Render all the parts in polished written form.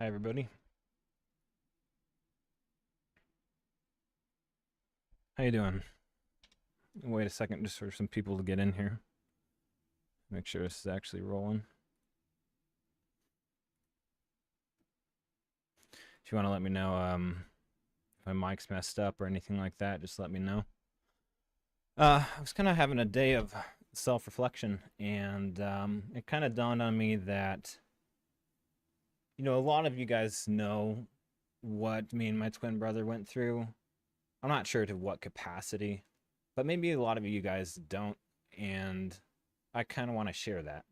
Hi, everybody. How you doing? Wait a second, just for some people to get in here. Make sure this is actually rolling. If you want to let me know if my mic's messed up or anything like that, just let me know. I was kind of having a day of self-reflection, and it kind of dawned on me that, a lot of you guys know what me and my twin brother went through. I'm not sure to what capacity, but maybe a lot of you guys don't, and I kind of want to share that.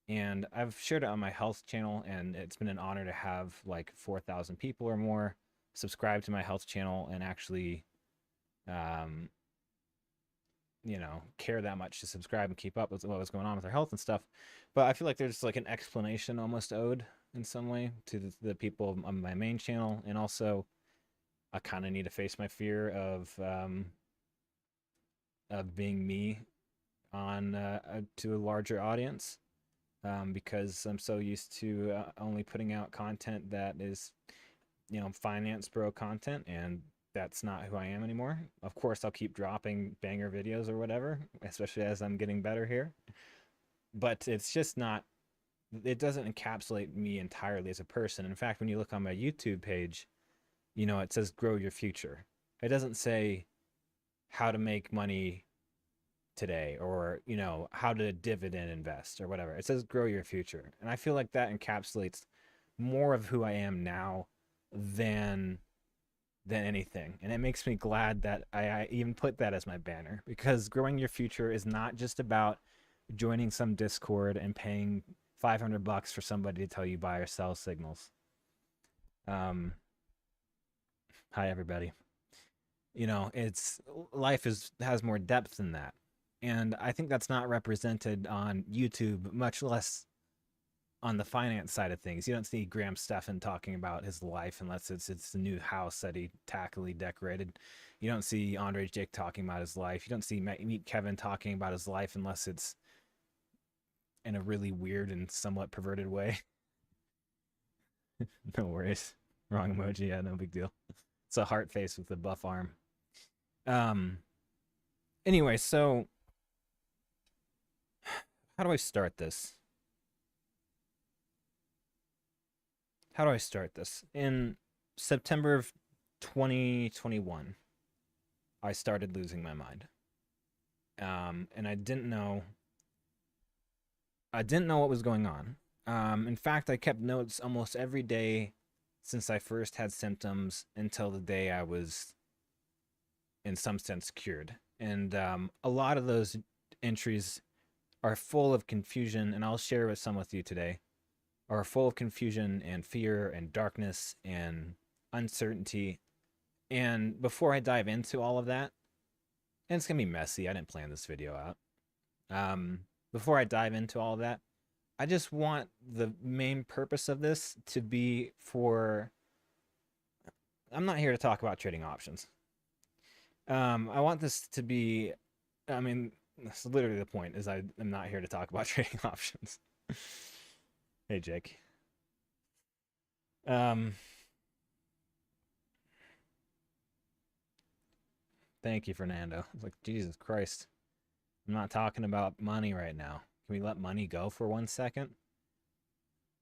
And I've shared it on my health channel, and it's been an honor to have like 4,000 people or more subscribe to my health channel and actually, um, care that much to subscribe and keep up with what was going on with their health and stuff. But I feel like there's like an explanation almost owed in some way to the people on my main channel, and also I kind of need to face my fear of being me on to a larger audience, because I'm so used to only putting out content that is, finance bro content, and that's not who I am anymore. Of course, I'll keep dropping banger videos or whatever, especially as I'm getting better here. But it's just not, it doesn't encapsulate me entirely as a person. In fact, when you look on my YouTube page, it says grow your future. It doesn't say how to make money today, or how to dividend invest or whatever. It says grow your future, and I feel like that encapsulates more of who I am now than anything. And it makes me glad that I even put that as my banner, because growing your future is not just about joining some Discord and paying $500 for somebody to tell you buy or sell signals. Hi everybody. It's life has more depth than that, and I think that's not represented on YouTube, much less on the finance side of things. You don't see Graham Stephan talking about his life unless it's the new house that he tackily decorated. You don't see Andre Jake talking about his life. You don't see Meet Kevin talking about his life unless it's in a really weird and somewhat perverted way. No worries. Wrong emoji. Yeah, no big deal. It's a heart face with a buff arm. Um. Anyway, so how do I start this? How do I start this? In September of 2021, I started losing my mind. And I didn't know what was going on. In fact, I kept notes almost every day since I first had symptoms until the day I was, in some sense, cured. And a lot of those entries are full of confusion, and I'll share some with you today, are full of confusion and fear and darkness and uncertainty. And before I dive into all of that, and it's gonna be messy, I didn't plan this video out. Before I dive into all of that, I just want the main purpose of this to be for, I'm not here to talk about trading options. I want this to be, I mean, that's literally the point, is I'm not here to talk about trading options. Hey, Jake. Thank you, Fernando. It's like, Jesus Christ. I'm not talking about money right now. Can we let money go for 1 second?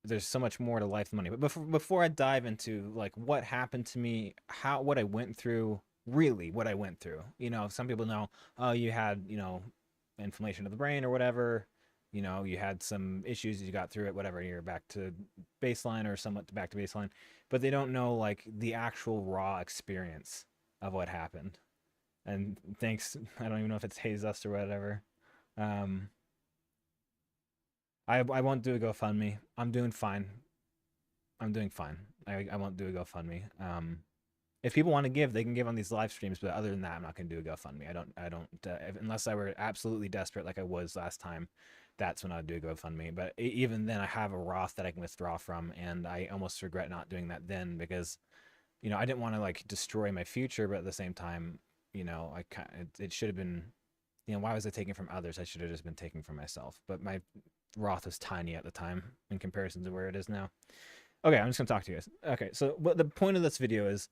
There's so much more to life than money. But before I dive into like what happened to me, what I went through, really what I went through. Some people know, oh, you had, inflammation of the brain or whatever. You had some issues, you got through it, whatever, you're back to baseline or somewhat back to baseline. But they don't know like the actual raw experience of what happened. And thanks, I don't even know if it's Haze Us or whatever. Um, I won't do a GoFundMe. I'm doing fine. I'm doing fine. I won't do a GoFundMe. If people want to give, they can give on these live streams. But other than that, I'm not going to do a GoFundMe. I don't unless I were absolutely desperate like I was last time. That's when I'd do a GoFundMe. But even then, I have a Roth that I can withdraw from, and I almost regret not doing that then, because I didn't want to like destroy my future, but at the same time, it should have been, why was I taking from others? I should have just been taking from myself. But my Roth was tiny at the time in comparison to where it is now. Okay, I'm just gonna talk to you guys. Okay, so what the point of this video is,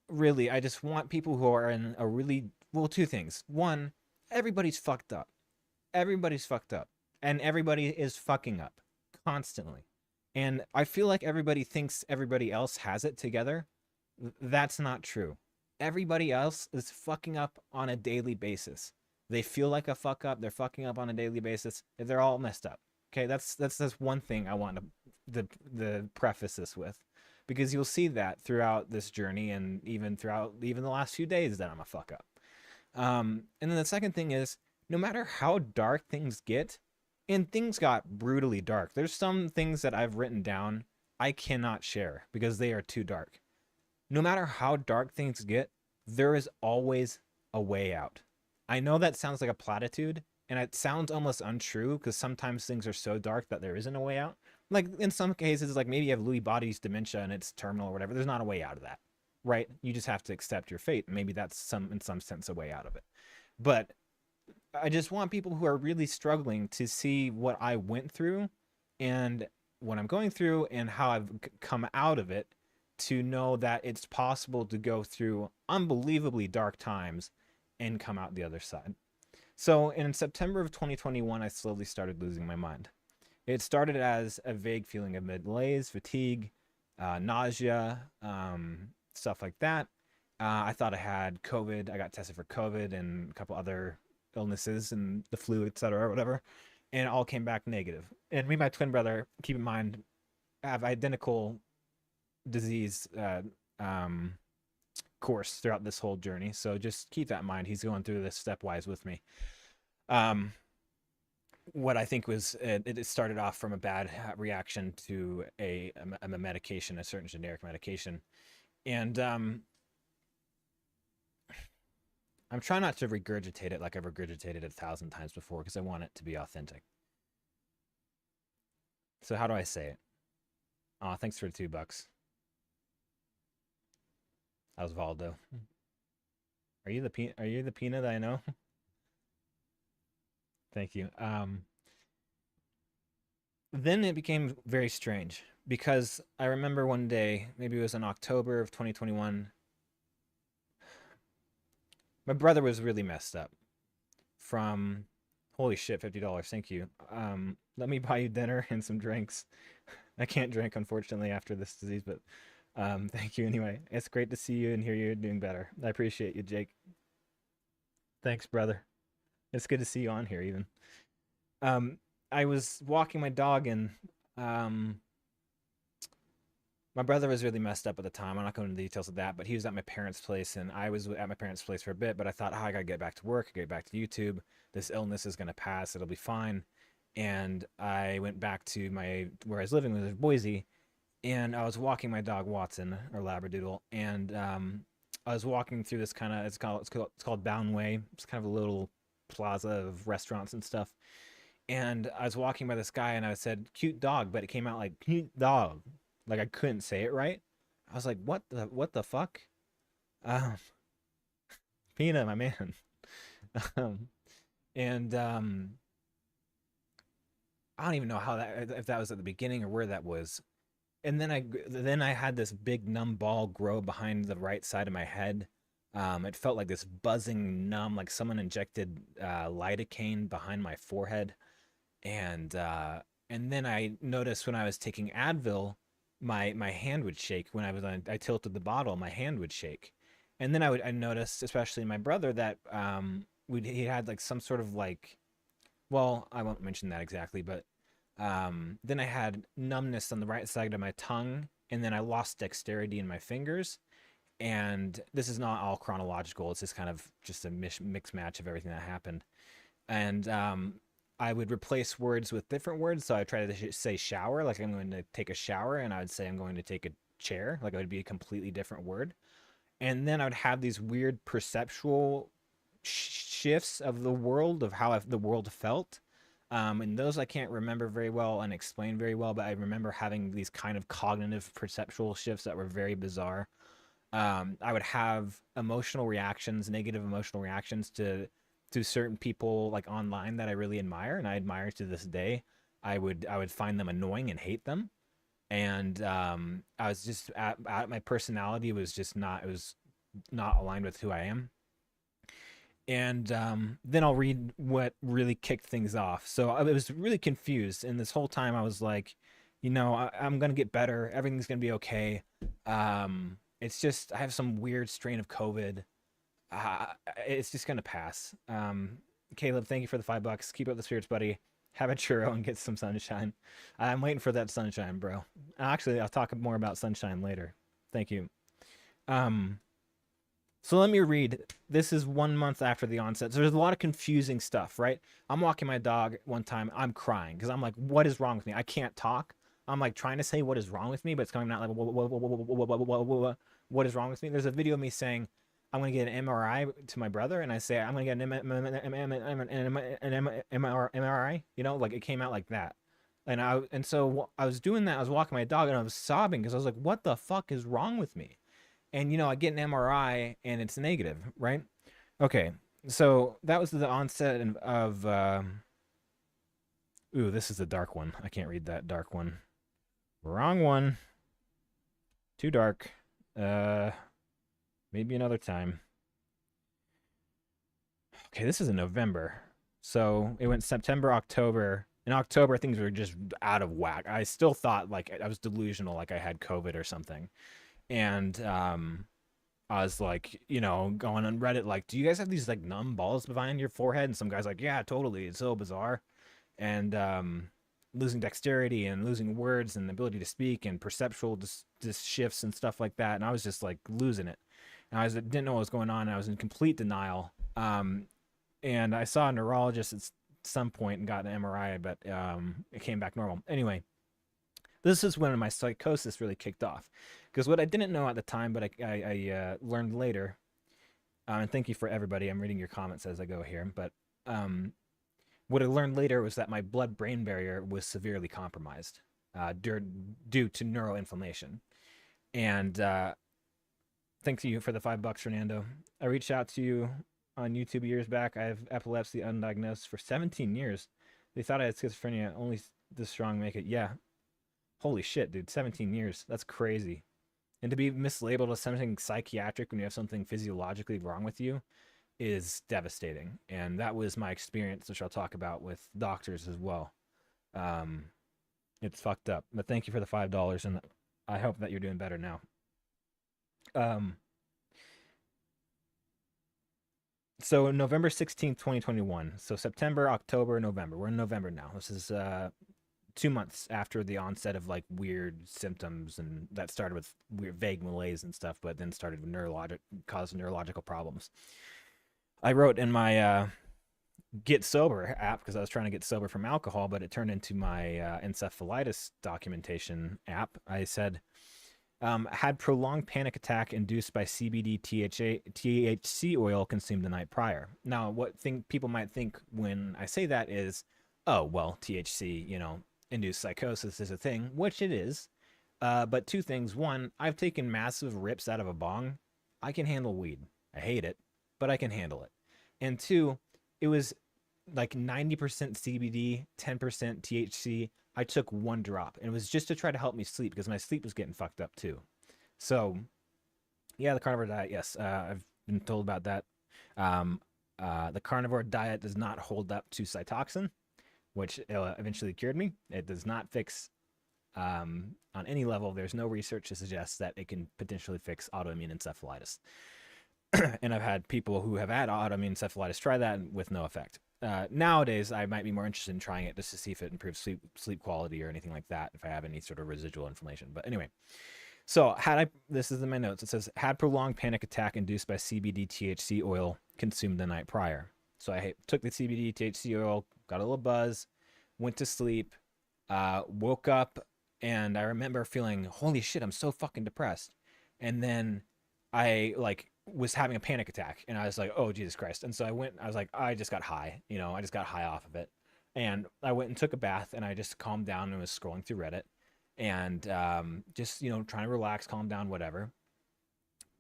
really, I just want people who are in a really, well, two things. One, everybody's fucked up. Everybody's fucked up. And everybody is fucking up constantly. And I feel like everybody thinks everybody else has it together. That's not true. Everybody else is fucking up on a daily basis. They feel like a fuck up. They're fucking up on a daily basis. They're all messed up. Okay, that's one thing I want to the preface this with, because you'll see that throughout this journey and even throughout even the last few days that I'm a fuck up. And then the second thing is, no matter how dark things get, and things got brutally dark. There's some things that I've written down I cannot share because they are too dark. No matter how dark things get, there is always a way out. I know that sounds like a platitude, and it sounds almost untrue because sometimes things are so dark that there isn't a way out. Like in some cases, like maybe you have Lewy body's dementia and it's terminal or whatever. There's not a way out of that, right? You just have to accept your fate. Maybe that's in some sense a way out of it. But I just want people who are really struggling to see what I went through and what I'm going through and how I've come out of it, to know that it's possible to go through unbelievably dark times and come out the other side. So in September of 2021, I slowly started losing my mind. It started as a vague feeling of malaise, fatigue, nausea, stuff like that. I thought I had COVID. I got tested for COVID and a couple other illnesses and the flu, etc., or whatever, and it all came back negative. And me and my twin brother, keep in mind, have identical disease course throughout this whole journey. So just keep that in mind. He's going through this stepwise with me. What I think was it started off from a bad reaction to a medication, a certain generic medication, and I'm trying not to regurgitate it like I've regurgitated it 1,000 times before because I want it to be authentic. So how do I say it? Oh, thanks for the $2. Osvaldo. Are you the peanut that I know? Thank you. Then it became very strange because I remember one day, maybe it was in October of 2021, my brother was really messed up from, holy shit, $50. Thank you. Let me buy you dinner and some drinks. I can't drink, unfortunately, after this disease, but thank you anyway. It's great to see you and hear you're doing better. I appreciate you, Jake. Thanks, brother. It's good to see you on here, even. I was walking my dog, and my brother was really messed up at the time. I'm not going into the details of that, but he was at my parents' place, and I was at my parents' place for a bit, but I thought, oh, I gotta get back to work, get back to YouTube. This illness is gonna pass. It'll be fine. And I went back to where I was living, which was Boise, and I was walking my dog Watson, or Labradoodle, and I was walking through this kind of, it's called Bound Way. It's kind of a little plaza of restaurants and stuff. And I was walking by this guy, and I said, "Cute dog," but it came out like "cute dog," like I couldn't say it right. I was like, "What the fuck?" Um, Peanut, my man. um, and I don't even know how that, if that was at the beginning or where that was. And then I had this big numb ball grow behind the right side of my head. It felt like this buzzing numb, like someone injected lidocaine behind my forehead. And then I noticed when I was taking Advil, my hand would shake. When I tilted the bottle, my hand would shake. And then I noticed, especially my brother, that he had like some sort of like, well, I won't mention that exactly, but then I had numbness on the right side of my tongue, and then I lost dexterity in my fingers. And this is not all chronological. It's just kind of just a mix match of everything that happened. And I would replace words with different words. So I try to say shower, like I'm going to take a shower, and I would say I'm going to take a chair, like it would be a completely different word. And then I would have these weird perceptual shifts of the world, of how the world felt. And those I can't remember very well and explain very well, but I remember having these kind of cognitive perceptual shifts that were very bizarre. I would have emotional reactions, negative emotional reactions to certain people like online that I really admire, and I admire to this day. I would find them annoying and hate them. And I was just my personality was just not, it was not aligned with who I am. And then I'll read what really kicked things off. So I was really confused, and this whole time I was like, I'm gonna get better. Everything's gonna be okay. It's just I have some weird strain of COVID. Uh, it's just gonna pass. Caleb, thank you for the $5. Keep up the spirits, buddy. Have a churro and get some sunshine. I'm waiting for that sunshine, bro. Actually, I'll talk more about sunshine later. Thank you. Um, so let me read. This is 1 month after the onset. So there's a lot of confusing stuff, right? I'm walking my dog one time. I'm crying because I'm like, what is wrong with me? I can't talk. I'm like trying to say what is wrong with me, but it's coming out like, what is wrong with me? There's a video of me saying, I'm going to get an MRI to my brother. And I say, I'm going to get an MRI, like it came out like that. And so I was doing that. I was walking my dog and I was sobbing because I was like, what the fuck is wrong with me? And I get an MRI and it's negative, right? Okay, so that was the onset of ooh, this is the dark one. I can't read that dark one. Wrong one. Too dark. Maybe another time. Okay, this is in November. So it went September, October. In October, things were just out of whack. I still thought like I was delusional, like I had COVID or something. And I was like, going on Reddit, like, do you guys have these like numb balls behind your forehead? And some guy's like, yeah, totally. It's so bizarre. And losing dexterity and losing words and ability to speak and perceptual just shifts and stuff like that. And I was just like losing it. And didn't know what was going on. I was in complete denial. And I saw a neurologist at some point and got an MRI, but it came back normal. Anyway, this is when my psychosis really kicked off. Because what I didn't know at the time, but I learned later, and thank you for everybody. I'm reading your comments as I go here. But what I learned later was that my blood-brain barrier was severely compromised due to neuroinflammation. And thanks to you for the $5, Fernando. I reached out to you on YouTube years back. I have epilepsy undiagnosed for 17 years. They thought I had schizophrenia. Only the strong make it. Yeah. Holy shit, dude. 17 years. That's crazy. And to be mislabeled as something psychiatric when you have something physiologically wrong with you is devastating. And that was my experience, which I'll talk about with doctors as well. It's fucked up. But thank you for the $5, and I hope that you're doing better now. So November 16th, 2021. So September, October, November. We're in November now. This is 2 months after the onset of like weird symptoms, and that started with weird vague malaise and stuff, but then started with caused neurological problems. I wrote in my Get Sober app because I was trying to get sober from alcohol, but it turned into my encephalitis documentation app. I said, had prolonged panic attack induced by CBD THC oil consumed the night prior. Now, what people might think when I say that is, oh, well, THC, induced psychosis is a thing, which it is. But two things. One, I've taken massive rips out of a bong. I can handle weed. I hate it, but I can handle it. And two, it was like 90% CBD, 10% THC. I took one drop, and it was just to try to help me sleep because my sleep was getting fucked up too. So, yeah, the carnivore diet, yes, I've been told about that. The carnivore diet does not hold up to Cytoxin, which eventually cured me. It does not fix, on any level, there's no research to suggest that it can potentially fix autoimmune encephalitis. And I've had people who have had autoimmune encephalitis try that with no effect. Nowadays, I might be more interested in trying it just to see if it improves sleep quality or anything like that, if I have any sort of residual inflammation. But anyway, so this is in my notes. It says, had prolonged panic attack induced by CBD THC oil consumed the night prior. So I took the CBD THC oil, got a little buzz, went to sleep, woke up, and I remember feeling, holy shit, I'm so fucking depressed. And then I was having a panic attack, and I was like, oh, Jesus Christ. And so I was like, I just got high, I just got high off of it. And I went and took a bath, and I just calmed down and was scrolling through Reddit and just, trying to relax, calm down, whatever.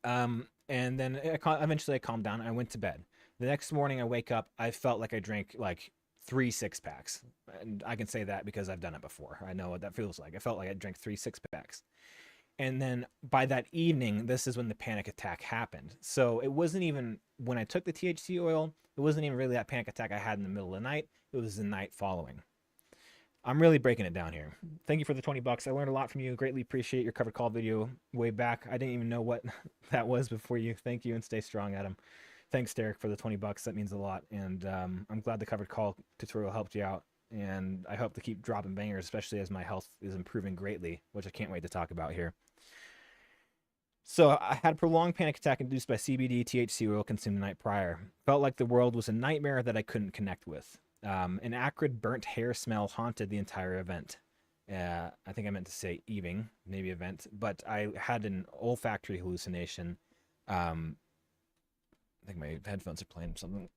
And then eventually I calmed down. I went to bed. The next morning I wake up, I felt like I drank like 3 6-packs. And I can say that because I've done it before. I know what that feels like. I felt like I drank 3 6-packs. And then by that evening, this is when the panic attack happened. So it wasn't even when I took the THC oil, it wasn't even really that panic attack I had in the middle of the night. It was the night following. I'm really breaking it down here. Thank you for the $20. I learned a lot from you. Greatly appreciate your covered call video way back. I didn't even know what that was before you. Thank you and stay strong, Adam. Thanks, Derek, for the $20. That means a lot. And I'm glad the covered call tutorial helped you out. And I hope to keep dropping bangers, especially as my health is improving greatly, which I can't wait to talk about here. So I had a prolonged panic attack induced by CBD THC oil consumed the night prior. Felt like the world was a nightmare that I couldn't connect with. An acrid burnt hair smell haunted the entire event. I think I meant to say evening, maybe event, but I had an olfactory hallucination. I think my headphones are playing something.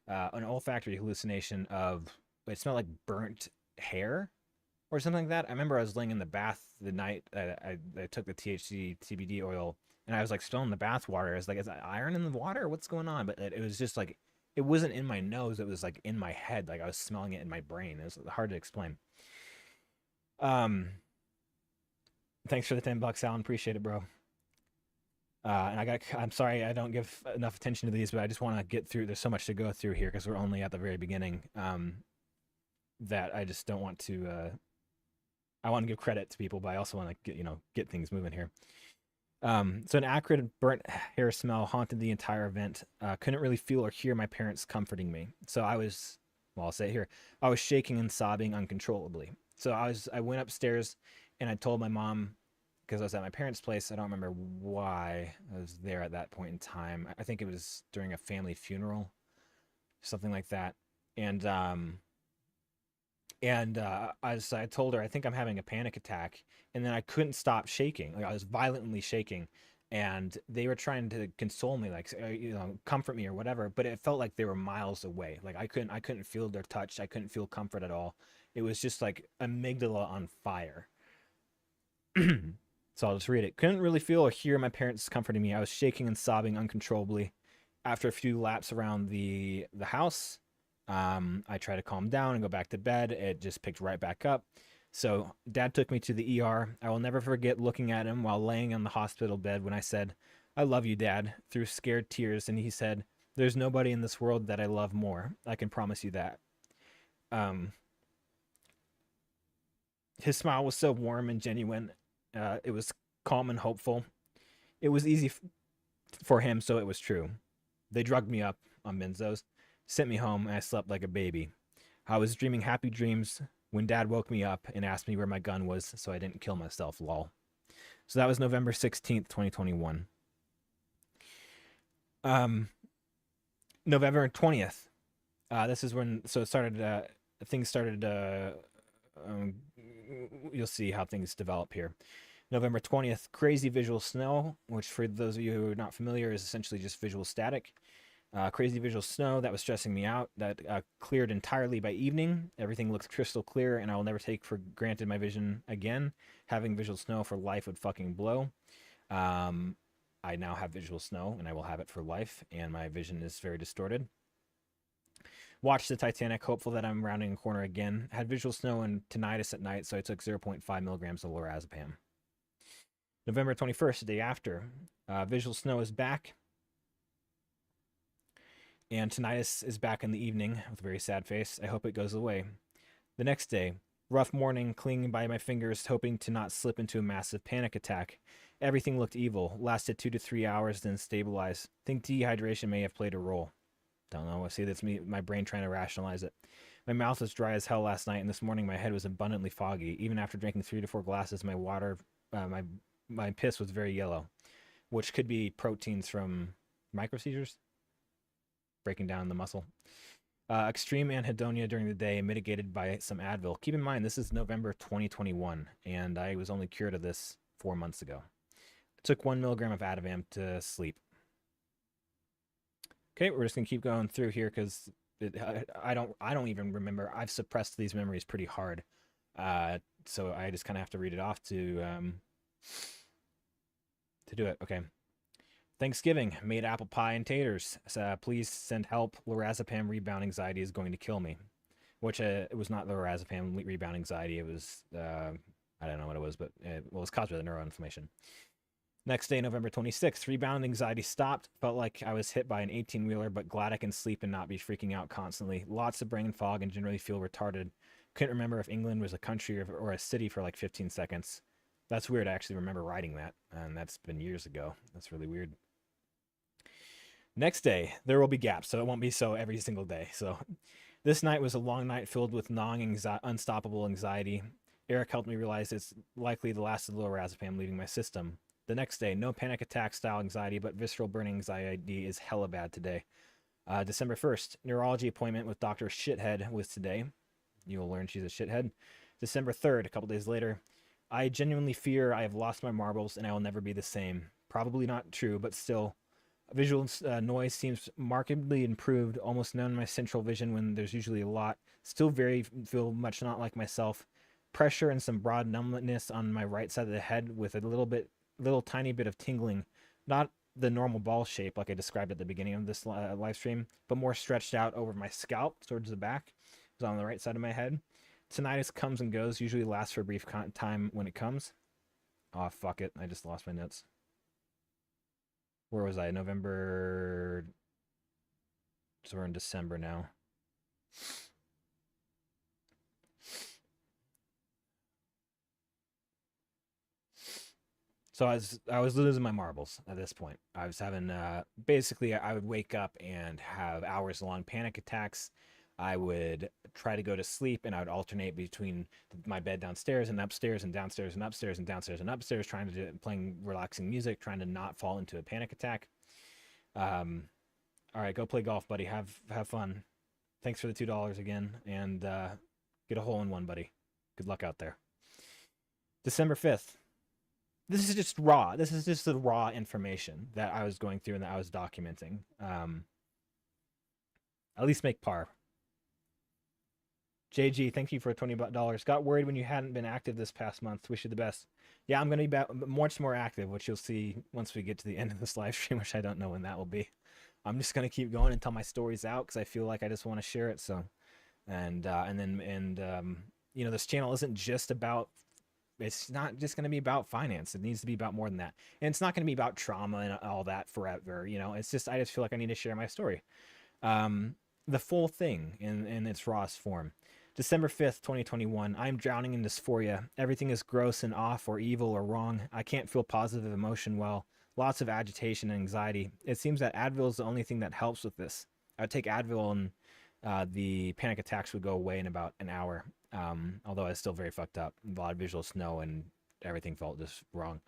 An olfactory hallucination of, it smelled like burnt hair or something like that. I remember I was laying in the bath the night I took the THC CBD oil, and I was like still in the bath water. I was like, is that iron in the water? What's going on? But it was just like, it wasn't in my nose. It was like in my head. Like I was smelling it in my brain. It was hard to explain. Thanks for the $10, Alan. Appreciate it, bro. And I'm sorry I don't give enough attention to these, but I just want to get through. There's so much to go through here because we're only at the very beginning. That I just don't want to. I want to give credit to people, but I also want to get things moving here. So an acrid burnt hair smell haunted the entire event. Couldn't really feel or hear my parents comforting me. So I was, well, I'll say it here, I was shaking and sobbing uncontrollably. So I went upstairs and I told my mom, because I was at my parents' place. I don't remember why I was there at that point in time. I think it was during a family funeral, something like that. And I told her, I think I'm having a panic attack. And then I couldn't stop shaking. Like I was violently shaking. And they were trying to console me, like, comfort me or whatever. But it felt like they were miles away. Like I couldn't feel their touch. I couldn't feel comfort at all. It was just like amygdala on fire. So I'll just read it. Couldn't really feel or hear my parents comforting me. I was shaking and sobbing uncontrollably. After a few laps around the house, I tried to calm down and go back to bed. It just picked right back up. So Dad took me to the ER. I will never forget looking at him while laying on the hospital bed when I said, "I love you, Dad," through scared tears. And he said, "There's nobody in this world that I love more. I can promise you that." His smile was so warm and genuine. It was calm and hopeful. It was easy for him, so it was true. They drugged me up on benzos, sent me home, and I slept like a baby. I was dreaming happy dreams when Dad woke me up and asked me where my gun was so I didn't kill myself, lol. So that was November 16th, 2021. November 20th. This is when, so it started, things started, you'll see how things develop here. November 20th, crazy visual snow, which for those of you who are not familiar is essentially just visual static. Crazy visual snow that was stressing me out, that cleared entirely by evening. Everything looked crystal clear, and I will never take for granted my vision again. Having visual snow for life would fucking blow. I now have visual snow, and I will have it for life, and my vision is very distorted. Watched the Titanic, hopeful that I'm rounding a corner again. Had visual snow and tinnitus at night, so I took 0.5 milligrams of lorazepam. November 21st, the day after, visual snow is back. And tinnitus is back in the evening with a very sad face. I hope it goes away. The next day, rough morning, clinging by my fingers, hoping to not slip into a massive panic attack. Everything looked evil. Lasted 2 to 3 hours, then stabilized. Think dehydration may have played a role. Don't know. I see that's me, my brain trying to rationalize it. My mouth was dry as hell last night, and this morning my head was abundantly foggy. Even after drinking 3 to 4 glasses, my water, my piss was very yellow, which could be proteins from microseizures, breaking down the muscle. Extreme anhedonia during the day, mitigated by some Advil. Keep in mind, this is November 2021, and I was only cured of this 4 months ago. I took 1 milligram of Ativan to sleep. Okay, we're just gonna keep going through here because I don't even remember. I've suppressed these memories pretty hard, so I just kind of have to read it off to do it. Okay. Thanksgiving, made apple pie and taters. Please send help. Lorazepam rebound anxiety is going to kill me. which it was not the lorazepam rebound anxiety. It was I don't know what it was, but it was caused by the neuroinflammation. Next day, November 26th, rebound anxiety stopped. Felt like I was hit by an 18-wheeler, but glad I can sleep and not be freaking out constantly. Lots of brain fog and generally feel retarded. Couldn't remember if England was a country or a city for like 15 seconds. That's weird. I actually remember writing that, and that's been years ago. That's really weird. Next day, there will be gaps, so it won't be so every single day. So this night was a long night filled with gnawing, unstoppable anxiety. Eric helped me realize it's likely the last of the lorazepam leaving my system. The next day, no panic attack style anxiety, but visceral burning anxiety is hella bad today. December 1st, neurology appointment with Dr. Shithead was today. You'll learn she's a shithead. December 3rd, a couple days later, I genuinely fear I have lost my marbles and I will never be the same. Probably not true, but still. Visual noise seems markedly improved, almost none in my central vision when there's usually a lot. Still feel much not like myself. Pressure and some broad numbness on my right side of the head with a little tiny bit of tingling. Not the normal ball shape like I described at the beginning of this live stream, but more stretched out over my scalp towards the back. It's on the right side of my head. Tinnitus comes and goes, usually lasts for a brief time when it comes. Oh, fuck it. I just lost my notes. Where was I? November. So we're in December now. So I was losing my marbles at this point. I was having basically I would wake up and have hours long panic attacks. I would try to go to sleep and I would alternate between my bed downstairs and upstairs and downstairs and upstairs and downstairs and upstairs, playing relaxing music, trying to not fall into a panic attack. All right, go play golf, buddy. Have fun. Thanks for the $2 again, and get a hole in one, buddy. Good luck out there. December 5th. This is just raw. This is just the raw information that I was going through and that I was documenting. At least make par. JG, thank you for $20. Got worried when you hadn't been active this past month. Wish you the best. Yeah, I'm going to be much more active, which you'll see once we get to the end of this live stream, which I don't know when that will be. I'm just going to keep going until my story's out because I feel like I just want to share it. So, and you know, this channel isn't just about, it's not just going to be about finance. It needs to be about more than that. And it's not going to be about trauma and all that forever. You know, it's just, I just feel like I need to share my story. The full thing in its rawest form. December 5th, 2021. I'm drowning in dysphoria. Everything is gross and off or evil or wrong. I can't feel positive emotion well. Lots of agitation and anxiety. It seems that Advil is the only thing that helps with this. I would take Advil and the panic attacks would go away in about an hour. Although I was still very fucked up. A lot of visual snow and everything felt just wrong.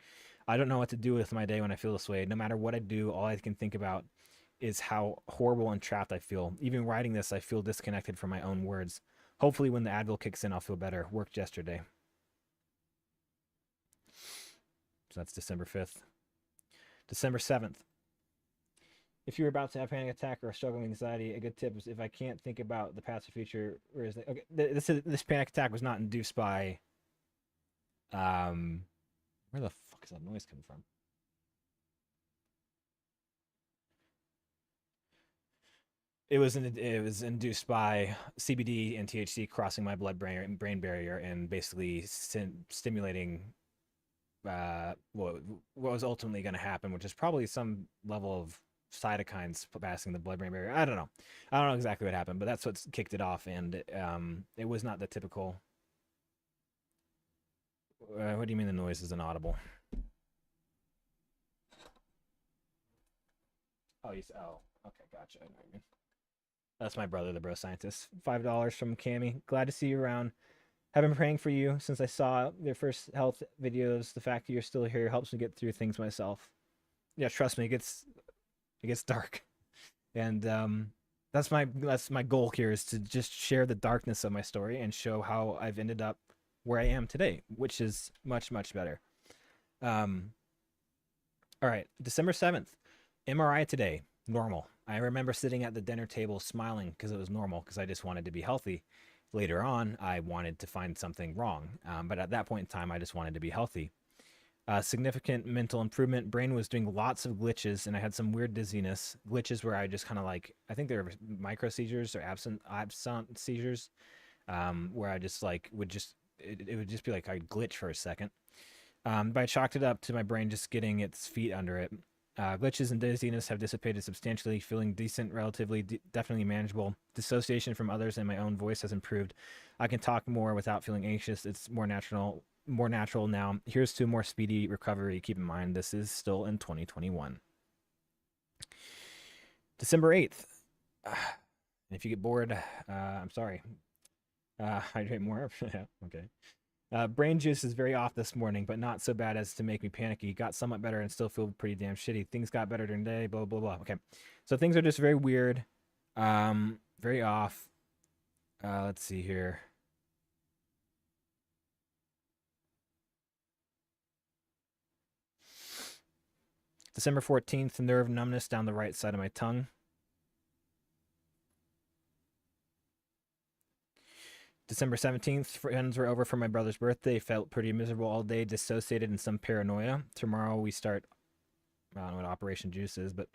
I don't know what to do with my day when I feel this way. No matter what I do, all I can think about is how horrible and trapped I feel. Even writing this, I feel disconnected from my own words. Hopefully when the Advil kicks in, I'll feel better. Worked yesterday. So that's December 5th. December 7th. If you're about to have a panic attack or struggling with anxiety, a good tip is if I can't think about the past or future, where is it? Okay, this panic attack was not induced by, where the fuck is that noise coming from? It was induced by CBD and THC crossing my blood-brain barrier and basically stimulating what was ultimately going to happen, which is probably some level of cytokines passing the blood-brain barrier. I don't know exactly what happened, but that's what kicked it off, and it was not the typical. What do you mean the noise is inaudible? Oh, okay, gotcha. I know what you mean. That's my brother, the bro scientist. $5 from Cammy. Glad to see you around. Have been praying for you since I saw your first health videos. The fact that you're still here helps me get through things myself. Yeah, trust me, it gets dark, and that's my goal here, is to just share the darkness of my story and show how I've ended up where I am today, which is much, much better. All right, December 7th, MRI today, normal. I remember sitting at the dinner table smiling because it was normal, because I just wanted to be healthy. Later on, I wanted to find something wrong, but at that point in time, I just wanted to be healthy. Significant mental improvement. Brain was doing lots of glitches, and I had some weird dizziness. Glitches where I just kind of like, I think they were micro seizures or absent seizures. where I just like it would just be like I'd glitch for a second. But I chalked it up to my brain just getting its feet under it. Glitches and dizziness have dissipated substantially, feeling decent, relatively, definitely manageable. Dissociation from others and my own voice has improved. I can talk more without feeling anxious. It's more natural now. Here's to more speedy recovery. Keep in mind, this is still in 2021. December 8th. And if you get bored, I'm sorry. Hydrate more. Yeah, okay. Brain juice is very off this morning, but not so bad as to make me panicky. Got somewhat better and still feel pretty damn shitty. Things got better during the day, blah, blah, blah. Okay. So things are just very weird, very off. Let's see here. December 14th, nerve numbness down the right side of my tongue. December 17th, friends were over for my brother's birthday. Felt pretty miserable all day, dissociated and some paranoia. Tomorrow we start, I don't know what Operation Juice is, but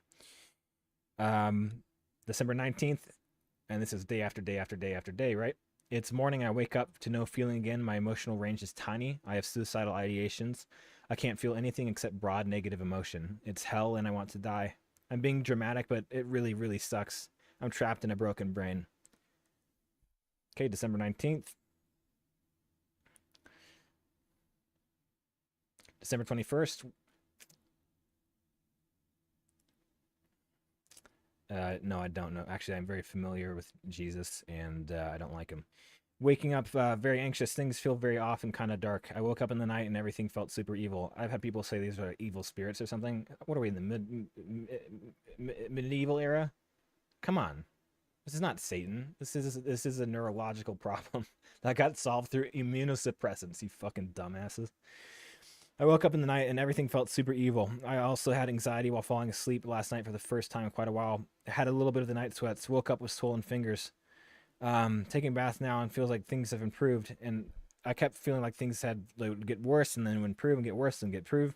December 19th, and this is day after day after day after day, right? It's morning. I wake up to no feeling again. My emotional range is tiny. I have suicidal ideations. I can't feel anything except broad negative emotion. It's hell and I want to die. I'm being dramatic, but it really, really sucks. I'm trapped in a broken brain. Okay, December 19th. December 21st. No, I don't know. Actually, I'm very familiar with Jesus, and I don't like him. Waking up very anxious. Things feel very off and kind of dark. I woke up in the night and everything felt super evil. I've had people say these are evil spirits or something. What are we in the medieval era? Come on. This is not Satan. This is a neurological problem that got solved through immunosuppressants, you fucking dumbasses. I woke up in the night and everything felt super evil. I also had anxiety while falling asleep last night for the first time in quite a while. I had a little bit of the night sweats. Woke up with swollen fingers. Taking a bath now and feels like things have improved. And I kept feeling like things would get worse and then would improve and get worse and get improved.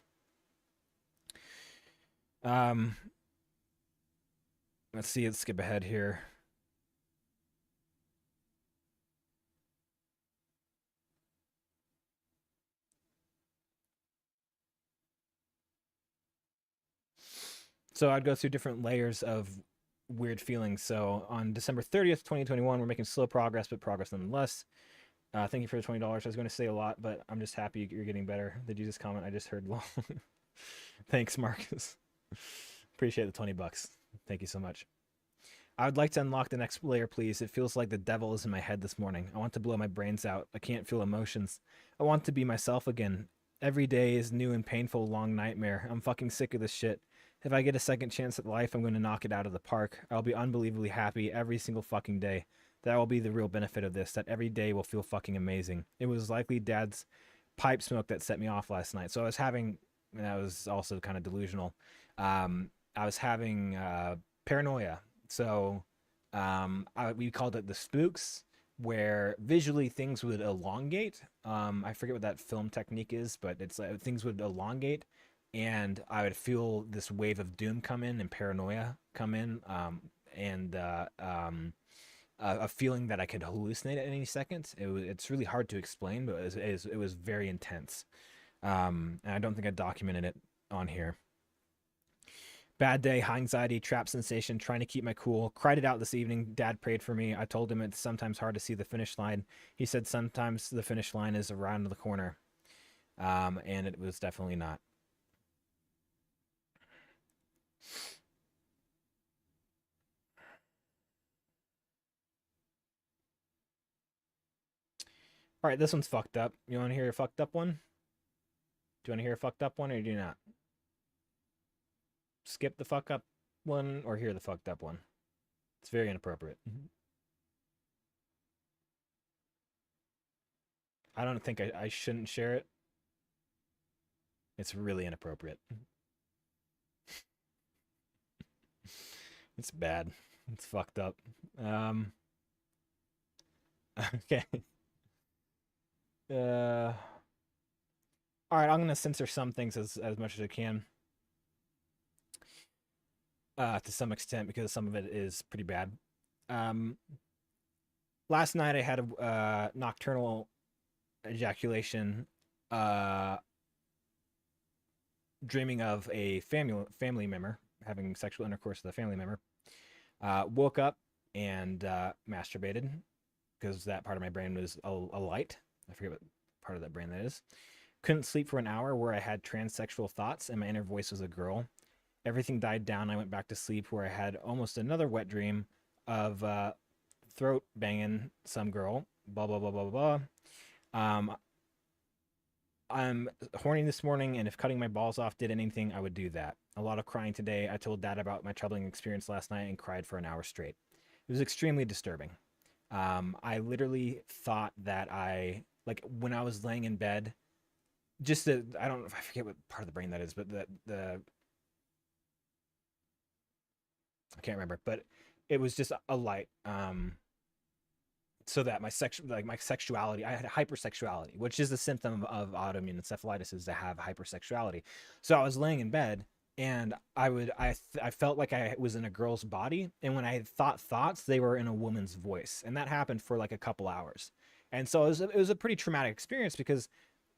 Let's see. Let's skip ahead here. So I'd go through different layers of weird feelings. So on December 30th, 2021, we're making slow progress, but progress nonetheless. Thank you for the $20. I was going to say a lot, but I'm just happy you're getting better. The Jesus comment I just heard long. Thanks, Marcus. Appreciate the $20. Thank you so much. I would like to unlock the next layer, please. It feels like the devil is in my head this morning. I want to blow my brains out. I can't feel emotions. I want to be myself again. Every day is new and painful, long nightmare. I'm fucking sick of this shit. If I get a second chance at life, I'm going to knock it out of the park. I'll be unbelievably happy every single fucking day. That will be the real benefit of this, that every day will feel fucking amazing. It was likely Dad's pipe smoke that set me off last night. So I was having, and I was also kind of delusional. I was having paranoia. So we called it the spooks, where visually things would elongate. I forget what that film technique is, but it's things would elongate, and I would feel this wave of doom come in and paranoia come in, and a feeling that I could hallucinate at any second. It's really hard to explain, but it was very intense. And I don't think I documented it on here. Bad day, high anxiety, trap sensation, trying to keep my cool. Cried it out this evening. Dad prayed for me. I told him it's sometimes hard to see the finish line. He said sometimes the finish line is around the corner. And it was definitely not. All right, this one's fucked up. You want to hear a fucked up one? Do you want to hear a fucked up one or do you not? Skip the fuck up one or hear the fucked up one? It's very inappropriate. I don't think I shouldn't share it. It's really inappropriate. It's bad. It's fucked up. Okay. All right, I'm gonna censor some things as much as I can. To some extent, because some of it is pretty bad. last night I had a nocturnal ejaculation, uh, dreaming of a family member having sexual intercourse with a family member. Woke up and masturbated because that part of my brain was alight. I forget what part of that brain that is. Couldn't sleep for an hour where I had transsexual thoughts and my inner voice was a girl. Everything died down. I went back to sleep where I had almost another wet dream of throat banging some girl. Blah blah blah blah blah. Um, I'm horny this morning, and if cutting my balls off did anything, I would do that. A lot of crying today. I told dad about my troubling experience last night and cried for an hour straight. It was extremely disturbing. I literally thought that like when I was laying in bed, just I don't know if I forget what part of the brain that is, but the I can't remember, but it was just a light. So that my sexuality, I had hypersexuality, which is a symptom of autoimmune encephalitis, is to have hypersexuality. So I was laying in bed and I felt like I was in a girl's body, and when I thought thoughts, they were in a woman's voice, and that happened for like a couple hours. And so it was a pretty traumatic experience because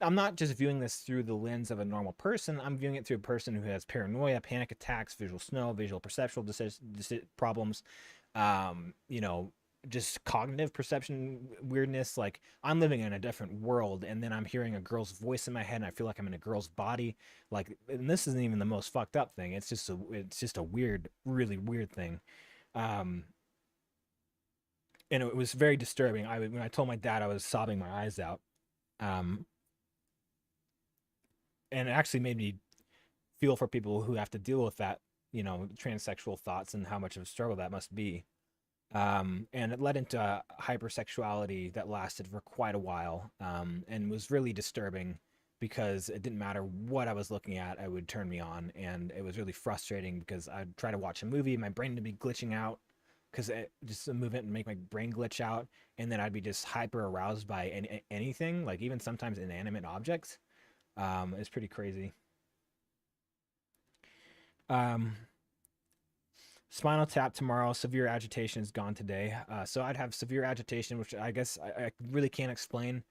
I'm not just viewing this through the lens of a normal person. I'm viewing it through a person who has paranoia, panic attacks, visual snow, visual perceptual problems, you know, just cognitive perception weirdness. Like I'm living in a different world, and then I'm hearing a girl's voice in my head, and I feel like I'm in a girl's body. Like, and this isn't even the most fucked up thing. It's just a weird, really weird thing. Um, and it was very disturbing. When I told my dad, I was sobbing my eyes out. Um, and it actually made me feel for people who have to deal with that, transsexual thoughts and how much of a struggle that must be. And it led into hypersexuality that lasted for quite a while, and was really disturbing because it didn't matter what I was looking at, it would turn me on. And it was really frustrating because I'd try to watch a movie, my brain would be glitching out because just a movement would make my brain glitch out. And then I'd be just hyper aroused by anything, like even sometimes inanimate objects. It's pretty crazy. Um, Spinal tap tomorrow. Severe agitation is gone today. So I'd have severe agitation, which I guess I really can't explain.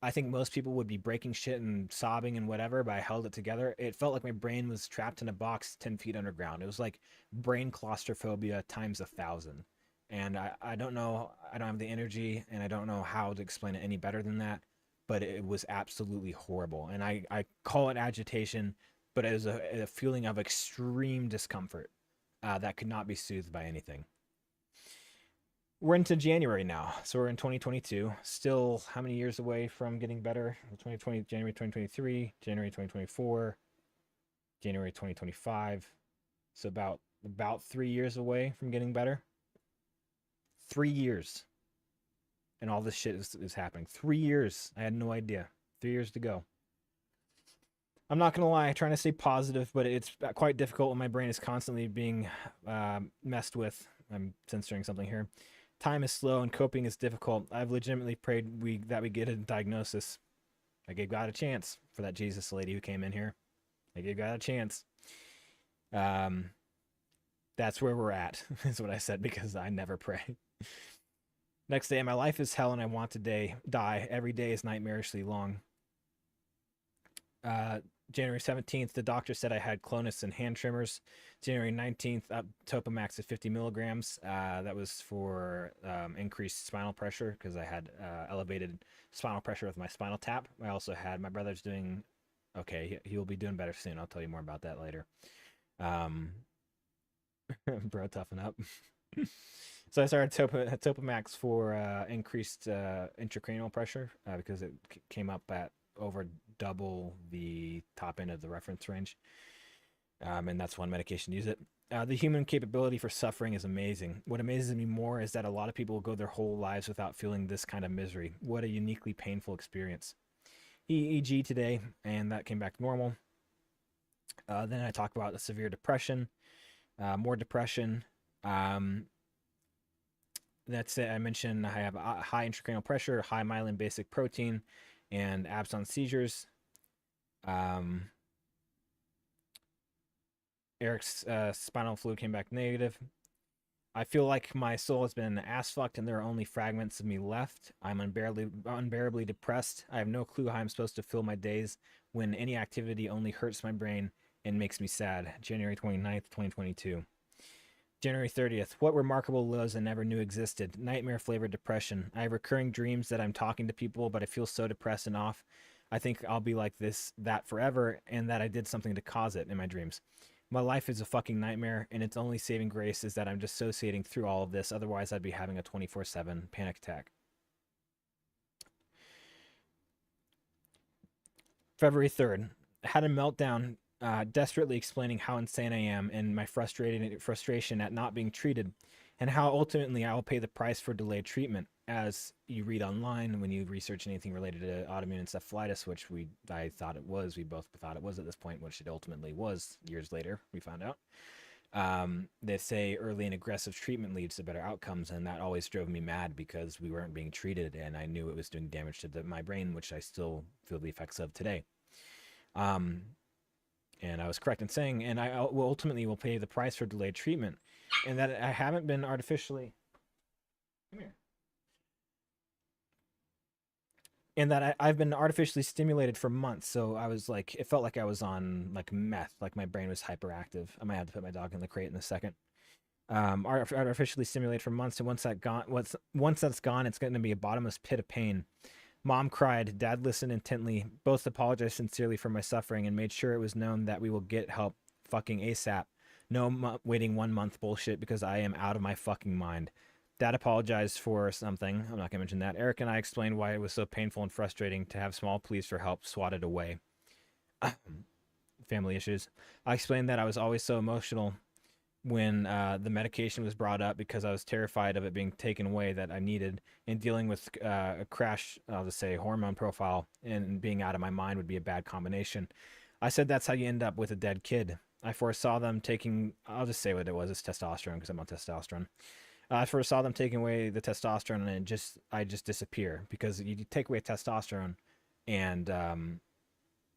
I think most people would be breaking shit and sobbing and whatever, but I held it together. It felt like my brain was trapped in a box 10 feet underground. It was like brain claustrophobia times 1,000. And I don't know, I don't have the energy, and I don't know how to explain it any better than that, but it was absolutely horrible. And I call it agitation, but it was a feeling of extreme discomfort that could not be soothed by anything. We're into January now, so we're in 2022. Still, how many years away from getting better? 2020, January 2023, January 2024, January 2025. So about 3 years away from getting better. 3 years, and all this shit is happening. 3 years. I had no idea. 3 years to go. I'm not gonna lie, I'm trying to stay positive, but it's quite difficult when my brain is constantly being messed with. I'm censoring something here. Time is slow and coping is difficult. I've legitimately prayed that we get a diagnosis. I gave God a chance for that Jesus lady who came in here. I gave God a chance. That's where we're at, is what I said, because I never pray. Next day, my life is hell and I want to die. Every day is nightmarishly long. January 17th, the doctor said I had clonus and hand tremors. January 19th, Topamax at 50 milligrams. That was for increased spinal pressure because I had elevated spinal pressure with my spinal tap. I also had, my brother's doing okay. He will be doing better soon. I'll tell you more about that later. Bro, toughen up. So I started Topamax for increased intracranial pressure because it came up at over double the top end of the reference range. And that's one medication to use it. The human capability for suffering is amazing. What amazes me more is that a lot of people go their whole lives without feeling this kind of misery. What a uniquely painful experience. EEG today, and that came back normal. Then I talk about the severe depression, more depression. That's it. I mentioned I have high intracranial pressure, high myelin basic protein, and absence seizures. Eric's spinal fluid came back negative. I feel like my soul has been ass fucked and there are only fragments of me left. I'm unbearably depressed. I have no clue how I'm supposed to fill my days when any activity only hurts my brain and makes me sad. January 29th, 2022. January 30th. What remarkable lows I never knew existed. Nightmare flavored depression. I have recurring dreams that I'm talking to people, but I feel so depressed and off. I think I'll be like that forever, and that I did something to cause it in my dreams. My life is a fucking nightmare, and its only saving grace is that I'm dissociating through all of this. Otherwise, I'd be having a 24/7 panic attack. February 3rd. Had a meltdown, desperately explaining how insane I am and my frustration at not being treated, and how ultimately I will pay the price for delayed treatment. As you read online, when you research anything related to autoimmune encephalitis, which I thought it was, we both thought it was at this point, which it ultimately was years later, we found out. They say early and aggressive treatment leads to better outcomes, and that always drove me mad because we weren't being treated, and I knew it was doing damage to my brain, which I still feel the effects of today. And I was correct in saying, and I will ultimately pay the price for delayed treatment, and that I haven't been artificially. Come here. And that I've been artificially stimulated for months. So I was like, it felt like I was on like meth, like my brain was hyperactive. I might have to put my dog in the crate in a second. Artificially stimulated for months, and once that's gone, it's going to be a bottomless pit of pain. Mom cried. Dad listened intently. Both apologized sincerely for my suffering and made sure it was known that we will get help fucking ASAP. No waiting 1 month bullshit because I am out of my fucking mind. Dad apologized for something. I'm not going to mention that. Eric and I explained why it was so painful and frustrating to have small pleas for help swatted away. Family issues. I explained that I was always so emotional when the medication was brought up because I was terrified of it being taken away that I needed, and dealing with a crash, I'll just say hormone profile, and being out of my mind would be a bad combination. I said that's how you end up with a dead kid. I foresaw them taking, I'll just say what it was, it's testosterone because I'm on testosterone. I first saw them taking away the testosterone, and I just disappear because you take away testosterone, and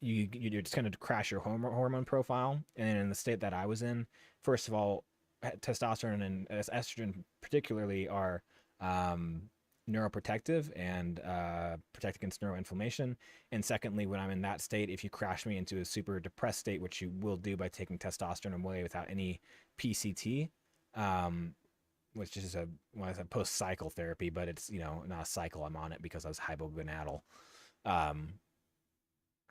you're just going to crash your hormone profile. And in the state that I was in, first of all, testosterone and estrogen particularly are neuroprotective and protect against neuroinflammation. And secondly, when I'm in that state, if you crash me into a super depressed state, which you will do by taking testosterone away without any PCT, which is a post-cycle therapy, but it's, not a cycle. I'm on it because I was hypogonadal.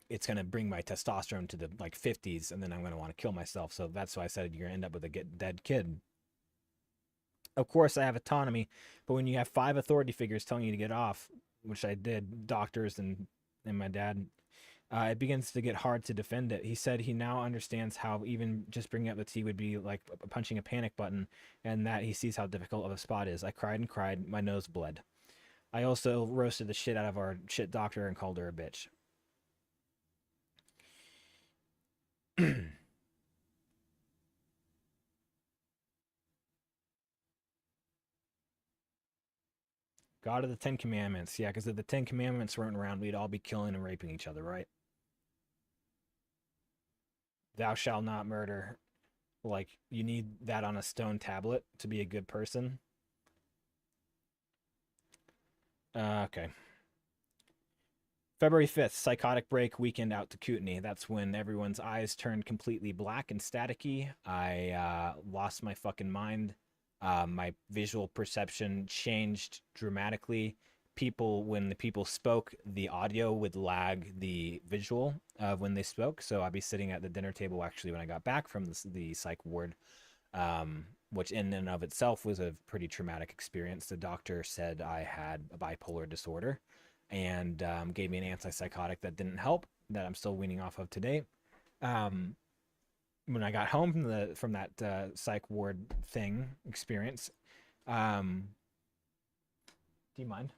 It's going to bring my testosterone to the 50s, and then I'm going to want to kill myself. So that's why I said you're going to end up with a dead kid. Of course, I have autonomy, but when you have 5 authority figures telling you to get off, which I did, doctors and my dad, it begins to get hard to defend it. He said he now understands how even just bringing up the tea would be like punching a panic button, and that he sees how difficult of a spot is. I cried and cried. My nose bled. I also roasted the shit out of our shit doctor and called her a bitch. God of the 10 Commandments. Yeah, because if the 10 Commandments weren't around, we'd all be killing and raping each other, right? Thou shalt not murder. Like, you need that on a stone tablet to be a good person. Okay. February 5th, psychotic break, weekend out to Kootenai. That's when everyone's eyes turned completely black and staticky. I lost my fucking mind. My visual perception changed dramatically. When the people spoke, the audio would lag the visual of when they spoke. So I'd be sitting at the dinner table actually when I got back from the psych ward, which in and of itself was a pretty traumatic experience. The doctor said I had a bipolar disorder and gave me an antipsychotic that didn't help, that I'm still weaning off of today. When I got home from that psych ward thing experience, do you mind?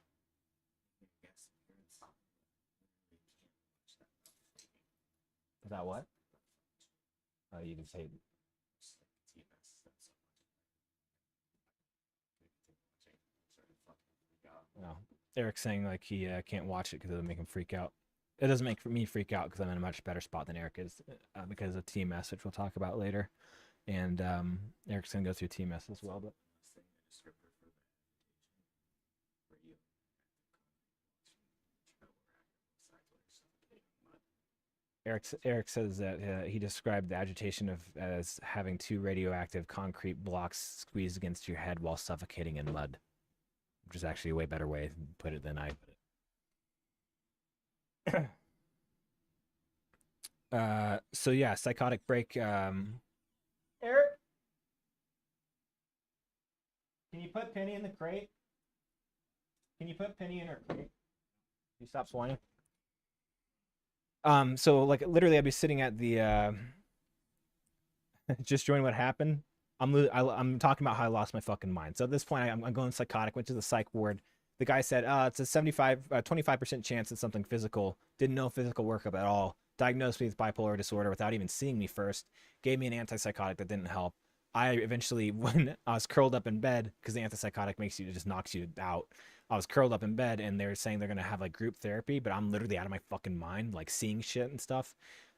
Is that what? Oh, you just hate. No. Eric's saying like he can't watch it because it'll make him freak out. It doesn't make me freak out because I'm in a much better spot than Eric is because of TMS, which we'll talk about later. And Eric's gonna go through TMS as well. But Eric says that he described the agitation of as having two radioactive concrete blocks squeezed against your head while suffocating in mud, which is actually a way better way to put it than I put it. So yeah, psychotic break. Eric, can you put Penny in the crate? Can you put Penny in her crate? Can you stop swinging? So like literally, I'd be sitting at the just join what happened. I'm talking about how I lost my fucking mind. So at this point, I'm going psychotic. Went to the psych ward. The guy said, it's a 25% chance it's something physical. Didn't know physical workup at all. Diagnosed me with bipolar disorder without even seeing me first. Gave me an antipsychotic that didn't help. I eventually, when I was curled up in bed, because the antipsychotic makes you, just knocks you out. I was curled up in bed and they're saying they're gonna have like group therapy, but I'm literally out of my fucking mind, like seeing shit and stuff.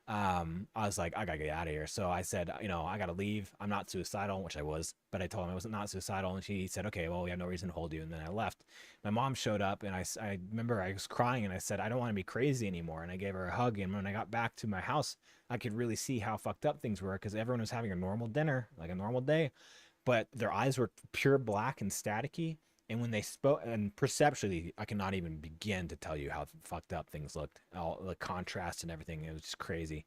I was like, I gotta get out of here. So I said, I gotta leave. I'm not suicidal, which I was, but I told him I wasn't not suicidal. And she said, okay, well, we have no reason to hold you. And then I left. My mom showed up and I remember I was crying and I said, I don't want to be crazy anymore. And I gave her a hug. And when I got back to my house, I could really see how fucked up things were because everyone was having a normal dinner, like a normal day, but their eyes were pure black and staticky. And when they spoke, and perceptually, I cannot even begin to tell you how fucked up things looked. All the contrast and everything, it was just crazy.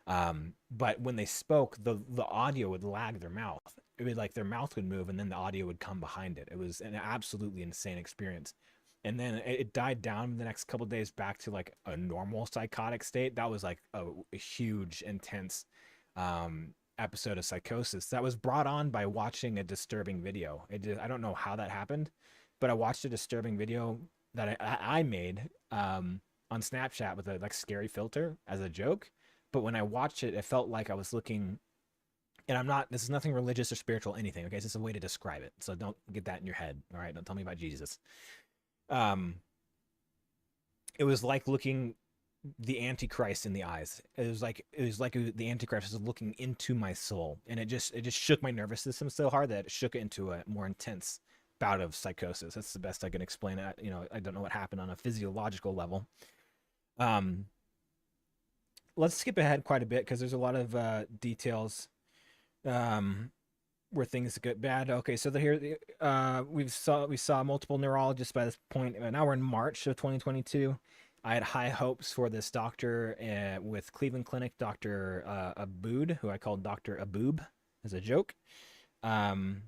But when they spoke, the audio would lag their mouth. It would like their mouth would move, and then the audio would come behind it. It was an absolutely insane experience. And then it died down the next couple of days back to like a normal psychotic state. That was like a huge, intense episode of psychosis that was brought on by watching a disturbing video. I don't know how that happened, but I watched a disturbing video that I made on Snapchat with a like scary filter as a joke. But when I watched it, it felt like I was looking, and I'm not, this is nothing religious or spiritual, anything. Okay. It's just a way to describe it. So don't get that in your head. All right. Don't tell me about Jesus. Um, it was like looking the Antichrist in the eyes. It was like the Antichrist was looking into my soul, and it just shook my nervous system so hard that it shook it into a more intense bout of psychosis. That's the best I can explain it. I don't know what happened on a physiological level. Um, let's skip ahead quite a bit because there's a lot of details um, where things get bad. Okay, so here we saw multiple neurologists by this point. Now we're in March of 2022. I had high hopes for this doctor with Cleveland Clinic, Dr. Abood, who I called Dr. Aboob as a joke. Um,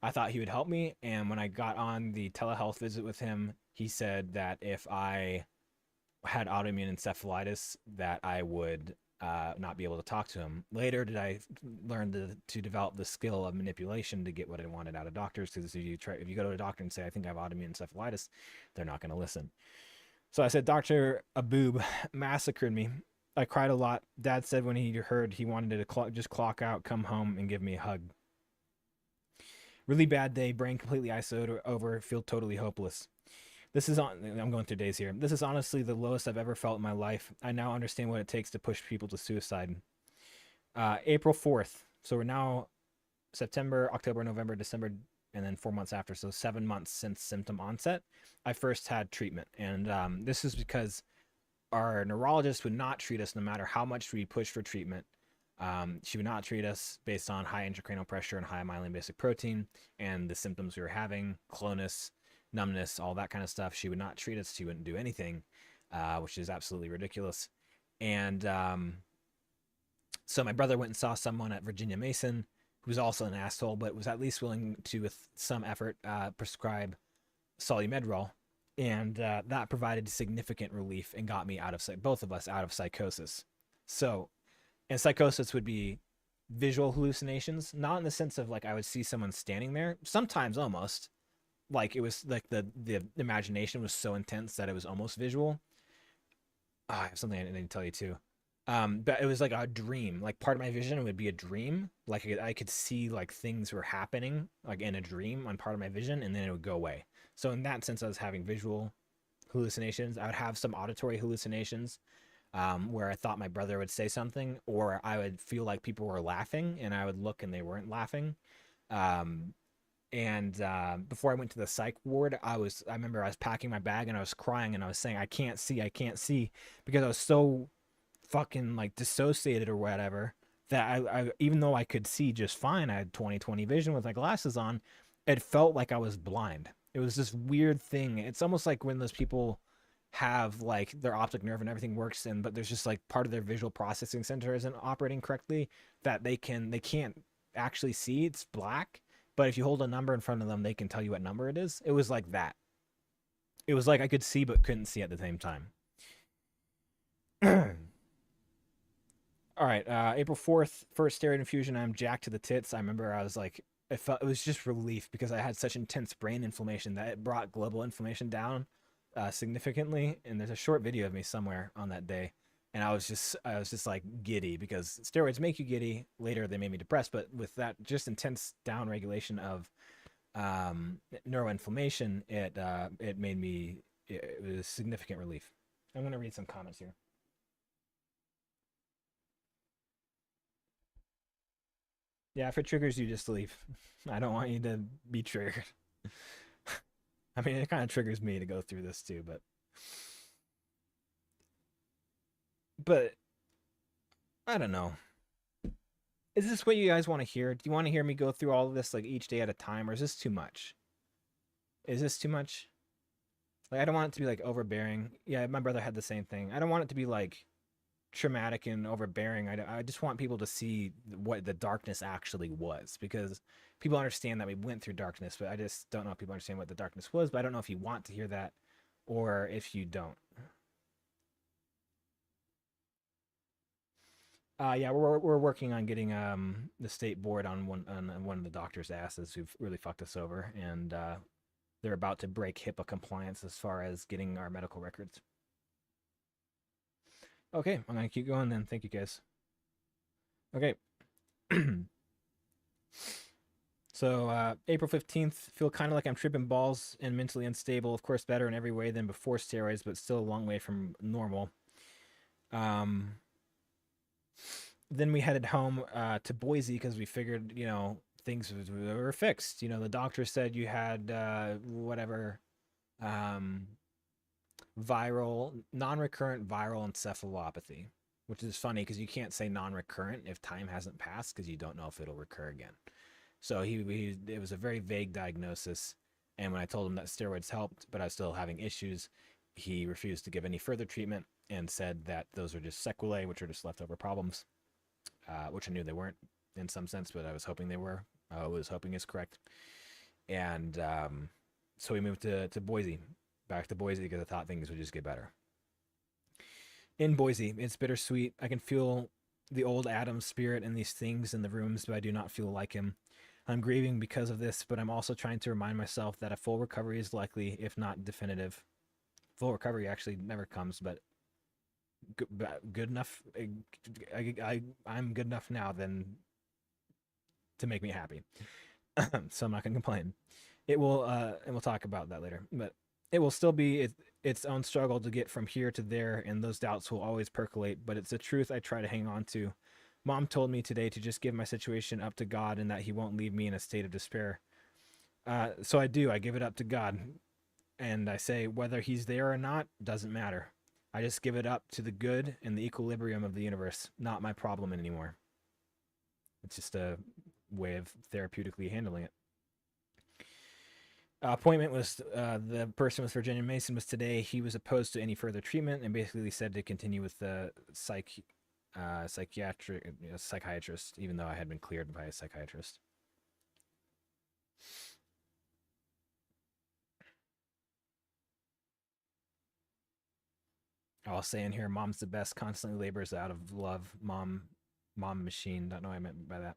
I thought he would help me, and when I got on the telehealth visit with him, he said that if I had autoimmune encephalitis, that I would not be able to talk to him. Later, did I learn to develop the skill of manipulation to get what I wanted out of doctors? Because if you go to a doctor and say I think I have autoimmune encephalitis, they're not going to listen. So I said, Dr. Aboob massacred me. I cried a lot. Dad said when he heard he wanted to just clock out, come home, and give me a hug. Really bad day, brain completely isolated over, feel totally hopeless. I'm going through days here. This is honestly the lowest I've ever felt in my life. I now understand what it takes to push people to suicide. April 4th. So we're now September, October, November, December, and then 4 months after. So 7 months since symptom onset, I first had treatment. And this is because our neurologist would not treat us no matter how much we pushed for treatment. She would not treat us based on high intracranial pressure and high myelin basic protein and the symptoms we were having, clonus, numbness, all that kind of stuff. She would not treat us. She wouldn't do anything, which is absolutely ridiculous. And so my brother went and saw someone at Virginia Mason who was also an asshole, but was at least willing to, with some effort, prescribe Solumedrol. And that provided significant relief and got me both of us out of psychosis. So, and psychosis would be visual hallucinations, not in the sense of like I would see someone standing there, sometimes almost, like it was like the imagination was so intense that it was almost visual. Oh, I have something I need to tell you too. But it was like a dream. Like part of my vision would be a dream. Like I could see like things were happening like in a dream on part of my vision, and then it would go away. So in that sense, I was having visual hallucinations. I would have some auditory hallucinations, where I thought my brother would say something, or I would feel like people were laughing, and I would look and they weren't laughing. Um, and before I went to the psych ward, I remember I was packing my bag and I was crying and I was saying, I can't see, because I was so fucking like dissociated or whatever, that I even though I could see just fine, I had 20/20 vision with my glasses on, it felt like I was blind. It was this weird thing. It's almost like when those people have like their optic nerve and everything works in, but there's just like part of their visual processing center isn't operating correctly, that they can't actually see. It's black, but if you hold a number in front of them, they can tell you what number it is. It was like that. It was like I could see but couldn't see at the same time. All right, April 4th, first steroid infusion. I'm jacked to the tits. I remember I was like, it was just relief because I had such intense brain inflammation that it brought global inflammation down significantly. And there's a short video of me somewhere on that day, and I was just like giddy because steroids make you giddy. Later they made me depressed, but with that just intense down regulation of neuroinflammation, it made me, it was significant relief. I'm gonna read some comments here. Yeah, if it triggers you, just leave. I don't want you to be triggered. I mean, it kind of triggers me to go through this too, but I don't know. Is this what you guys want to hear? Do you want to hear me go through all of this like each day at a time, or is this too much? Is this too much? Like, I don't want it to be like overbearing. Yeah, my brother had the same thing. I don't want it to be like traumatic and overbearing. I just want people to see what the darkness actually was, because people understand that we went through darkness, but I just don't know if people understand what the darkness was. But I don't know if you want to hear that or if you don't. Yeah, we're working on getting the state board on one of the doctor's asses who've really fucked us over, and they're about to break HIPAA compliance as far as getting our medical records. Okay, I'm gonna keep going then. Thank you guys. Okay. So April 15th, feel kind of like I'm tripping balls and mentally unstable. Of course, better in every way than before steroids, but still a long way from normal. Um, then we headed home to Boise because we figured, things were fixed. The doctor said you had whatever, um, non-recurrent viral encephalopathy, which is funny because you can't say non-recurrent if time hasn't passed because you don't know if it'll recur again. So it was a very vague diagnosis. And when I told him that steroids helped, but I was still having issues, he refused to give any further treatment and said that those are just sequelae, which are just leftover problems, which I knew they weren't in some sense, but I was hoping they were. I was hoping is correct. And so we moved to Boise, back to Boise, because I thought things would just get better. In Boise, it's bittersweet. I can feel the old Adam spirit in these things in the rooms, but I do not feel like him. I'm grieving because of this, but I'm also trying to remind myself that a full recovery is likely, if not definitive. Full recovery actually never comes, but good enough. I'm good enough now then to make me happy. So I'm not gonna complain. It will, and we'll talk about that later. But it will still be its own struggle to get from here to there, and those doubts will always percolate. But it's a truth I try to hang on to. Mom told me today to just give my situation up to God and that He won't leave me in a state of despair. So I do. I give it up to God, and I say whether He's there or not doesn't matter. I just give it up to the good and the equilibrium of the universe. Not my problem anymore. It's just a way of therapeutically handling it. Appointment was the person with Virginia Mason was today. He was opposed to any further treatment and basically said to continue with the psychiatrist, even though I had been cleared by a psychiatrist. I'll say in here, mom's the best, constantly labors out of love. Mom machine. Don't know what I meant by that.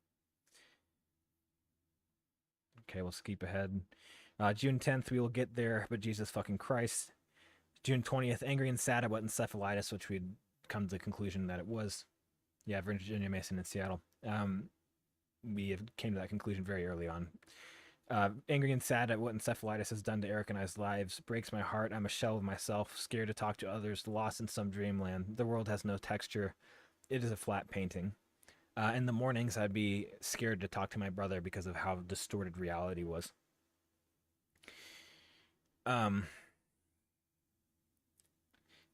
Okay, we'll skip ahead. June 10th, we will get there, but Jesus fucking Christ. June 20th, angry and sad about encephalitis, which we'd come to the conclusion that it was. Yeah, Virginia Mason in Seattle. We came to that conclusion very early on. Angry and sad at what encephalitis has done to Eric and I's lives. Breaks my heart. I'm a shell of myself, scared to talk to others, lost in some dreamland. The world has no texture. It is a flat painting. In the mornings, I'd be scared to talk to my brother because of how distorted reality was.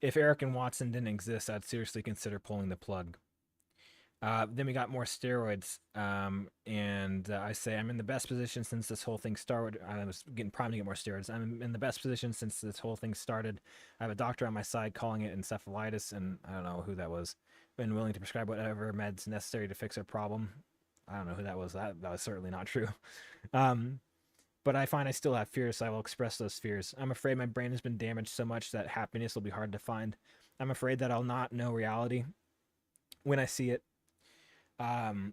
If Eric and Watson didn't exist, I'd seriously consider pulling the plug. Then we got more steroids, and I say I'm in the best position since this whole thing started. I was getting primed to get more steroids. I'm in the best position since this whole thing started. I have a doctor on my side calling it encephalitis, and I don't know who that was. Been willing to prescribe whatever meds necessary to fix our problem. I don't know who that was. That was certainly not true. Um, but I find I still have fears, so I will express those fears. I'm afraid my brain has been damaged so much that happiness will be hard to find. I'm afraid that I'll not know reality when I see it,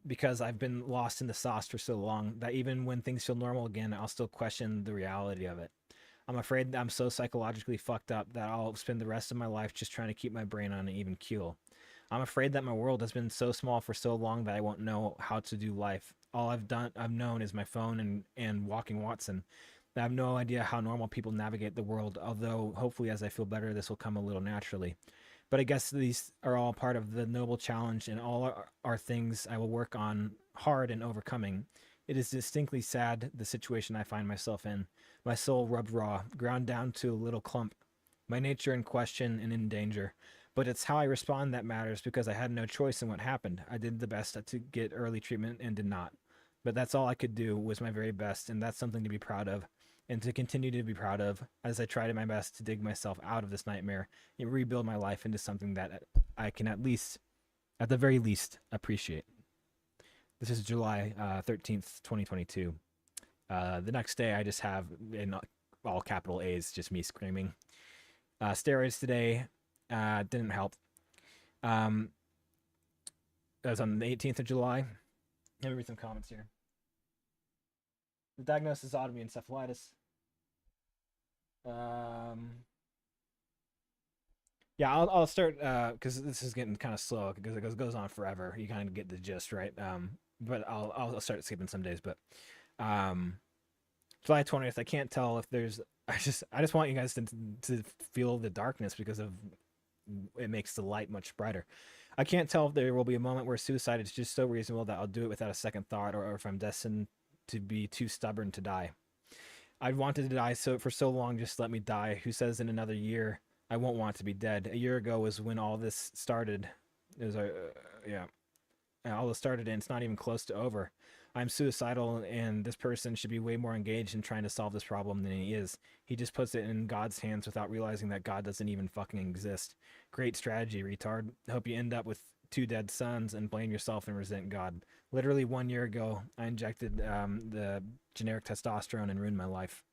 because I've been lost in the sauce for so long that even when things feel normal again, I'll still question the reality of it. I'm afraid I'm so psychologically fucked up that I'll spend the rest of my life just trying to keep my brain on an even keel. I'm afraid that my world has been so small for so long that I won't know how to do life. All I've known is my phone and walking Watson. I have no idea how normal people navigate the world, although hopefully as I feel better, this will come a little naturally. But I guess these are all part of the noble challenge, and all are things I will work on hard and overcoming. It is distinctly sad, the situation I find myself in. My soul rubbed raw, ground down to a little clump. My nature in question and in danger. But it's how I respond that matters, because I had no choice in what happened. I did the best to get early treatment and did not. But that's all I could do, was my very best, and that's something to be proud of, and to continue to be proud of, as I tried my best to dig myself out of this nightmare and rebuild my life into something that I can at the very least, appreciate. This is July 13th, 2022. The next day, I just have, in all capital A's, just me screaming. Steroids today didn't help. That was on the 18th of July. Let me read some comments here. The diagnosis is autoimmune encephalitis. Yeah, I'll start because this is getting kind of slow because it goes on forever. You kind of get the gist, right? But I'll start skipping some days. But July 20th, I can't tell if there's. I just want you guys to feel the darkness because of it makes the light much brighter. I can't tell if there will be a moment where suicide is just so reasonable that I'll do it without a second thought, or if I'm destined to be too stubborn to die. I've wanted to die for so long, just let me die. Who says in another year I won't want to be dead? A year ago was when all this started. It was yeah, all this started, and it's not even close to over. I'm suicidal, and this person should be way more engaged in trying to solve this problem than he is. He just puts it in God's hands without realizing that God doesn't even fucking exist. Great strategy, retard. Hope you end up with 2 dead sons and blame yourself and resent God. Literally 1 year ago, I injected the generic testosterone and ruined my life.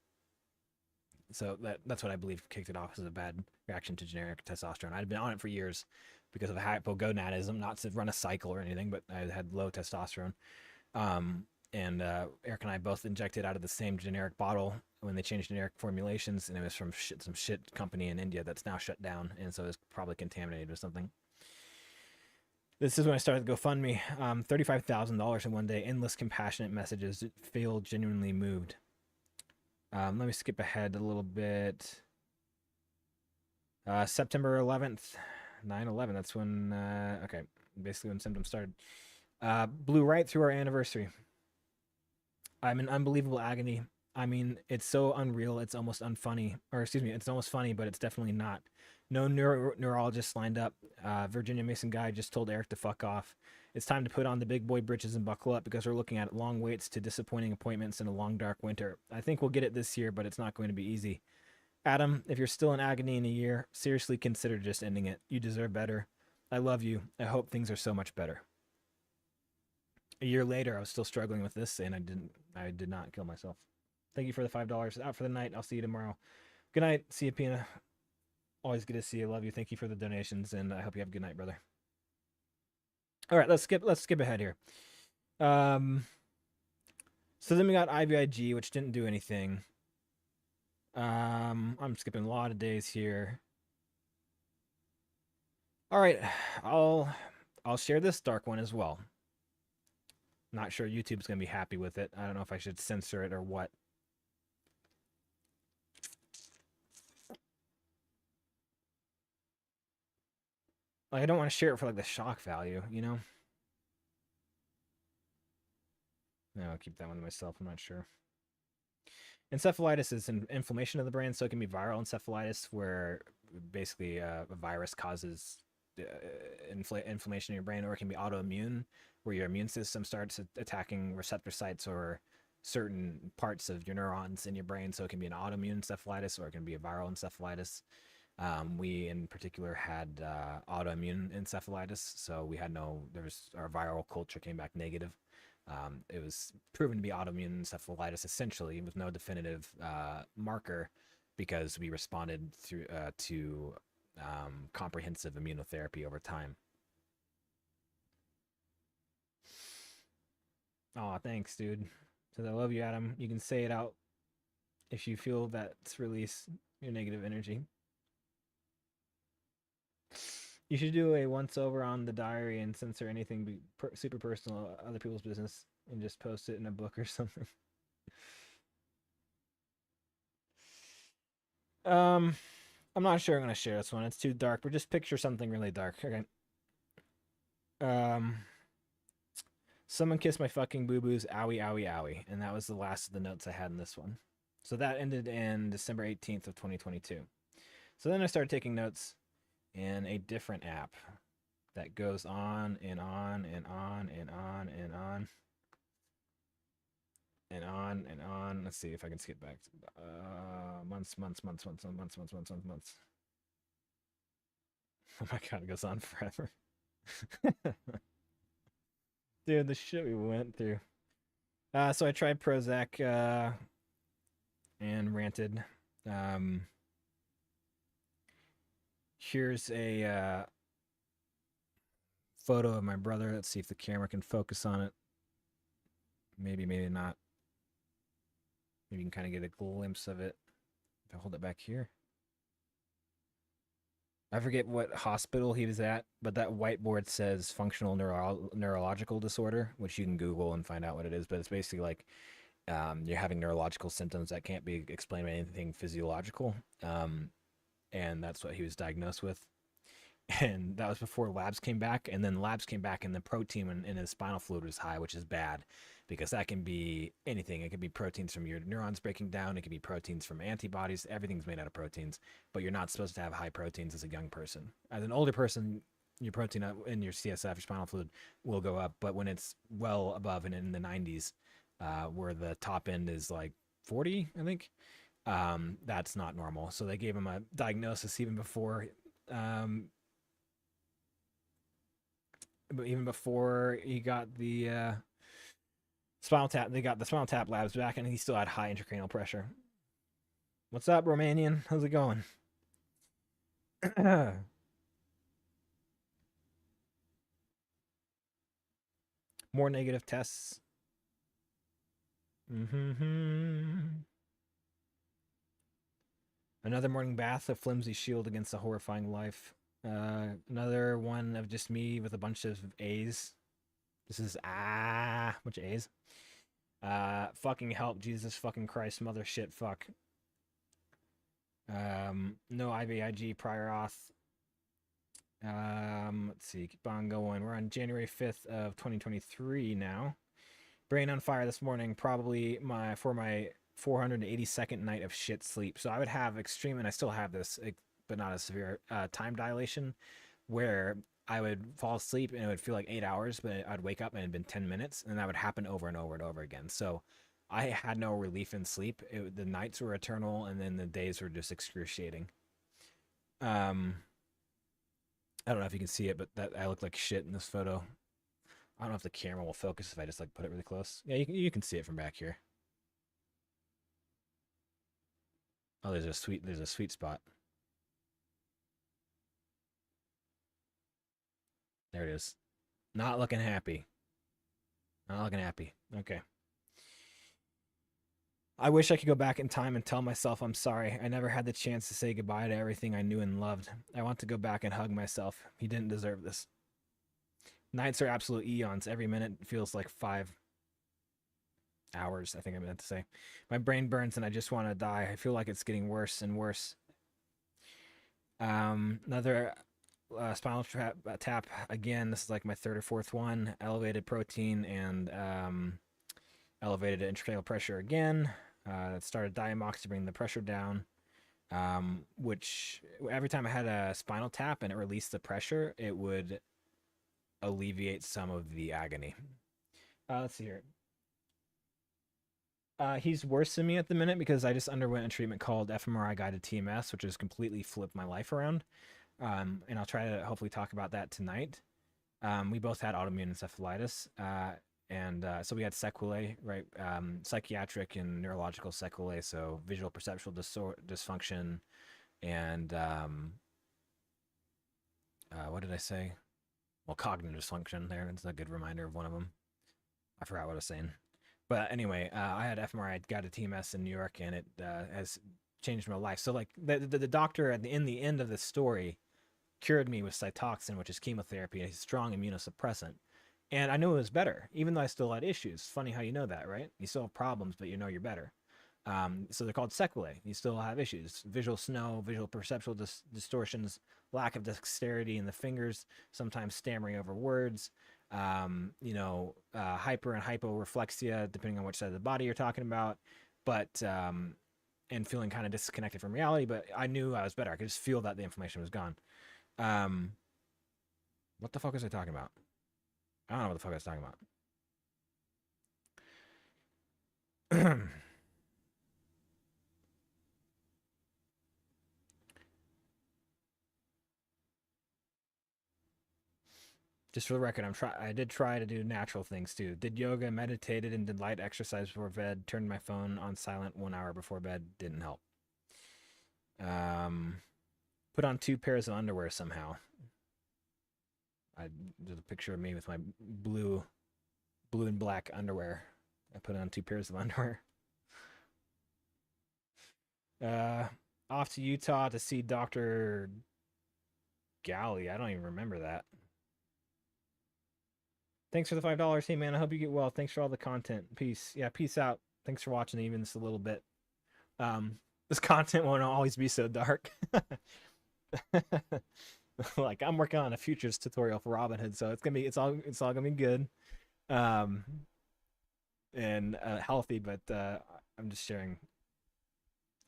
So that's what I believe kicked it off as a bad reaction to generic testosterone. I'd been on it for years because of hypogonadism, not to run a cycle or anything, but I had low testosterone. And Eric and I both injected out of the same generic bottle when they changed generic formulations, and it was from some shit company in India that's now shut down, and so it's probably contaminated or something. This is when I started GoFundMe. $35,000 in one day. Endless compassionate messages. Feel genuinely moved. Let me skip ahead a little bit. September 11th, 9/11. That's when, okay, basically when Symptom started. Blew right through our anniversary. I'm in unbelievable agony. I mean, it's so unreal, it's almost unfunny. Or, excuse me, it's almost funny, but it's definitely not. No neurologists lined up. Virginia Mason guy just told Eric to fuck off. It's time to put on the big boy britches and buckle up, because we're looking at long waits to disappointing appointments in a long dark winter. I think we'll get it this year, but it's not going to be easy. Adam, if you're still in agony in a year, seriously consider just ending it. You deserve better. I love you. I hope things are so much better. A year later, I was still struggling with this, and I did not kill myself. Thank you for the $5. Out for the night. I'll see you tomorrow. Good night. See you, Pina. Always good to see you. Love you. Thank you for the donations, and I hope you have a good night, brother. All right, let's skip ahead here. So then we got IVIG, which didn't do anything. I'm skipping a lot of days here. All right, I'll share this dark one as well. Not sure YouTube's gonna be happy with it. I don't know if I should censor it or what. Like, I don't want to share it for like the shock value, you know? No, I'll keep that one to myself. I'm not sure. Encephalitis is an inflammation of the brain, so it can be viral encephalitis, where basically a virus causes inflammation in your brain, or it can be autoimmune, where your immune system starts attacking receptor sites or certain parts of your neurons in your brain. So it can be an autoimmune encephalitis, or it can be a viral encephalitis. We in particular had autoimmune encephalitis, so we had our viral culture came back negative. It was proven to be autoimmune encephalitis essentially, with no definitive marker, because we responded to comprehensive immunotherapy over time. Oh, thanks, dude. Says I love you, Adam. You can say it out if you feel that's release your negative energy. You should do a once over on the diary and censor anything super personal, other people's business, and just post it in a book or something. I'm not sure I'm gonna share this one. It's too dark, but just picture something really dark. Okay. Someone kissed my fucking boo-boos, owie, owie, owie. And that was the last of the notes I had in this one. So that ended in December 18th of 2022. So then I started taking notes in a different app that goes on and on and on and on and on and on and on. Let's see if I can skip back to months. Oh my god, it goes on forever. Dude, the shit we went through. So I tried Prozac and ranted. Here's a photo of my brother. Let's see if the camera can focus on it. Maybe, maybe not. Maybe you can kind of get a glimpse of it. If I hold it back here. I forget what hospital he was at, but that whiteboard says functional neurological disorder, which you can Google and find out what it is. But it's basically like you're having neurological symptoms that can't be explained by anything physiological. And that's what he was diagnosed with. And that was before labs came back. And then labs came back and the protein in his spinal fluid was high, which is bad because that can be anything. It could be proteins from your neurons breaking down. It could be proteins from antibodies. Everything's made out of proteins, but you're not supposed to have high proteins as a young person. As an older person, your protein in your CSF, your spinal fluid, will go up. But when it's well above and in the 90s, where the top end is like 40, I think, that's not normal. So they gave him a diagnosis even before he got the spinal tap. They got the spinal tap labs back, and he still had high intracranial pressure. What's up, Romanian? How's it going? More negative tests. Another morning bath, a flimsy shield against a horrifying life. Another one of just me with a bunch of A's. This is bunch of A's. Fucking help, Jesus fucking Christ, mother shit, fuck. No IVIG prior auth. Let's see, keep on going. We're on January 5th of 2023 now. Brain on fire this morning, probably for my 482nd night of shit sleep. So I would have extreme, and I still have this, but not as severe, time dilation, where I would fall asleep and it would feel like 8 hours, but I'd wake up and it'd been 10 minutes, and that would happen over and over and over again. So I had no relief in sleep. The nights were eternal, and then the days were just excruciating. I don't know if you can see it, but that I look like shit in this photo. I don't know if the camera will focus if I just like put it really close. Yeah, you can see it from back here. Oh, there's a sweet spot. There it is. Not looking happy. Not looking happy. Okay. I wish I could go back in time and tell myself I'm sorry. I never had the chance to say goodbye to everything I knew and loved. I want to go back and hug myself. He didn't deserve this. Nights are absolute eons. Every minute feels like 5 hours, I think I meant to say. My brain burns and I just want to die. I feel like it's getting worse and worse. Another spinal tap again. This is like my third or fourth one. Elevated protein and elevated intracranial pressure again. It started Diamox to bring the pressure down. which every time I had a spinal tap and it released the pressure, it would alleviate some of the agony. Let's see here. He's worse than me at the minute because I just underwent a treatment called fMRI guided TMS, which has completely flipped my life around. And I'll try to hopefully talk about that tonight. We both had autoimmune encephalitis, and so we had sequelae, right? Psychiatric and neurological sequelae, so visual perceptual dysfunction, and what did I say? Well, cognitive dysfunction. There, it's a good reminder of one of them. I forgot what I was saying. But anyway, I had fMRI, got a TMS in New York, and it has changed my life. So like the doctor in the end of the story cured me with Cytoxin, which is chemotherapy, a strong immunosuppressant. And I knew it was better, even though I still had issues. Funny how you know that, right? You still have problems, but you know you're better. So they're called sequelae. You still have issues: visual snow, visual perceptual distortions, lack of dexterity in the fingers, sometimes stammering over words, hyper and hyporeflexia, depending on which side of the body you're talking about, but and feeling kind of disconnected from reality. But I knew I was better. I could just feel that the inflammation was gone. What the fuck was I talking about? I don't know what the fuck I was talking about. Just for the record, I did try to do natural things too. Did yoga, meditated, and did light exercise before bed. Turned my phone on silent 1 hour before bed. Didn't help. Put on 2 pairs of underwear somehow. There's a picture of me with my blue and black underwear. I put on 2 pairs of underwear. Off to Utah to see Dr. Galley. I don't even remember that. Thanks for the $5. Hey man, I hope you get well. Thanks for all the content. Peace. Yeah, peace out. Thanks for watching even just a little bit. This content won't always be so dark. Like I'm working on a futures tutorial for Robinhood, so it's all gonna be good, and healthy. But I'm just sharing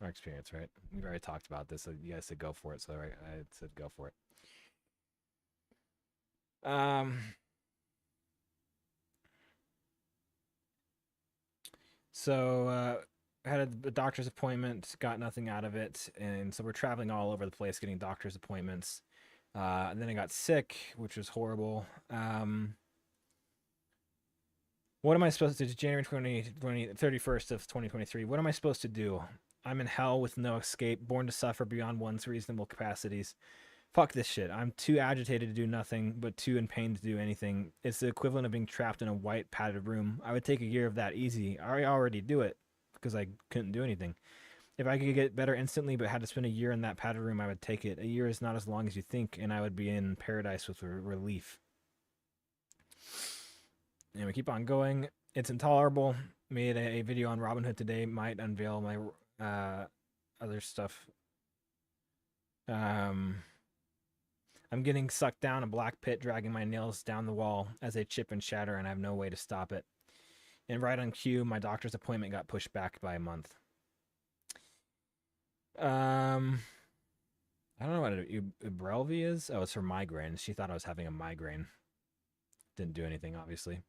our experience, right? We've already talked about this, so you guys said go for it. So I said go for it. So I had a doctor's appointment, got nothing out of it, and so we're traveling all over the place getting doctor's appointments. And then I got sick, which was horrible. What am I supposed to do? January 31st of 2023. What am I supposed to do? I'm in hell with no escape, born to suffer beyond one's reasonable capacities. Fuck this shit. I'm too agitated to do nothing, but too in pain to do anything. It's the equivalent of being trapped in a white padded room. I would take a year of that easy. I already do it because I couldn't do anything. If I could get better instantly but had to spend a year in that padded room, I would take it. A year is not as long as you think, and I would be in paradise with relief. And we keep on going. It's intolerable. Made a video on Robinhood today. Might unveil my other stuff. I'm getting sucked down a black pit, dragging my nails down the wall as they chip and shatter, and I have no way to stop it. And right on cue, my doctor's appointment got pushed back by a month. I don't know what Ubrelvy is. Oh, it's for migraine. She thought I was having a migraine. Didn't do anything, obviously.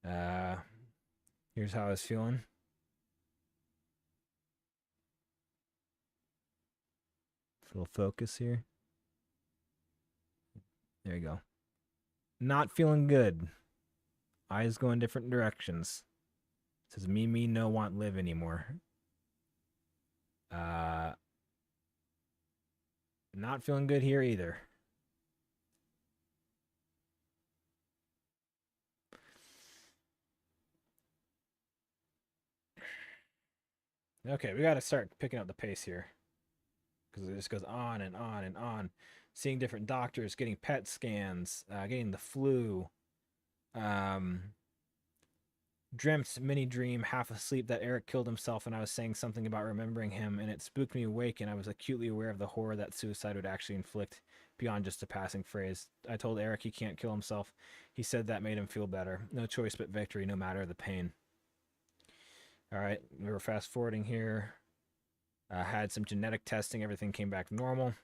Here's how I was feeling. A little focus here. There you go. Not feeling good. Eyes going different directions. It says me, no want live anymore. Not feeling good here either. Okay, we got to start picking up the pace here. Because it just goes on and on and on. Seeing different doctors, getting PET scans, getting the flu. Dreamt mini dream, half asleep, that Eric killed himself, and I was saying something about remembering him, and it spooked me awake, and I was acutely aware of the horror that suicide would actually inflict beyond just a passing phrase. I told Eric he can't kill himself. He said that made him feel better. No choice but victory, no matter the pain. All right, we were fast forwarding here. Had some genetic testing. Everything came back normal.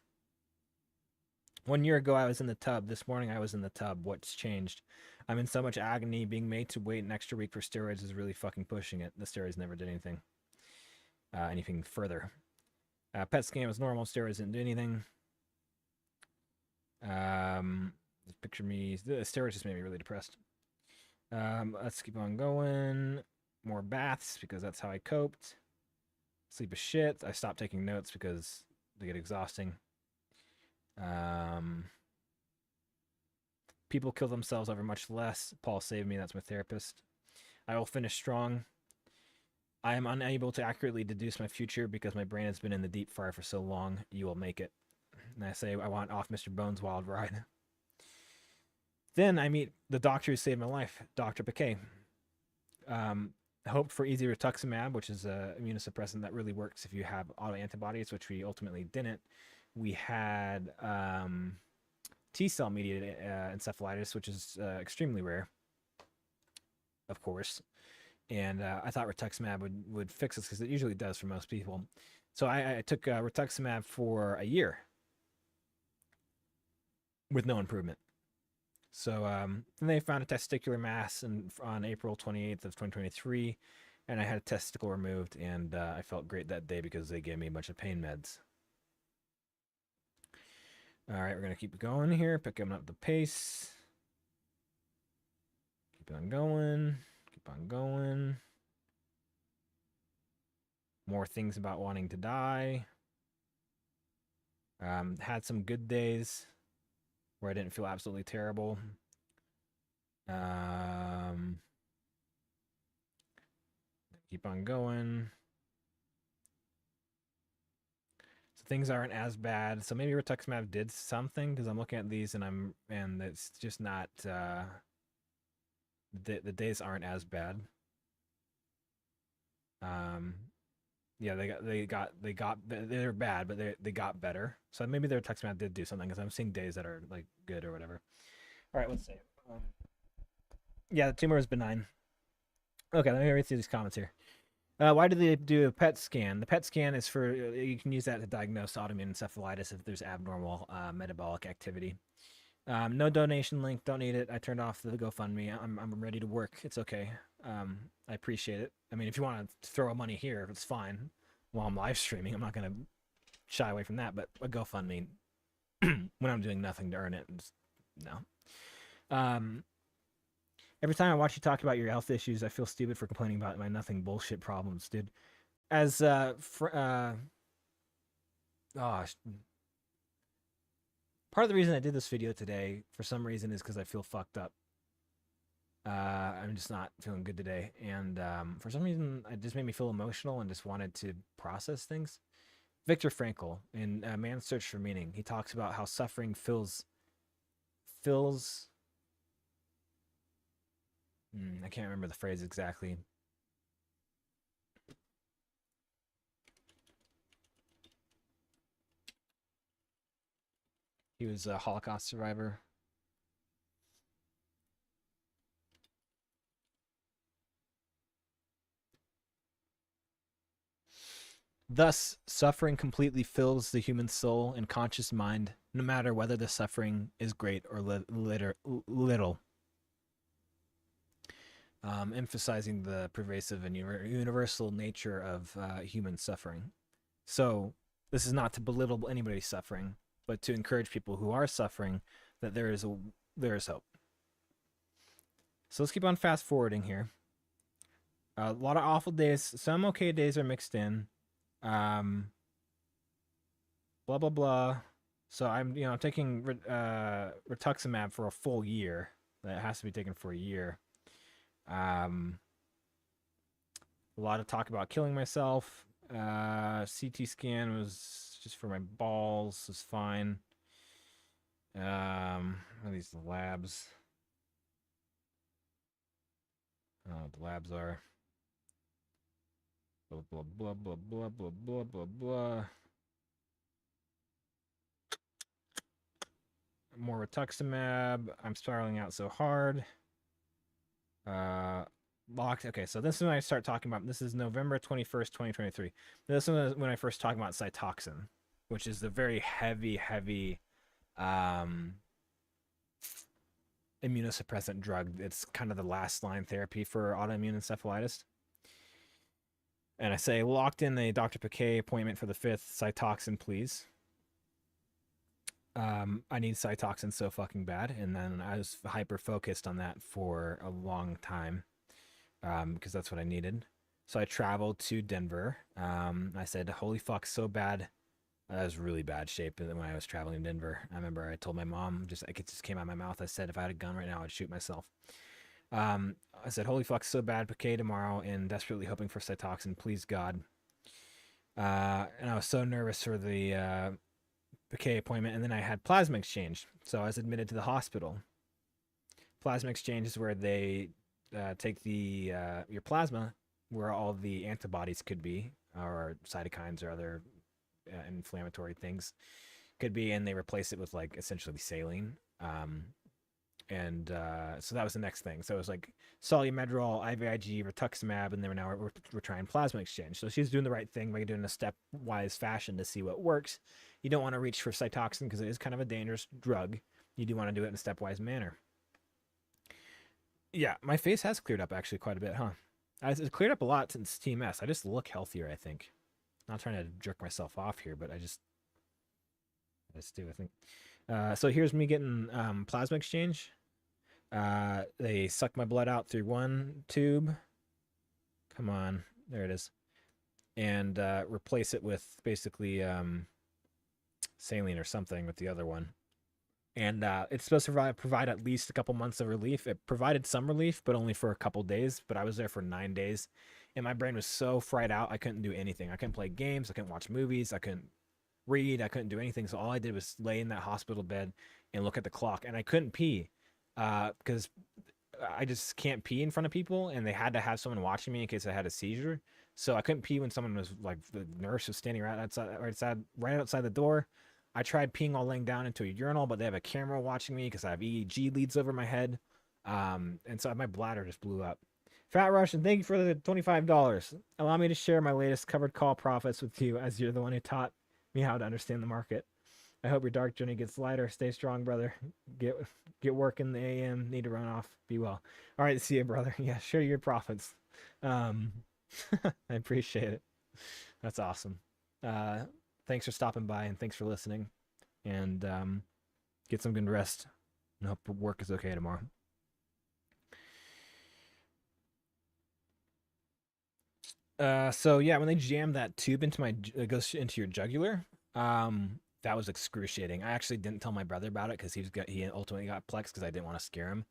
1 year ago, I was in the tub. This morning, I was in the tub. What's changed? I'm in so much agony. Being made to wait an extra week for steroids is really fucking pushing it. The steroids never did anything further. PET scan was normal. Steroids didn't do anything. Picture me. The steroids just made me really depressed. Let's keep on going. More baths because that's how I coped. Sleep is shit. I stopped taking notes because they get exhausting. People kill themselves over much less. Paul saved me. That's my therapist. I will finish strong. I am unable to accurately deduce my future because my brain has been in the deep fire for so long. You will make it. And I say, I want off Mr. Bones' wild ride. Then I meet the doctor who saved my life, Dr. Piquet. Hoped for easy rituximab, which is an immunosuppressant that really works if you have autoantibodies, which we ultimately didn't. We had T-cell mediated encephalitis, which is extremely rare, of course. And I thought rituximab would fix this because it usually does for most people. So I took rituximab for a year with no improvement. So then they found a testicular mass on April 28th of 2023, and I had a testicle removed, and I felt great that day because they gave me a bunch of pain meds. All right, we're going to keep going here, picking up the pace. Keep on going, keep on going. More things about wanting to die. Had some good days where I didn't feel absolutely terrible. Keep on going. So things aren't as bad. So maybe rituximab did something because I'm looking at these and it's just not. The days aren't as bad. Yeah, they're bad, but they got better. So maybe their rituximab did do something because I'm seeing days that are like good or whatever. All right, let's see. Yeah, the tumor is benign. Okay, let me read through these comments here. Why do they do a PET scan? The PET scan is for, you can use that to diagnose autoimmune encephalitis if there's abnormal metabolic activity. No donation link, don't need it. I turned off the GoFundMe. I'm ready to work. It's okay. I appreciate it. I mean, if you want to throw money here, it's fine. While I'm live streaming, I'm not going to shy away from that. But a GoFundMe, when I'm doing nothing to earn it, just, no. Every time I watch you talk about your health issues, I feel stupid for complaining about my nothing bullshit problems, dude. As part of the reason I did this video today, for some reason, is because I feel fucked up. I'm just not feeling good today, and for some reason, it just made me feel emotional and just wanted to process things. Viktor Frankl, in Man's Search for Meaning, he talks about how suffering fills. I can't remember the phrase exactly. He was a Holocaust survivor. Thus, suffering completely fills the human soul and conscious mind, no matter whether the suffering is great or little. Emphasizing the pervasive and universal nature of human suffering. So, this is not to belittle anybody's suffering, but to encourage people who are suffering that there is hope. So let's keep on fast forwarding here. A lot of awful days. Some okay days are mixed in. Blah blah blah. So I'm taking rituximab for a full year. That has to be taken for a year. A lot of talk about killing myself. CT scan was just for my balls. It's fine. What are these labs? I don't know what the labs are. Blah blah blah blah blah blah blah blah blah. More rituximab. I'm spiraling out so hard. locked. Okay, so this is when I start talking about. This is November 21st, 2023. This is when I first talk about Cytoxin, which is the very heavy um, immunosuppressant drug. It's kind of the last line therapy for autoimmune encephalitis. And I say, locked in a Dr. Piquet appointment for the 5th, Cytoxin, please. I need Cytoxin so fucking bad. And then I was hyper focused on that for a long time because that's what I needed. So I traveled to Denver. I said, holy fuck, so bad. I was really bad shape when I was traveling to Denver. I remember I told my mom, it just came out of my mouth. I said, if I had a gun right now, I'd shoot myself. I said, holy fuck, so bad, Piquet tomorrow, and desperately hoping for Cytoxin, please God. And I was so nervous for the Piquet appointment, and then I had plasma exchange. So I was admitted to the hospital. Plasma exchange is where they take your plasma, where all the antibodies could be, or cytokines or other inflammatory things could be, and they replace it with like essentially saline. So that was the next thing. So it was like Solu-Medrol, IVIG, rituximab, and then we're trying plasma exchange. So she's doing the right thing by doing a stepwise fashion to see what works. You don't want to reach for Cytoxin because it is kind of a dangerous drug. You do want to do it in a stepwise manner. Yeah, my face has cleared up actually quite a bit, huh? It's cleared up a lot since TMS. I just look healthier, I think. Not trying to jerk myself off here, but I just do, I think. So here's me getting plasma exchange. They suck my blood out through one tube. Come on, there it is. And replace it with basically saline or something with the other one. And it's supposed to provide at least a couple months of relief. It provided some relief, but only for a couple days. But I was there for 9 days, and my brain was so fried out, I couldn't do anything. I couldn't play games. I couldn't watch movies. I couldn't read. I couldn't do anything. So all I did was lay in that hospital bed and look at the clock. And I couldn't pee because I just can't pee in front of people, and they had to have someone watching me in case I had a seizure. So I couldn't pee when someone was like, the nurse was standing right outside the door. I tried peeing while laying down into a urinal, but they have a camera watching me because I have EEG leads over my head. And so my bladder just blew up. Fat Russian, thank you for the $25. Allow me to share my latest covered call profits with you, as you're the one who taught me how to understand the market. I hope your dark journey gets lighter. Stay strong, brother. Get work in the AM. Need to run off. Be well. All right, see you, brother. Yeah, share your profits. I appreciate it. That's awesome. Thanks for stopping by, and thanks for listening. And get some good rest. And hope work is okay tomorrow. So yeah, when they jam that tube into it goes into your jugular. That was excruciating. I actually didn't tell my brother about it because he ultimately got plex because I didn't want to scare him.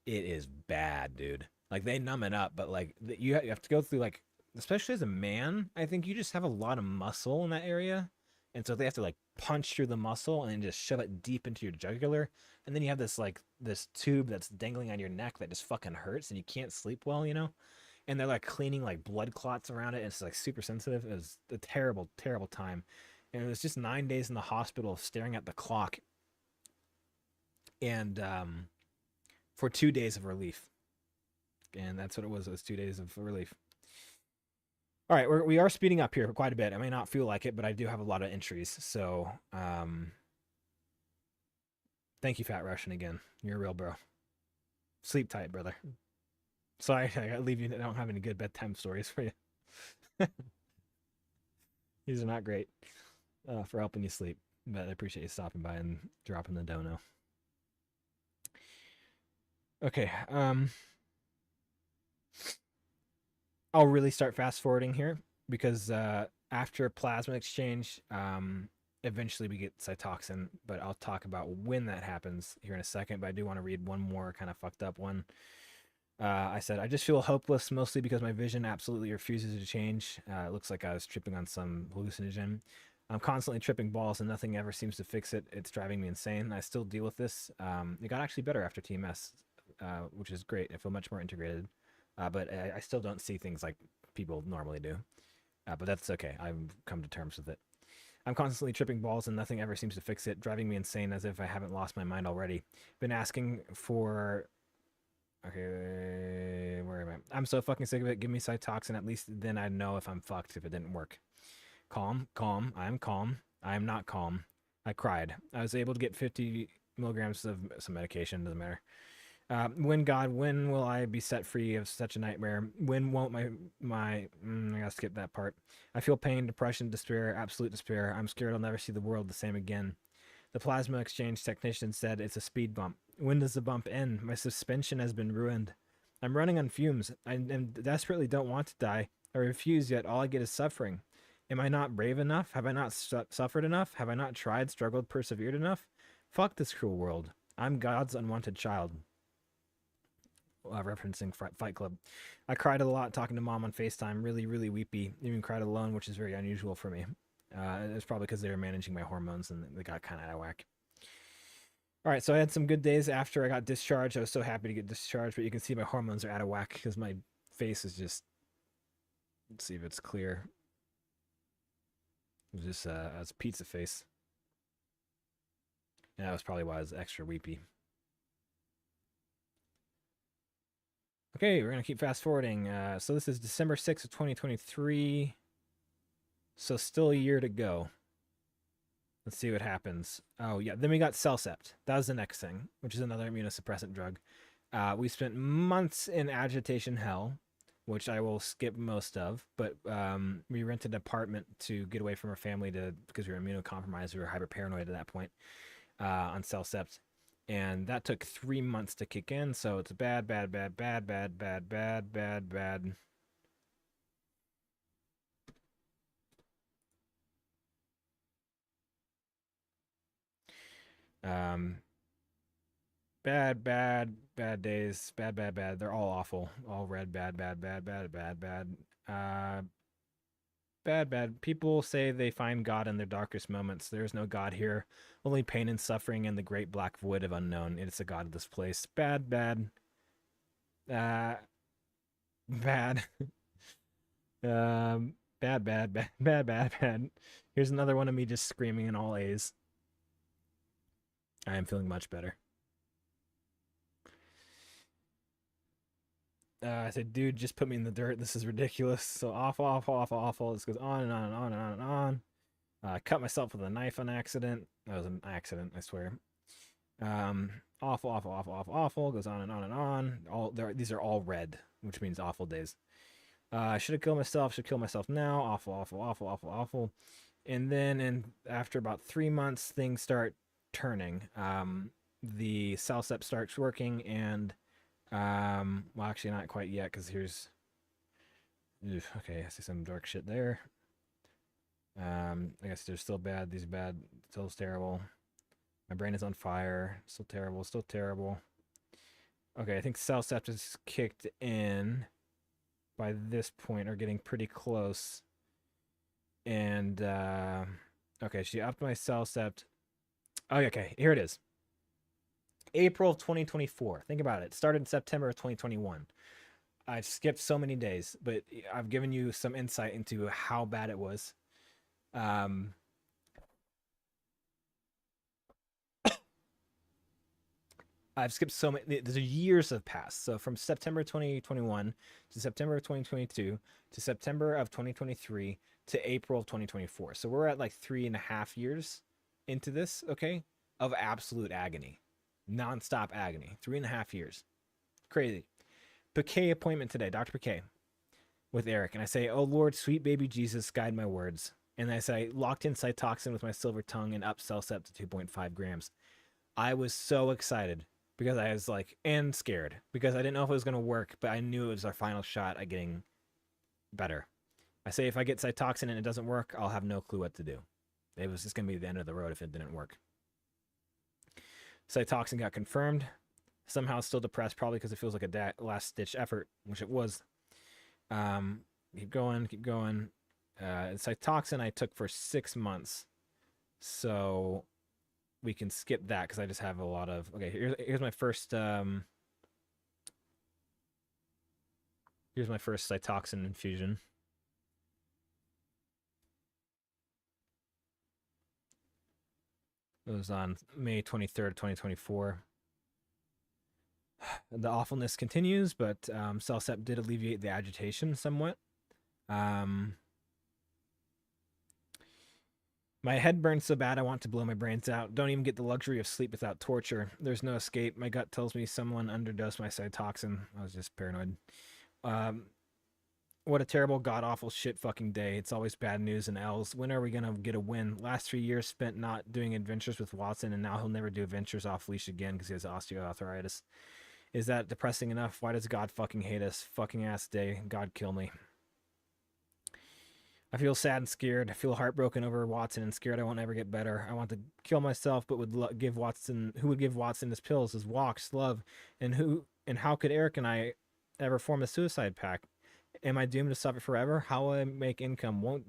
It is bad, dude. Like, they numb it up, but like you have to go through, like, especially as a man, I think you just have a lot of muscle in that area. And so they have to like punch through the muscle and then just shove it deep into your jugular. And then you have this tube that's dangling on your neck that just fucking hurts and you can't sleep well, you know? And they're like cleaning like blood clots around it. And it's like super sensitive. It was a terrible, terrible time. And it was just 9 days in the hospital staring at the clock. And for 2 days of relief. And that's what it was. It was 2 days of relief. All right, we are speeding up here quite a bit. I may not feel like it, but I do have a lot of entries. So thank you, Fat Russian, again. You're a real bro. Sleep tight, brother. Sorry, I gotta leave you. I don't have any good bedtime stories for you. These are not great for helping you sleep, but I appreciate you stopping by and dropping the dono. Okay, I'll really start fast forwarding here because after plasma exchange, eventually we get Cytoxin, but I'll talk about when that happens here in a second. But I do want to read one more kind of fucked up one. I said, I just feel hopeless, mostly because my vision absolutely refuses to change. It looks like I was tripping on some hallucinogen. I'm constantly tripping balls and nothing ever seems to fix it. It's driving me insane. I still deal with this. It got actually better after TMS, which is great. I feel much more integrated. But I still don't see things like people normally do. But that's okay. I've come to terms with it. I'm constantly tripping balls and nothing ever seems to fix it, driving me insane as if I haven't lost my mind already. Been asking for Okay, where am I? I'm so fucking sick of it. Give me Cytoxin. At least then I'd know if I'm fucked if it didn't work. Calm, calm. I am calm. I am not calm. I cried. I was able to get 50 milligrams of some medication. Doesn't matter. When will I be set free of such a nightmare? When won't I gotta skip that part. I feel pain, depression, despair, absolute despair. I'm scared I'll never see the world the same again. The plasma exchange technician said it's a speed bump. When does the bump end? My suspension has been ruined. I'm running on fumes. I desperately don't want to die. I refuse, yet all I get is suffering. Am I not brave enough? Have I not suffered enough? Have I not tried, struggled, persevered enough? Fuck this cruel world. I'm God's unwanted child. Referencing Fight Club. I cried a lot talking to mom on FaceTime, really, really weepy. Even cried alone, which is very unusual for me. It's probably because they were managing my hormones and they got kind of out of whack. All right, so I had some good days after I got discharged. I was so happy to get discharged, but you can see my hormones are out of whack because my face is just. Let's see if it's clear. It was just it's pizza face. And that was probably why I was extra weepy. Okay, we're going to keep fast forwarding. So this is December 6th of 2023. So still a year to go. Let's see what happens. Oh, yeah. Then we got Cellcept. That was the next thing, which is another immunosuppressant drug. We spent months in agitation hell, which I will skip most of. But we rented an apartment to get away from our family because we were immunocompromised. We were hyper-paranoid at that point on Cellcept. And that took 3 months to kick in, so it's bad. Bad days, bad. They're all awful, all red, bad. Bad. People say they find God in their darkest moments. There is no God here, only pain and suffering and the great black void of unknown. It is the God of this place. Bad. Bad. Bad. Here's another one of me just screaming in all A's. I am feeling much better. I said, dude, just put me in the dirt. This is ridiculous. So awful. This goes on and on. I cut myself with a knife on accident. That was an accident, I swear. Awful. Goes on and on. These are all red, which means awful days. I should have killed myself. Should kill myself now. Awful. And then, after about 3 months, things start turning. The Cellcept starts working, and well, actually, not quite yet, because here's. Okay, I see some dark shit there. I guess they're still bad. These are bad. Still terrible. My brain is on fire. Still terrible. Okay, I think Cellcept is kicked in by this point, or getting pretty close. And okay, she upped my Cellcept. Oh, okay, here it is. April of 2024. Think about it. It started in September of 2021. I've skipped so many days, but I've given you some insight into how bad it was. I've skipped so many. There's years have passed. So from September 2021 to September of 2022 to September of 2023 to April of 2024. So we're at like 3.5 years into this, okay, of absolute agony, nonstop agony. 3.5 years, crazy. Piquet appointment today, Dr. Piquet, with Eric, and I say, "Oh Lord, sweet baby Jesus, guide my words." And I say, locked in Cytoxin with my silver tongue and up Cellcept to 2.5 grams. I was so excited because I was like, and scared because I didn't know if it was going to work, but I knew it was our final shot at getting better. I say, if I get Cytoxin and it doesn't work, I'll have no clue what to do. It was just going to be the end of the road if it didn't work. Cytoxin got confirmed. Somehow still depressed, probably because it feels like a last-ditch effort, which it was. Keep going. Cytoxin I took for 6 months. So we can skip that because I just have a lot of... Okay, here's my first... here's my first Cytoxin infusion. It was on May 23rd, 2024. the awfulness continues, but CellCept did alleviate the agitation somewhat. My head burns so bad I want to blow my brains out. Don't even get the luxury of sleep without torture. There's no escape. My gut tells me someone underdosed my cytoxin. I was just paranoid. What a terrible, god-awful shit fucking day. It's always bad news and L's. When are we gonna get a win? Last 3 years spent not doing adventures with Watson, and now he'll never do adventures off leash again because he has osteoarthritis. Is that depressing enough? Why does God fucking hate us? Fucking ass day. God kill me. I feel sad and scared. I feel heartbroken over Watson and scared I won't ever get better. I want to kill myself, but would give Watson, who would give Watson his pills, his walks, love, and how could Eric and I ever form a suicide pact? Am I doomed to suffer forever? How will I make income? Won't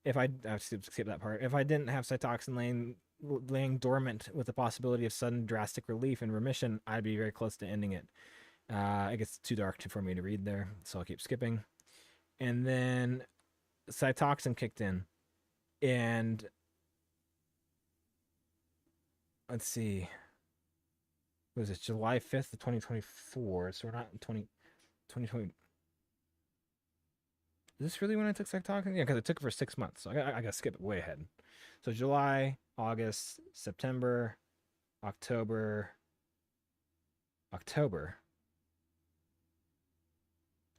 if I skip that part. If I didn't have cytoxin laying dormant with the possibility of sudden drastic relief and remission, I'd be very close to ending it. It gets too dark for me to read there, so I'll keep skipping. And then cytoxin kicked in, and let's see, what was it, July 5th of 2024? So we're not in 2020. Is this really when I took cytoxin? Yeah, because I took it for 6 months, so I got to skip it way ahead. So July, August, September, October,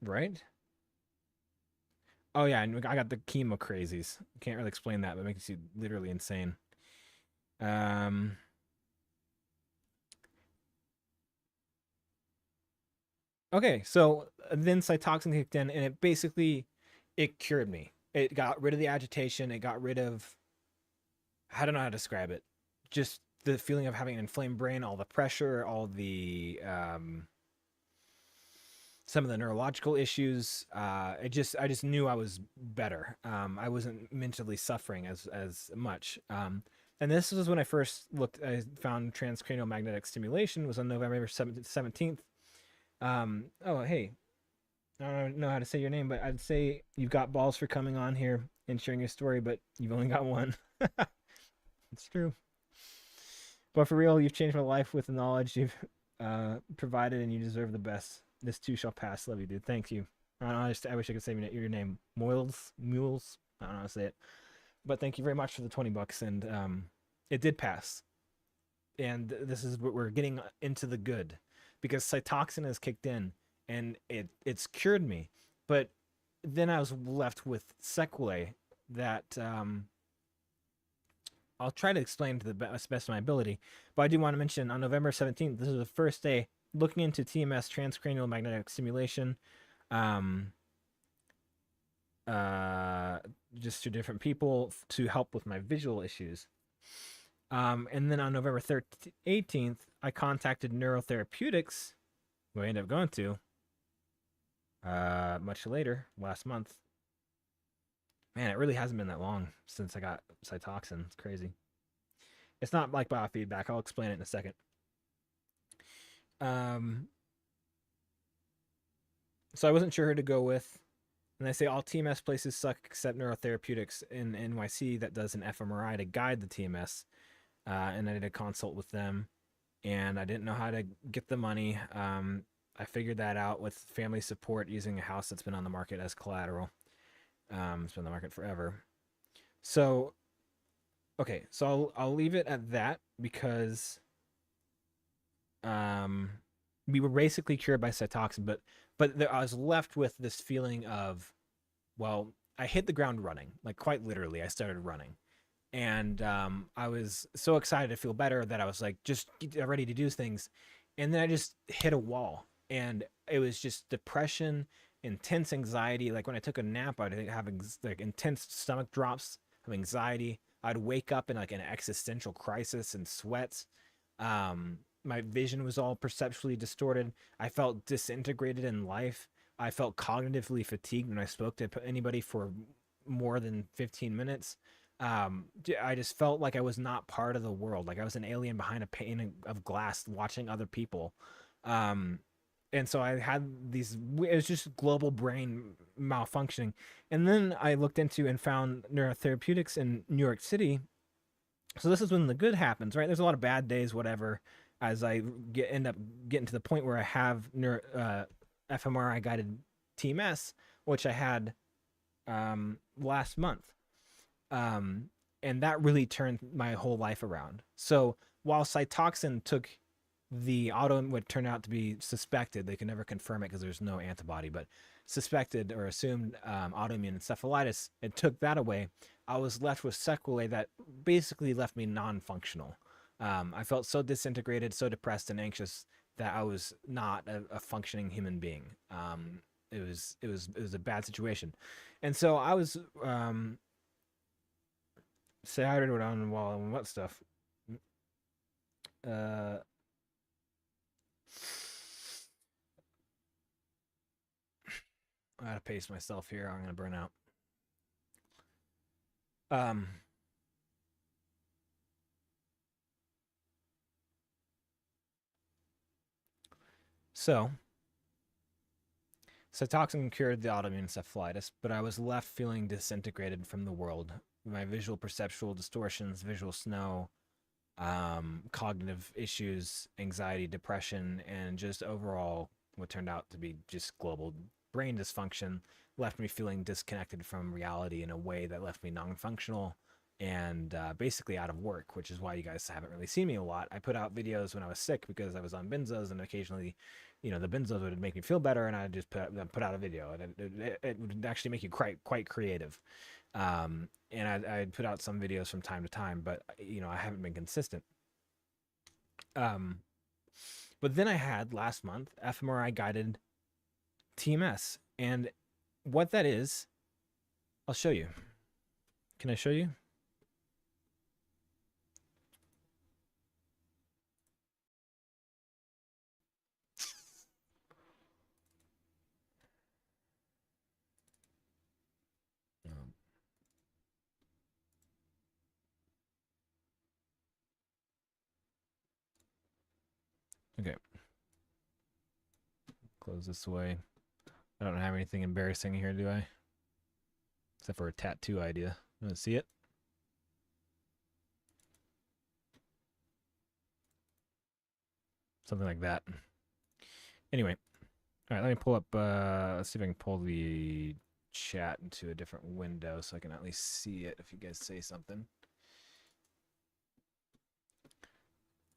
right? Oh yeah, and I got the chemo crazies. Can't really explain that, but it makes you literally insane. Um, okay, so then cytoxin kicked in, and it cured me. It got rid of the agitation. It got rid of, I don't know how to describe it. Just the feeling of having an inflamed brain, all the pressure, all the some of the neurological issues. I just knew I was better. I wasn't mentally suffering as much. And this was when I first I found transcranial magnetic stimulation. It was on November 17th. Oh, hey, I don't know how to say your name, but I'd say you've got balls for coming on here and sharing your story, but you've only got one. It's true. But for real, you've changed my life with the knowledge you've provided, and you deserve the best. This too shall pass. Love you, dude. Thank you. I wish I could say your name. Mules. I don't know how to say it. But thank you very much for the $20, and it did pass. And this is what we're getting into the good, because cytoxin has kicked in, and it's cured me. But then I was left with sequelae that I'll try to explain to the best of my ability. But I do want to mention on November 17th, this is the first day looking into TMS, transcranial magnetic stimulation, just to different people to help with my visual issues. And then on November 18th, I contacted Neurotherapeutics, who I ended up going to much later, last month. Man, it really hasn't been that long since I got cytoxin. It's crazy. It's not like biofeedback. I'll explain it in a second. So I wasn't sure who to go with. And they say all TMS places suck except Neurotherapeutics in NYC that does an fMRI to guide the TMS. And I did a consult with them, and I didn't know how to get the money. I figured that out with family support using a house that's been on the market as collateral. It's been on the market forever. So, okay, so I'll leave it at that, because we were basically cured by cytoxin, but I was left with this feeling of, well, I hit the ground running, like quite literally. I started running, and I was so excited to feel better that I was like just ready to do things, and then I just hit a wall, and it was just depression, intense anxiety. Like when I took a nap, I'd have like intense stomach drops of anxiety. I'd wake up in like an existential crisis and sweats. My vision was all perceptually distorted. I felt disintegrated in life. I felt cognitively fatigued when I spoke to anybody for more than 15 minutes. I just felt like I was not part of the world. Like I was an alien behind a pane of glass watching other people. And so I had it was just global brain malfunctioning. And then I looked into and found Neurotherapeutics in New York City. So this is when the good happens, right? There's a lot of bad days, whatever. as I end up getting to the point where I have fMRI guided TMS, which I had last month. And that really turned my whole life around. So while Cytoxin took the what turned out to be suspected, they can never confirm it because there's no antibody, but suspected or assumed autoimmune encephalitis, it took that away. I was left with sequelae that basically left me non-functional. I felt so disintegrated, so depressed and anxious that I was not a functioning human being. It was a bad situation, and so I was say I wrote on the wall and what stuff. Uh, I gotta pace myself here. I'm gonna burn out. Um, so Cytoxin cured the autoimmune encephalitis, but I was left feeling disintegrated from the world. My visual perceptual distortions, visual snow, cognitive issues, anxiety, depression, and just overall what turned out to be just global brain dysfunction left me feeling disconnected from reality in a way that left me non-functional and basically out of work, which is why you guys haven't really seen me a lot. I put out videos when I was sick because I was on benzos, and occasionally, the benzos would make me feel better, and I just put out a video, and it would actually make you quite creative. And I'd put out some videos from time to time, but I haven't been consistent. But then I had last month fMRI guided TMS, and what that is, I'll show you. Can I show you? Okay. Close this away. I don't have anything embarrassing here, do I? Except for a tattoo idea. You want to see it? Something like that. Anyway. All right, let me pull up, let's see if I can pull the chat into a different window so I can at least see it if you guys say something.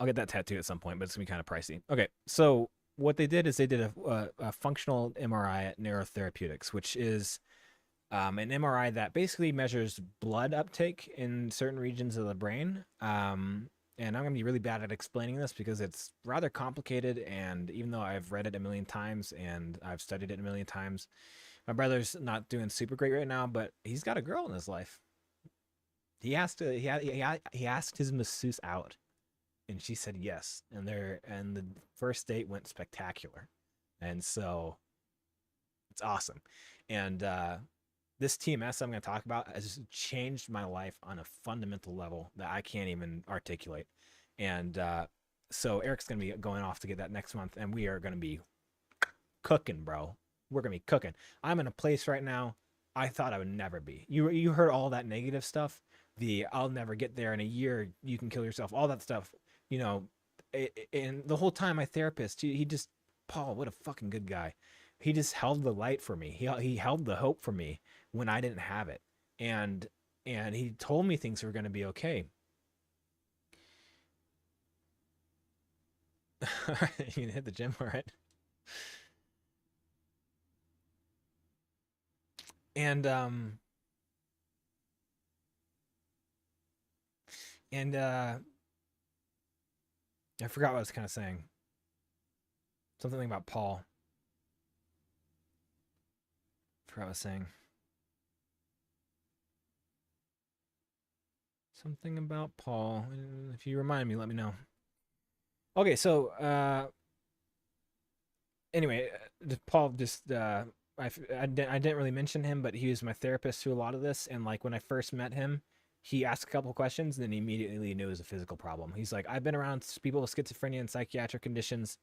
I'll get that tattoo at some point, but it's going to be kind of pricey. Okay, so what they did is they did a functional MRI at Neurotherapeutics, which is an MRI that basically measures blood uptake in certain regions of the brain. And I'm going to be really bad at explaining this because it's rather complicated. And even though I've read it a million times and I've studied it a million times, my brother's not doing super great right now, but he's got a girl in his life. He asked his masseuse out, and she said yes. And the first date went spectacular. And so it's awesome. And this TMS I'm going to talk about has changed my life on a fundamental level that I can't even articulate. And so Eric's going to be going off to get that next month, and we are going to be cooking, bro. We're going to be cooking. I'm in a place right now I thought I would never be. You heard all that negative stuff, the I'll never get there in a year, you can kill yourself, all that stuff. And the whole time my therapist, he just, Paul, what a fucking good guy. He just held the light for me. He held the hope for me when I didn't have it. And he told me things were going to be okay. You can hit the gym, all right? And I forgot what I was kind of saying. Something about Paul. I forgot what I was saying. Something about Paul. If you remind me, let me know. Okay, so anyway, Paul just I didn't really mention him, but he was my therapist through a lot of this. And like when I first met him, he asked a couple questions, and then he immediately knew it was a physical problem. He's like, I've been around people with schizophrenia and psychiatric conditions,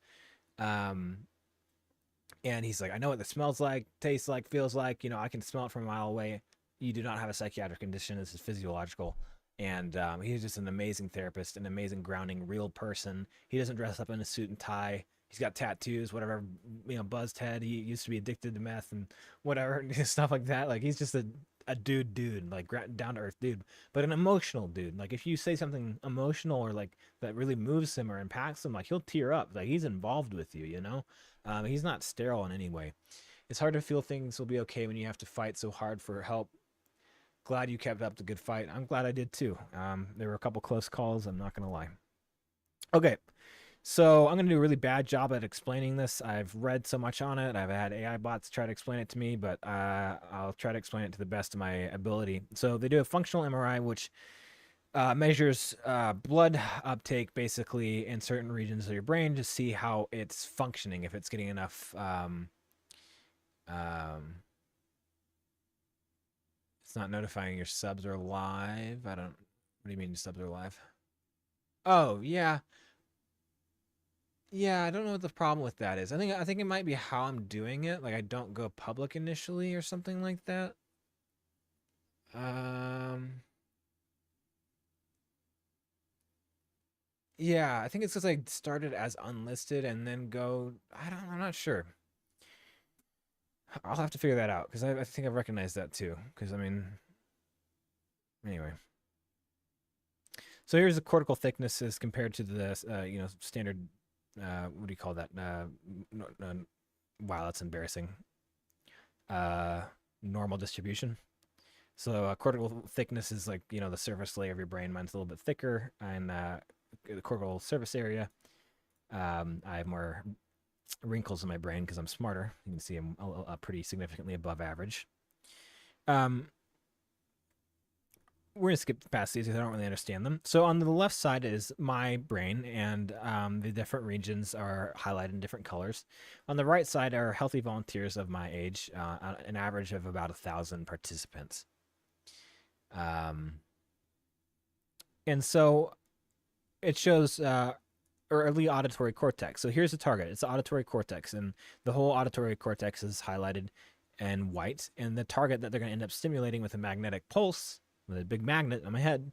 and he's like, I know what it smells like, tastes like, feels like. I can smell it from a mile away. You do not have a psychiatric condition. This is physiological. And he's just an amazing therapist, an amazing grounding, real person. He doesn't dress up in a suit and tie. He's got tattoos, whatever, buzzed head. He used to be addicted to meth and whatever, stuff like that. Like he's just a dude, like down to earth dude, but an emotional dude. Like if you say something emotional or like that really moves him or impacts him, like he'll tear up. Like he's involved with you, you know? He's not sterile in any way. It's hard to feel things will be okay when you have to fight so hard for help. Glad you kept up the good fight. I'm glad I did too. There were a couple close calls. I'm not going to lie. Okay. So I'm going to do a really bad job at explaining this. I've read so much on it. I've had AI bots try to explain it to me, but I'll try to explain it to the best of my ability. So they do a functional MRI, which measures blood uptake basically in certain regions of your brain to see how it's functioning, if it's getting enough it's not notifying your subs are live. I don't. What do you mean your subs are live? Oh yeah, yeah. I don't know what the problem with that is. I think it might be how I'm doing it. Like I don't go public initially or something like that. Um. Yeah, I think it's because I started as unlisted and then go. I don't. I'm not sure. I'll have to figure that out because I think I've recognized that too. Because I mean, anyway. So here's the cortical thickness as compared to the standard. What do you call that? No, no, wow, that's embarrassing. Uh, Normal distribution. So cortical thickness is like the surface layer of your brain. Mine's a little bit thicker, and the cortical surface area. I have more wrinkles in my brain because I'm smarter. You can see I'm pretty significantly above average. Um, we're gonna skip past these because I don't really understand them. So on the left side is my brain, and the different regions are highlighted in different colors. On the right side are healthy volunteers of my age, an average of about 1,000 participants. Um, and so it shows early auditory cortex. So here's the target. It's the auditory cortex, and the whole auditory cortex is highlighted in white. And the target that they're going to end up stimulating with a magnetic pulse, with a big magnet on my head,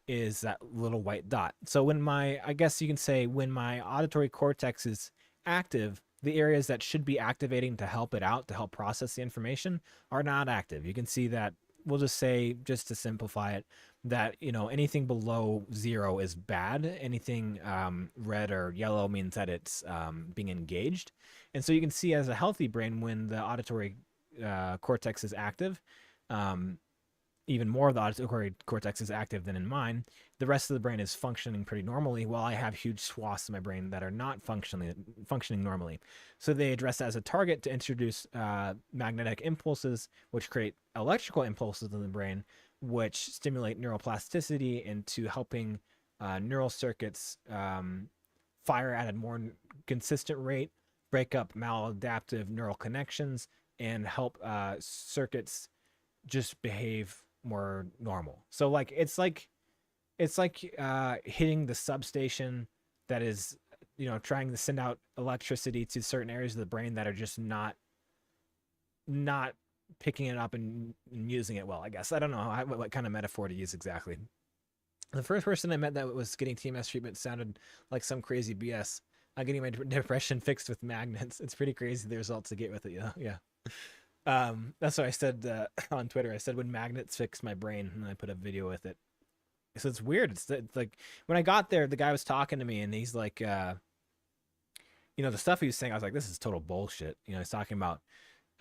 is that little white dot. So I guess you can say when my auditory cortex is active, the areas that should be activating to help it out, to help process the information, are not active. You can see that, we'll just say, just to simplify it, that anything below 0 is bad. Anything red or yellow means that it's being engaged. And so you can see, as a healthy brain, when the auditory cortex is active, even more of the auditory cortex is active than in mine. The rest of the brain is functioning pretty normally, while I have huge swaths in my brain that are not functioning normally. So they address that as a target to introduce magnetic impulses, which create electrical impulses in the brain, which stimulate neuroplasticity into helping neural circuits fire at a more consistent rate, break up maladaptive neural connections, and help circuits just behave more normal. So like it's like hitting the substation that is trying to send out electricity to certain areas of the brain that are just not picking it up and using it well. I guess I don't know what kind of metaphor to use exactly. The first person I met that was getting TMS treatment sounded like some crazy BS. I'm getting my depression fixed with magnets. It's pretty crazy the results I get with it. Yeah. That's what I said on Twitter. I said, when magnets fix my brain, and I put a video with it. So it's weird. It's like when I got there, the guy was talking to me, and he's like, the stuff he was saying, I was like, this is total bullshit. He's talking about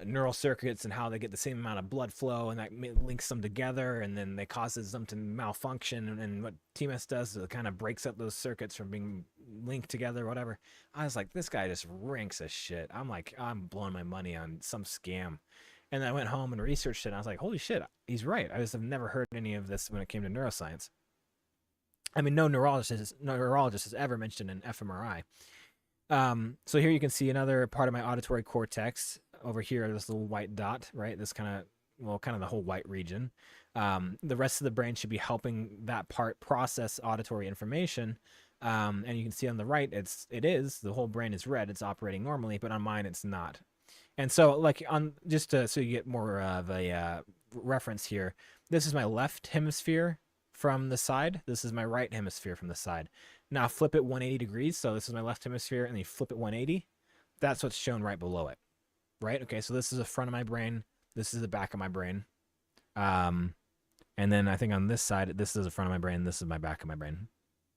neural circuits and how they get the same amount of blood flow, and that links them together, and then they causes them to malfunction. And what TMS does is it kind of breaks up those circuits from being linked together, whatever. I was like, this guy just rinks as shit. I'm like, I'm blowing my money on some scam. And I went home and researched it, and I was like, holy shit, he's right. I just have never heard any of this when it came to neuroscience. I mean, no neurologist has ever mentioned an fMRI. So here you can see another part of my auditory cortex over here, this little white dot, right? This kind of the whole white region. The rest of the brain should be helping that part process auditory information. And you can see on the right, the whole brain is red. It's operating normally, but on mine, it's not. And so like so you get more of a reference here, this is my left hemisphere from the side. This is my right hemisphere from the side. Now flip it 180 degrees. So this is my left hemisphere, and then you flip it 180. That's what's shown right below it, right? Okay, so this is the front of my brain. This is the back of my brain. And then I think on this side, this is the front of my brain. This is my back of my brain,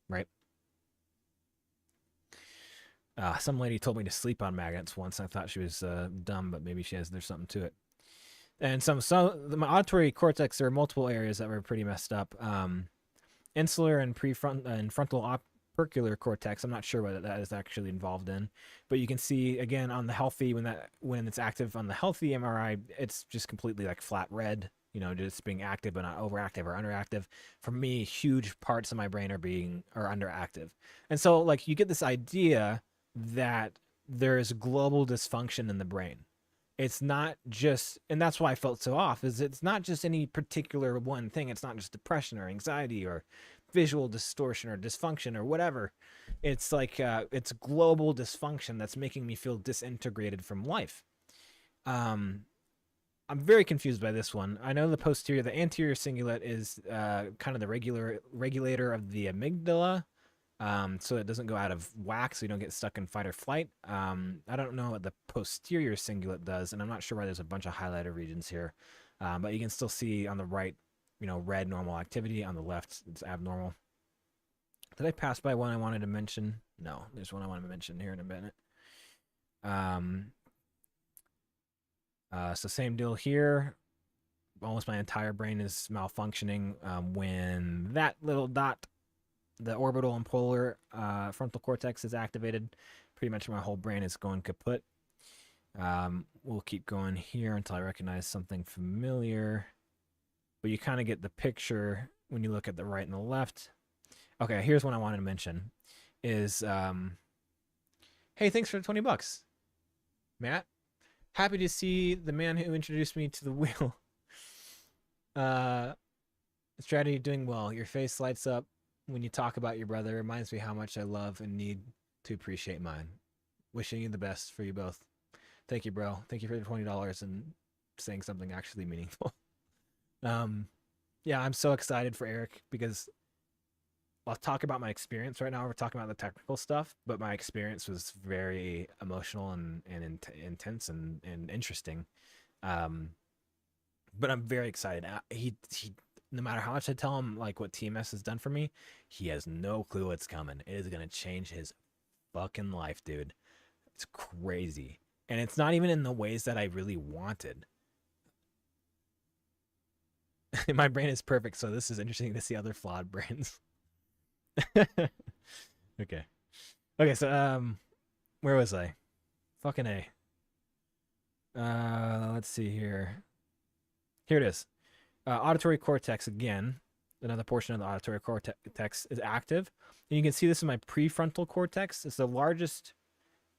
right? Some lady told me to sleep on magnets once. I thought she was dumb, but maybe there's something to it. And my auditory cortex, there are multiple areas that were pretty messed up. Insular and frontal opercular cortex. I'm not sure what that is actually involved in, but you can see again on the healthy, when it's active on the healthy MRI, it's just completely like flat red, just being active but not overactive or underactive. For me, huge parts of my brain are underactive. And so like you get this idea that there is global dysfunction in the brain. It's not just, and that's why I felt so off, is it's not just any particular one thing. It's not just depression or anxiety or visual distortion or dysfunction or whatever. It's like, it's global dysfunction that's making me feel disintegrated from life. I'm very confused by this one. I know the anterior cingulate is kind of the regulator of the amygdala. So it doesn't go out of whack, so you don't get stuck in fight or flight. I don't know what the posterior cingulate does, and I'm not sure why there's a bunch of highlighted regions here. But you can still see on the right, red normal activity. On the left, it's abnormal. Did I pass by one I wanted to mention? No, there's one I want to mention here in a minute. So same deal here. Almost my entire brain is malfunctioning when that little dot, the orbital and polar frontal cortex, is activated. Pretty much my whole brain is going kaput. We'll keep going here until I recognize something familiar. But you kind of get the picture when you look at the right and the left. Okay, here's one I wanted to mention. Is, hey, thanks for the $20. Matt, happy to see the man who introduced me to the wheel. Strategy doing well. Your face lights up when you talk about your brother. Reminds me how much I love and need to appreciate mine. Wishing you the best for you both. Thank you, bro. Thank you for the $20 and saying something actually meaningful. Yeah, I'm so excited for Eric because I'll talk about my experience right now. We're talking about the technical stuff, but my experience was very emotional and intense and interesting. But I'm very excited. He no matter how much I tell him like what TMS has done for me, he has no clue what's coming. It is gonna change his fucking life, dude. It's crazy. And it's not even in the ways that I really wanted. My brain is perfect, so this is interesting to see other flawed brains. Okay. Okay, so where was I? Fucking A. Let's see here. Here it is. Auditory cortex again. Another portion of the auditory cortex is active. And you can see this in my prefrontal cortex. It's the largest,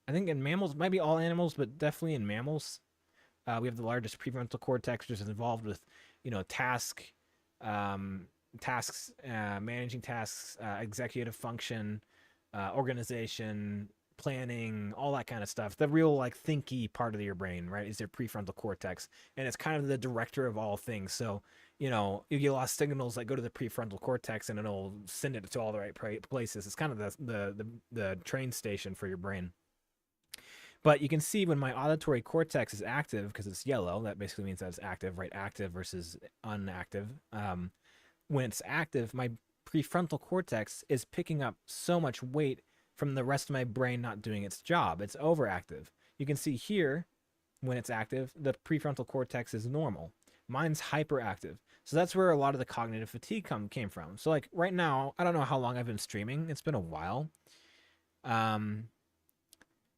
I think in mammals, might be all animals, but definitely in mammals. We have the largest prefrontal cortex, which is involved with, tasks, managing tasks, executive function, organization, planning, all that kind of stuff. The real like thinky part of your brain, right, is your prefrontal cortex, and it's kind of the director of all things. So you get a lot of signals that go to the prefrontal cortex, and it'll send it to all the right places. It's kind of the train station for your brain. But you can see when my auditory cortex is active, because it's yellow, that basically means that it's active, right? Active versus inactive. When it's active, my prefrontal cortex is picking up so much weight from the rest of my brain not doing its job. It's overactive. You can see here, when it's active, the prefrontal cortex is normal. Mine's hyperactive. So that's where a lot of the cognitive fatigue came from. So like right now, I don't know how long I've been streaming. It's been a while.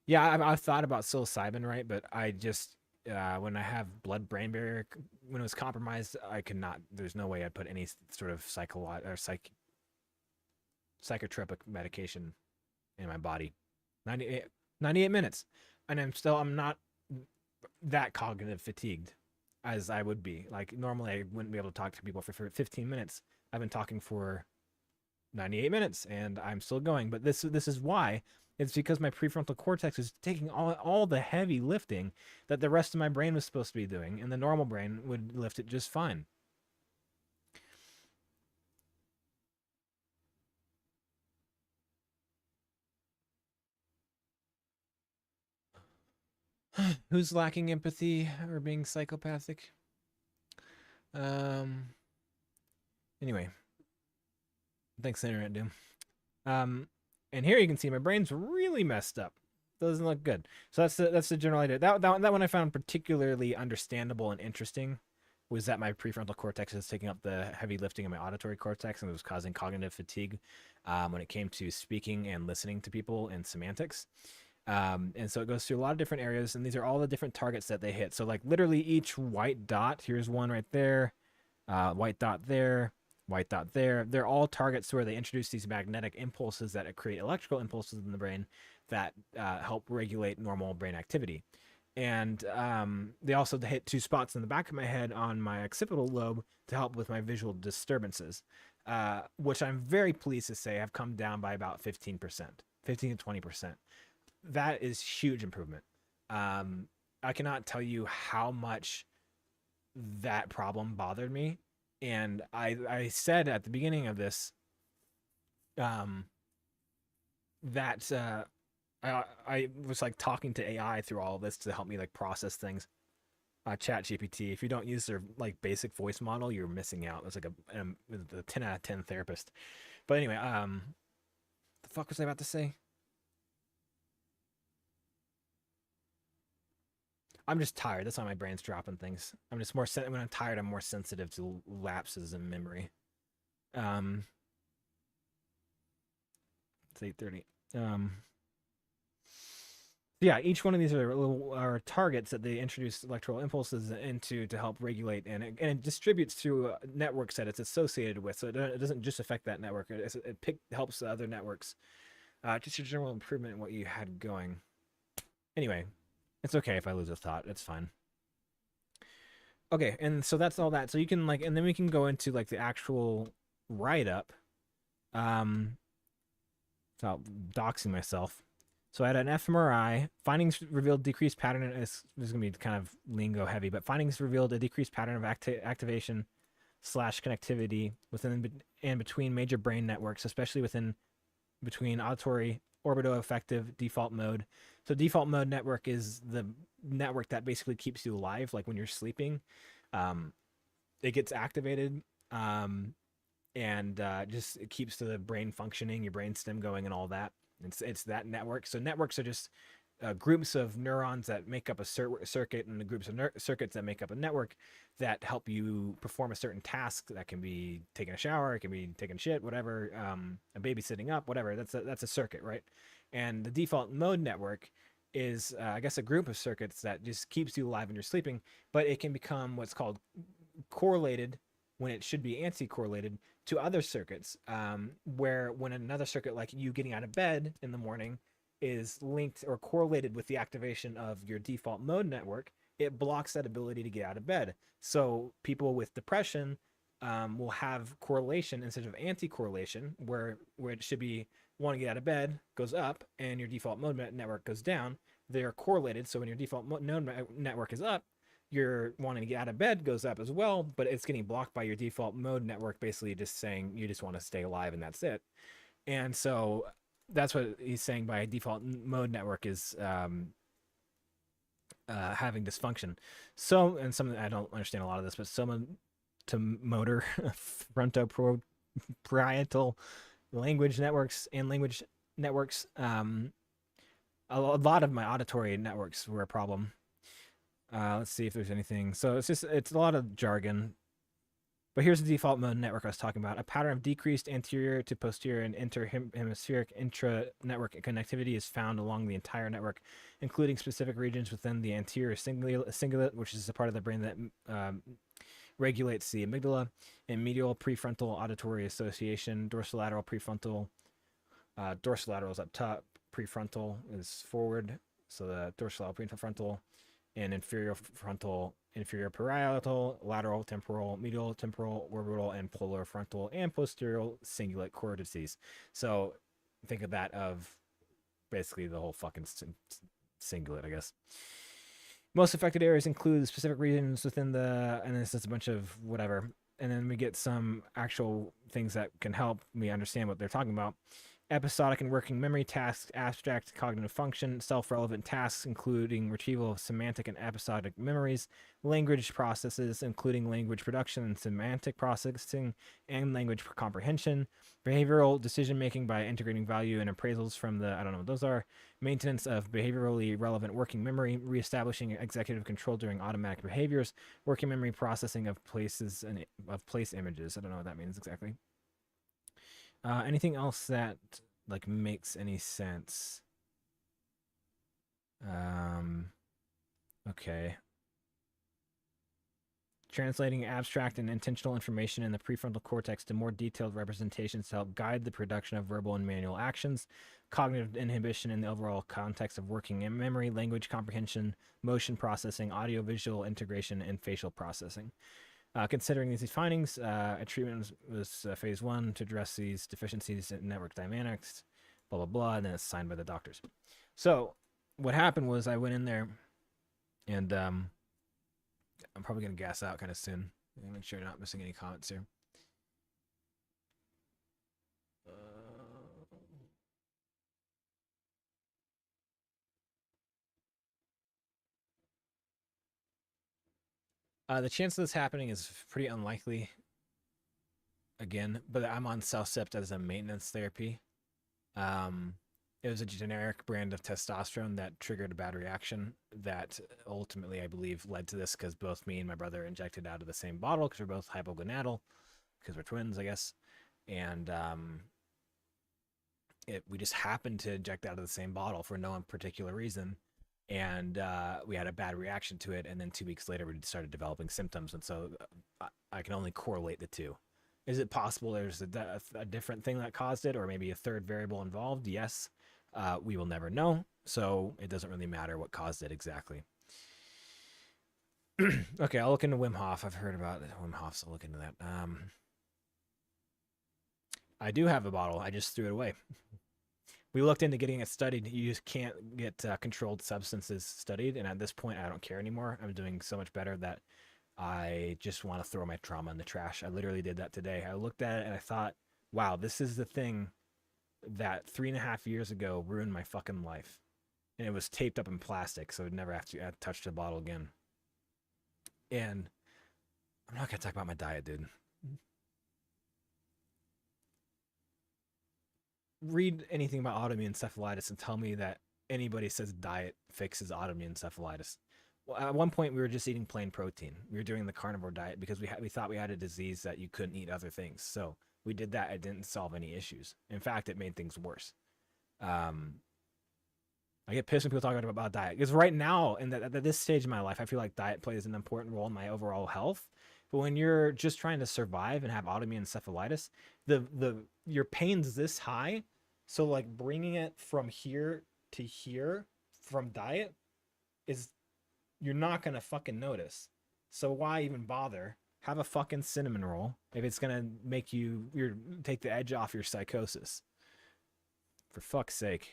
Yeah, I've thought about psilocybin, right? But I just, when I have blood-brain barrier, when it was compromised, I could not, there's no way I'd put any sort of psychotropic medication in my body. 98 minutes. And I'm not that cognitive fatigued as I would be. Like normally I wouldn't be able to talk to people for 15 minutes. I've been talking for 98 minutes and I'm still going. But this is why. It's because my prefrontal cortex is taking all the heavy lifting that the rest of my brain was supposed to be doing, and the normal brain would lift it just fine. Who's lacking empathy or being psychopathic? Um. Anyway, thanks, Internet Doom. Um, and here you can see my brain's really messed up. Doesn't look good. So that's the general idea. That one I found particularly understandable and interesting was that my prefrontal cortex is taking up the heavy lifting of my auditory cortex and it was causing cognitive fatigue when it came to speaking and listening to people and semantics. And so it goes through a lot of different areas, and these are all the different targets that they hit. So like literally each white dot, here's one right there, white dot there, white dot there. They're all targets where they introduce these magnetic impulses that create electrical impulses in the brain that help regulate normal brain activity. And they also hit two spots in the back of my head on my occipital lobe to help with my visual disturbances, which I'm very pleased to say have come down by about 15%, 15 to 20%. That is huge improvement. I cannot tell you how much that problem bothered me. And I said at the beginning of this um, that I was like talking to AI through all of this to help me like process things. Chat GPT, if you don't use their like basic voice model, you're missing out. It's like a 10 out of 10 therapist. But anyway, the fuck was I about to say? I'm just tired. That's why my brain's dropping things. I'm just more when I'm tired, I'm more sensitive to lapses in memory. Um, it's 8:30. Yeah, each one of these are targets that they introduce electrical impulses into to help regulate, and it distributes through networks that it's associated with. So it doesn't just affect that network. Helps the other networks. Just a general improvement in what you had going. Anyway, it's okay if I lose a thought. It's fine. Okay, and so that's all that. So you can like, and then we can go into like the actual write up. Without doxing myself. So I had an fMRI. Findings revealed decreased pattern. This is going to be kind of lingo heavy, but findings revealed a decreased pattern of activation / connectivity within and between major brain networks, especially between auditory, orbitoaffective, default mode. So default mode network is the network that basically keeps you alive, like when you're sleeping. It gets activated, and just it keeps the brain functioning, your brain stem going, and all that. It's that network. So networks are just groups of neurons that make up a circuit, and the groups of circuits that make up a network that help you perform a certain task. That can be taking a shower, it can be taking shit, whatever, a baby sitting up, whatever. That's a circuit, right? And the default mode network is, I guess, a group of circuits that just keeps you alive when you're sleeping, but it can become what's called correlated when it should be anti-correlated to other circuits, where when another circuit, like you getting out of bed in the morning, is linked or correlated with the activation of your default mode network, it blocks that ability to get out of bed. So people with depression will have correlation instead of anti-correlation, where it should be want to get out of bed goes up and your default mode network goes down. They're correlated. So when your default mode network is up, your wanting to get out of bed goes up as well, but it's getting blocked by your default mode network, basically just saying you just want to stay alive and that's it. And so that's what he's saying by default mode network is having dysfunction. So, and some, I don't understand a lot of this, but someone to motor frontoparietal language networks and language networks, a lot of my auditory networks were a problem. Let's see if there's anything. So it's a lot of jargon. But here's the default mode network I was talking about. A pattern of decreased anterior to posterior and interhemispheric intra-network connectivity is found along the entire network, including specific regions within the anterior cingulate, which is the part of the brain that regulates the amygdala, and medial prefrontal auditory association, dorsolateral prefrontal. Dorsolateral is up top, prefrontal is forward, so the dorsolateral prefrontal, and inferior frontal, inferior parietal, lateral temporal, medial temporal, orbital, and polar frontal, and posterior cingulate cortices. So think of that of basically the whole fucking cingulate, I guess. Most affected areas include specific regions within and this is a bunch of whatever. And then we get some actual things that can help me understand what they're talking about. episodic and working memory tasks, abstract cognitive function, self-relevant tasks, including retrieval of semantic and episodic memories, language processes, including language production and semantic processing, and language comprehension, behavioral decision-making by integrating value and appraisals from the, I don't know what those are, maintenance of behaviorally relevant working memory, reestablishing executive control during automatic behaviors, working memory processing of places and of place images. I don't know what that means exactly. Anything else that like makes any sense? Okay. Translating abstract and intentional information in the prefrontal cortex to more detailed representations to help guide the production of verbal and manual actions, cognitive inhibition in the overall context of working in memory, language comprehension, motion processing, audiovisual integration, and facial processing. Considering these findings, a treatment was phase 1 to address these deficiencies in network dynamics, blah, blah, blah, and then it's signed by the doctors. So what happened was I went in there, and I'm probably going to gas out kind of soon. I'm going to make sure you're not missing any comments here. The chance of this happening is pretty unlikely, again, but I'm on Cellcept as a maintenance therapy. It was a generic brand of testosterone that triggered a bad reaction that ultimately, I believe, led to this because both me and my brother injected out of the same bottle because we're both hypogonadal, because we're twins, I guess. And we just happened to inject out of the same bottle for no particular reason. And we had a bad reaction to it. And then 2 weeks later, we started developing symptoms. And so I can only correlate the two. Is it possible there's a different thing that caused it, or maybe a third variable involved? Yes. We will never know, so it doesn't really matter what caused it exactly. Okay, I'll look into Wim Hof. I've heard about Wim Hof, so I'll look into that. I do have a bottle. I just threw it away. We looked into getting it studied. You just can't get controlled substances studied, and at this point, I don't care anymore. I'm doing so much better that I just want to throw my trauma in the trash. I literally did that today. I looked at it, and I thought, wow, this is the thing that 3.5 years ago ruined my fucking life. And it was taped up in plastic, so I'd never have to touch the bottle again. And I'm not going to talk about my diet, dude. Read anything about autoimmune encephalitis and tell me that anybody says diet fixes autoimmune encephalitis. Well, at one point, we were just eating plain protein. We were doing the carnivore diet because we thought we had a disease that you couldn't eat other things. So we did that. It didn't solve any issues. In fact, it made things worse. I get pissed when people talk about diet because right now, at this stage in my life, I feel like diet plays an important role in my overall health. But when you're just trying to survive and have autoimmune encephalitis, your pain's this high, so like bringing it from here to here from diet is, you're not gonna fucking notice. So why even bother? Have a fucking cinnamon roll if it's gonna make you take the edge off your psychosis. For fuck's sake.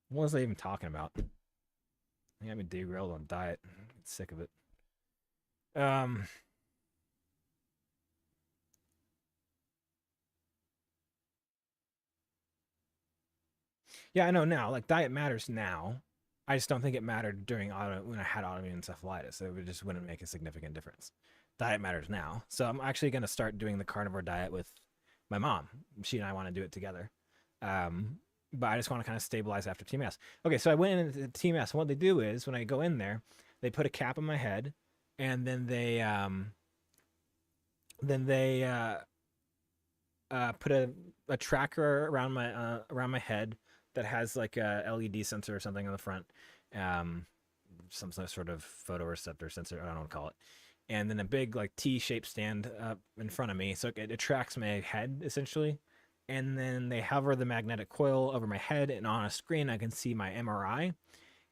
What was I even talking about? I got me derailed on diet. I'm sick of it. Yeah, I know now. Like diet matters now. I just don't think it mattered when I had autoimmune encephalitis. It just wouldn't make a significant difference. Diet matters now. So I'm actually going to start doing the carnivore diet with my mom. She and I want to do it together. But I just want to kind of stabilize after TMS. Okay, so I went into TMS. And what they do is when I go in there, they put a cap on my head, and then they put a tracker around my head that has like a LED sensor or something on the front, some sort of photoreceptor sensor, I don't know what to call it, and then a big like T-shaped stand up in front of me, so it tracks my head essentially, and then they hover the magnetic coil over my head, and on a screen I can see my MRI,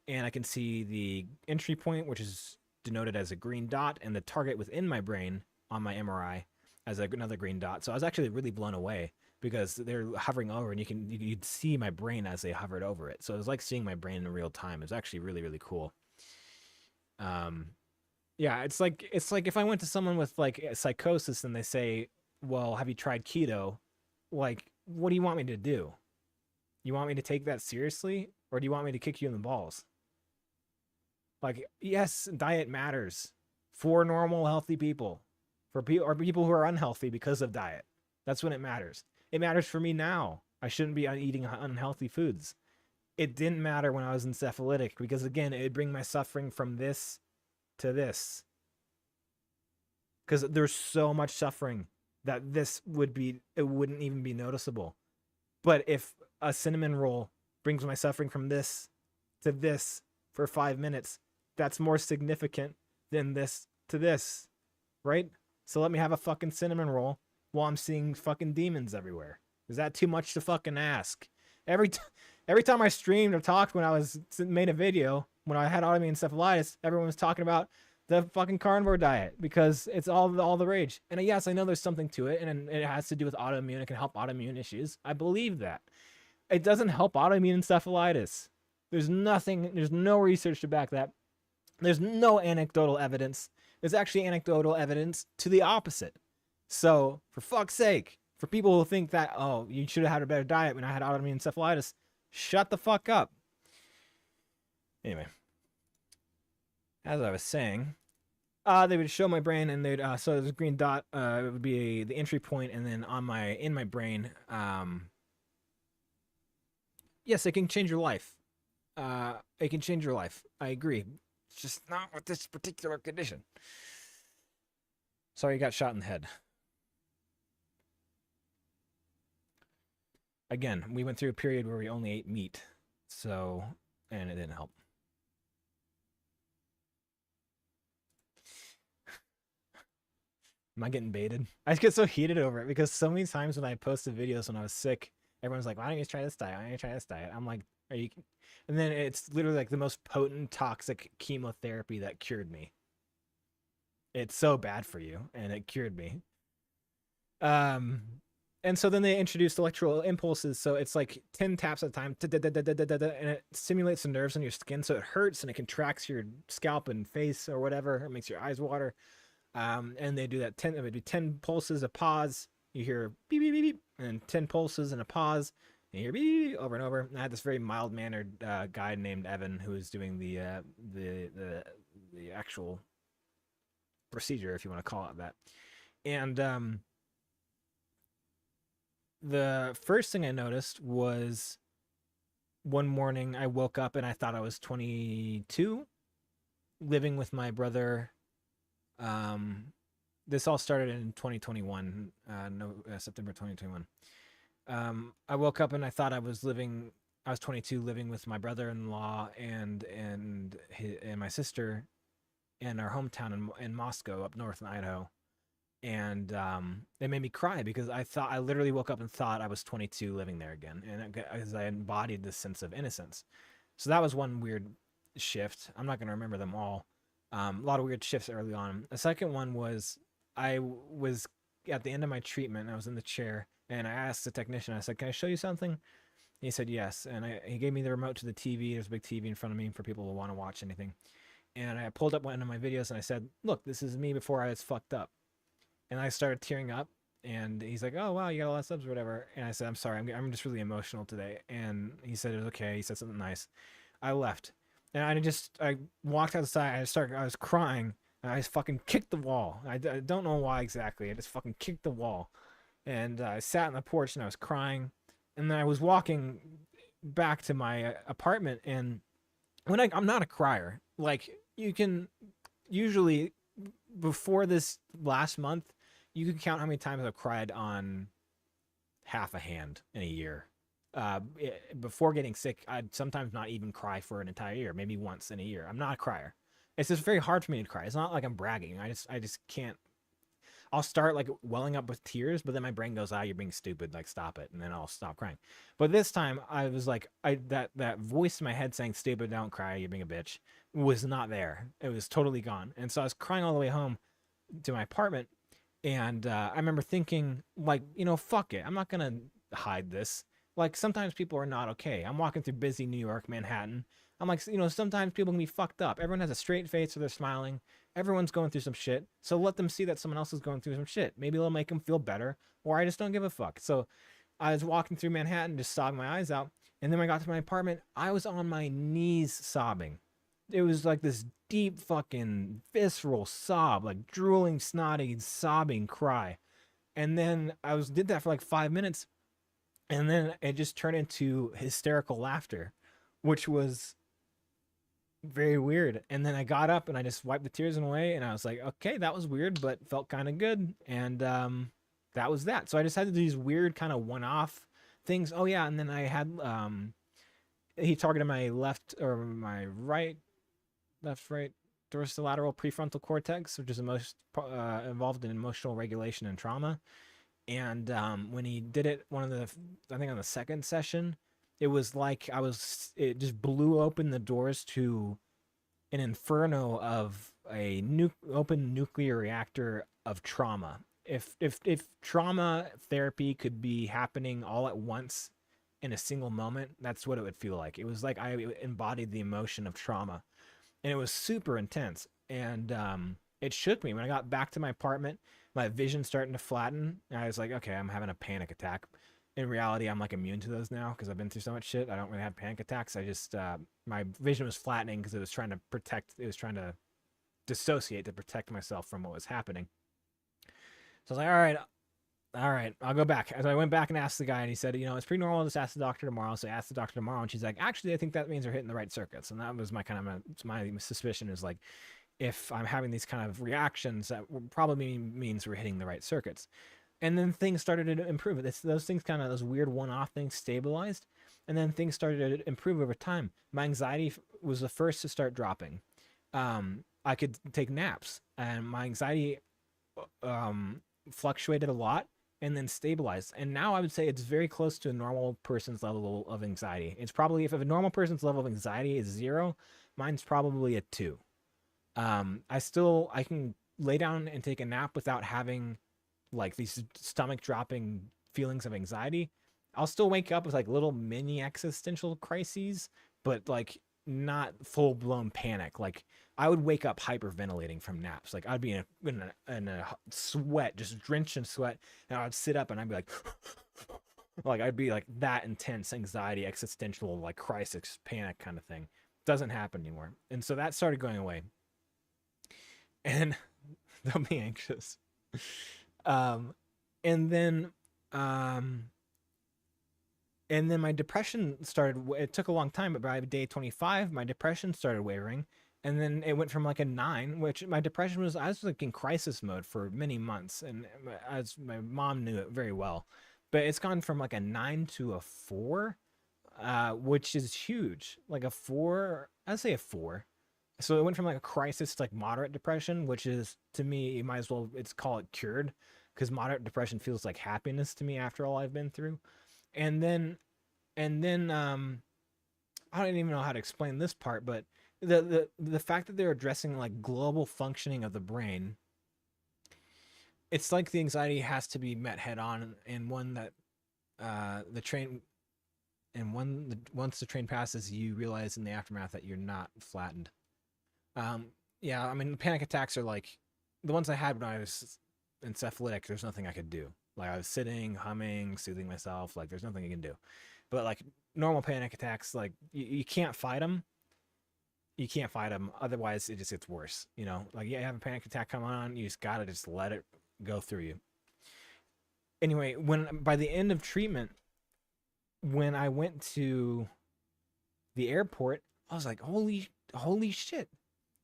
and I can see the entry point, which is denoted as a green dot, and the target within my brain on my MRI as another green dot. So I was actually really blown away because they're hovering over, and you'd see my brain as they hovered over it. So it was like seeing my brain in real time. It was actually really, really cool. Yeah, it's like if I went to someone with like psychosis and they say, well, have you tried keto? Like, what do you want me to do? You want me to take that seriously, or do you want me to kick you in the balls? Like, yes, diet matters for normal, healthy people, for people or people who are unhealthy because of diet. That's when it matters. It matters for me now. I shouldn't be eating unhealthy foods. It didn't matter when I was encephalitic because, again, it would bring my suffering from this to this. Because there's so much suffering that this would be, it wouldn't even be noticeable. But if a cinnamon roll brings my suffering from this to this for 5 minutes, that's more significant than this to this, right? So let me have a fucking cinnamon roll while I'm seeing fucking demons everywhere. Is that too much to fucking ask? Every time I streamed or talked when I was made a video, when I had autoimmune encephalitis, everyone was talking about the fucking carnivore diet because it's all the rage. And yes, I know there's something to it, and it has to do with autoimmune. It can help autoimmune issues. I believe that. It doesn't help autoimmune encephalitis. There's no research to back that. There's no anecdotal evidence. There's actually anecdotal evidence to the opposite. So, for fuck's sake, for people who think that, oh, you should have had a better diet when I had autoimmune encephalitis, shut the fuck up. Anyway, as I was saying, they would show my brain, and they'd so there's a green dot. It would be the entry point, and then in my brain, yes, it can change your life. It can change your life. I agree. It's just not with this particular condition. Sorry, you got shot in the head. Again, we went through a period where we only ate meat, and it didn't help. Am I getting baited? I get so heated over it because so many times when I posted videos when I was sick, everyone's like, why don't you try this diet? Why don't you try this diet? I'm like, are you? And then it's literally like the most potent toxic chemotherapy that cured me. It's so bad for you, and it cured me. And so then they introduced electrical impulses. So it's like 10 taps at a time, and it stimulates the nerves on your skin. So it hurts and it contracts your scalp and face or whatever. It makes your eyes water. And they do that 10, it would be 10 pulses, a pause. You hear beep, beep, beep, beep, and 10 pulses and a pause. And you hear beep, beep, beep, over and over. And I had this very mild-mannered guy named Evan who was doing the actual procedure, if you want to call it that. And the first thing I noticed was one morning I woke up and I thought I was 22, living with my brother. This all started in 2021, September 2021. I woke up and I thought I was 22, living with my brother-in-law and my sister in our hometown in Moscow, up north in Idaho. And it made me cry because I literally woke up and thought I was 22 living there again, and because I embodied this sense of innocence. So that was one weird shift. I'm not going to remember them all. A lot of weird shifts early on. The second one was I was at the end of my treatment, and I was in the chair, and I asked the technician, I said, can I show you something? And he said yes, and he gave me the remote to the TV. There's a big TV in front of me for people who want to watch anything. And I pulled up one of my videos, and I said, look, this is me before I was fucked up. And I started tearing up, and he's like, oh, wow, you got a lot of subs or whatever. And I said, I'm sorry, I'm just really emotional today. And he said it was okay. He said something nice. I left. And I walked outside. I was crying. And I just fucking kicked the wall. I don't know why exactly. I just fucking kicked the wall. And I sat on the porch, and I was crying. And then I was walking back to my apartment. And when I'm not a crier. Like, you can usually, before this last month, you can count how many times I've cried on half a hand in a year. Before getting sick, I'd sometimes not even cry for an entire year, maybe once in a year. I'm not a crier. It's just very hard for me to cry. It's not like I'm bragging. I just can't. I'll start like welling up with tears, but then my brain goes, you're being stupid, like stop it, and then I'll stop crying. But this time I was like, that voice in my head saying, stupid, don't cry, you're being a bitch, was not there. It was totally gone. And so I was crying all the way home to my apartment. And I remember thinking, like, fuck it. I'm not going to hide this. Like, sometimes people are not okay. I'm walking through busy New York, Manhattan. I'm like, sometimes people can be fucked up. Everyone has a straight face or they're smiling. Everyone's going through some shit. So let them see that someone else is going through some shit. Maybe it'll make them feel better, or I just don't give a fuck. So I was walking through Manhattan, just sobbing my eyes out. And then when I got to my apartment, I was on my knees sobbing. It was like this deep fucking visceral sob, like drooling, snotty, sobbing cry. And then did that for like 5 minutes, and then it just turned into hysterical laughter, which was very weird. And then I got up and I just wiped the tears away, and I was like, okay, that was weird, but felt kind of good. And that was that. So I just had to do these weird kind of one-off things. Oh yeah, and then I had he targeted my left or my right, right dorsolateral prefrontal cortex, which is the most involved in emotional regulation and trauma. And when he did it, I think on the second session, it was like it just blew open the doors to an inferno of a open nuclear reactor of trauma. If trauma therapy could be happening all at once in a single moment, that's what it would feel like. It was like I embodied the emotion of trauma, and it was super intense. And it shook me when I got back to my apartment. My vision starting to flatten, and I was like, okay, I'm having a panic attack. In reality, I'm like immune to those now because I've been through so much shit. I don't really have panic attacks. I just my vision was flattening because it was trying to protect. It was trying to dissociate to protect myself from what was happening. So I was like, all right, I'll go back. So I went back and asked the guy, and he said, it's pretty normal. Just ask the doctor tomorrow. So I asked the doctor tomorrow, and she's like, actually, I think that means they're hitting the right circuits. And that was my my suspicion is like, if I'm having these kind of reactions, that probably means we're hitting the right circuits. And then things started to improve. Those weird one-off things stabilized, and then things started to improve over time. My anxiety was the first to start dropping. I could take naps, and my anxiety fluctuated a lot and then stabilized. And now I would say it's very close to a normal person's level of anxiety. It's probably, if a normal person's level of anxiety is 0, mine's probably a 2. I can lay down and take a nap without having like these stomach dropping feelings of anxiety. I'll still wake up with like little mini existential crises, but like not full blown panic. Like I would wake up hyperventilating from naps. Like I'd be in a sweat, just drenched in sweat, and I'd sit up and I'd be like, like I'd be like that intense anxiety, existential like crisis, panic kind of thing. Doesn't happen anymore, and so that started going away. And don't be anxious. Um, and then um, and then my depression started. It took a long time, but by day 25, my depression started wavering, and then it went from like a 9, which my depression was. I was like in crisis mode for many months, and as my mom knew it very well, but it's gone from like a 9 to a 4, which is huge. Like a 4, I'd say a 4. So it went from like a crisis to like moderate depression, which is to me, you might as well call it cured, because moderate depression feels like happiness to me after all I've been through. And then I don't even know how to explain this part, but the fact that they're addressing like global functioning of the brain, it's like the anxiety has to be met head on, and one that the train and once the train passes, you realize in the aftermath that you're not flattened. Yeah, I mean, panic attacks are like the ones I had when I was encephalitic. There's nothing I could do. Like I was sitting, humming, soothing myself. Like there's nothing you can do. But like normal panic attacks, like you can't fight them. You can't fight them. Otherwise, it just gets worse. Like you have a panic attack come on, you just gotta just let it go through you. Anyway, when by the end of treatment, when I went to the airport, I was like, holy shit.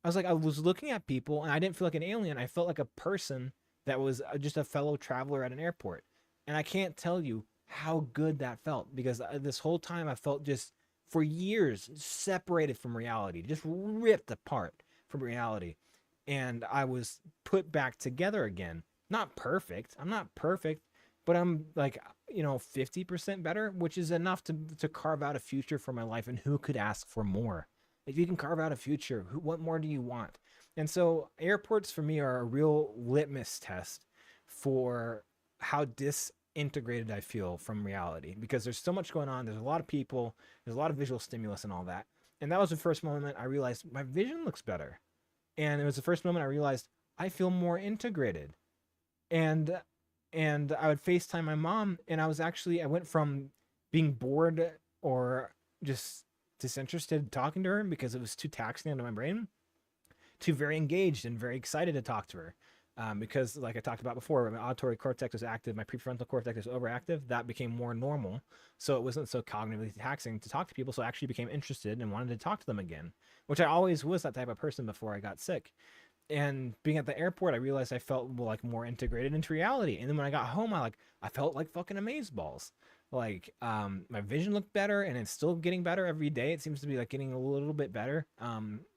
I was looking at people and I didn't feel like an alien. I felt like a person that was just a fellow traveler at an airport. And I can't tell you how good that felt, because this whole time I felt just for years separated from reality, just ripped apart from reality. And I was put back together again. Not perfect. I'm not perfect, but I'm like, 50% better, which is enough to carve out a future for my life. And who could ask for more? If you can carve out a future, what more do you want? And so airports for me are a real litmus test for how disintegrated I feel from reality, because there's so much going on. There's a lot of people, there's a lot of visual stimulus and all that. And that was the first moment I realized my vision looks better. And it was the first moment I realized I feel more integrated. And and I would FaceTime my mom, and I went from being bored or just disinterested in talking to her because it was too taxing on my brain, to very engaged and very excited to talk to her. Because, like I talked about before, my auditory cortex was active, my prefrontal cortex was overactive. That became more normal, so it wasn't so cognitively taxing to talk to people. So I actually became interested and wanted to talk to them again, which I always was that type of person before I got sick. And being at the airport, I realized I felt like more integrated into reality. And then when I got home, I felt like fucking amazeballs. Like my vision looked better, and it's still getting better every day. It seems to be like getting a little bit better.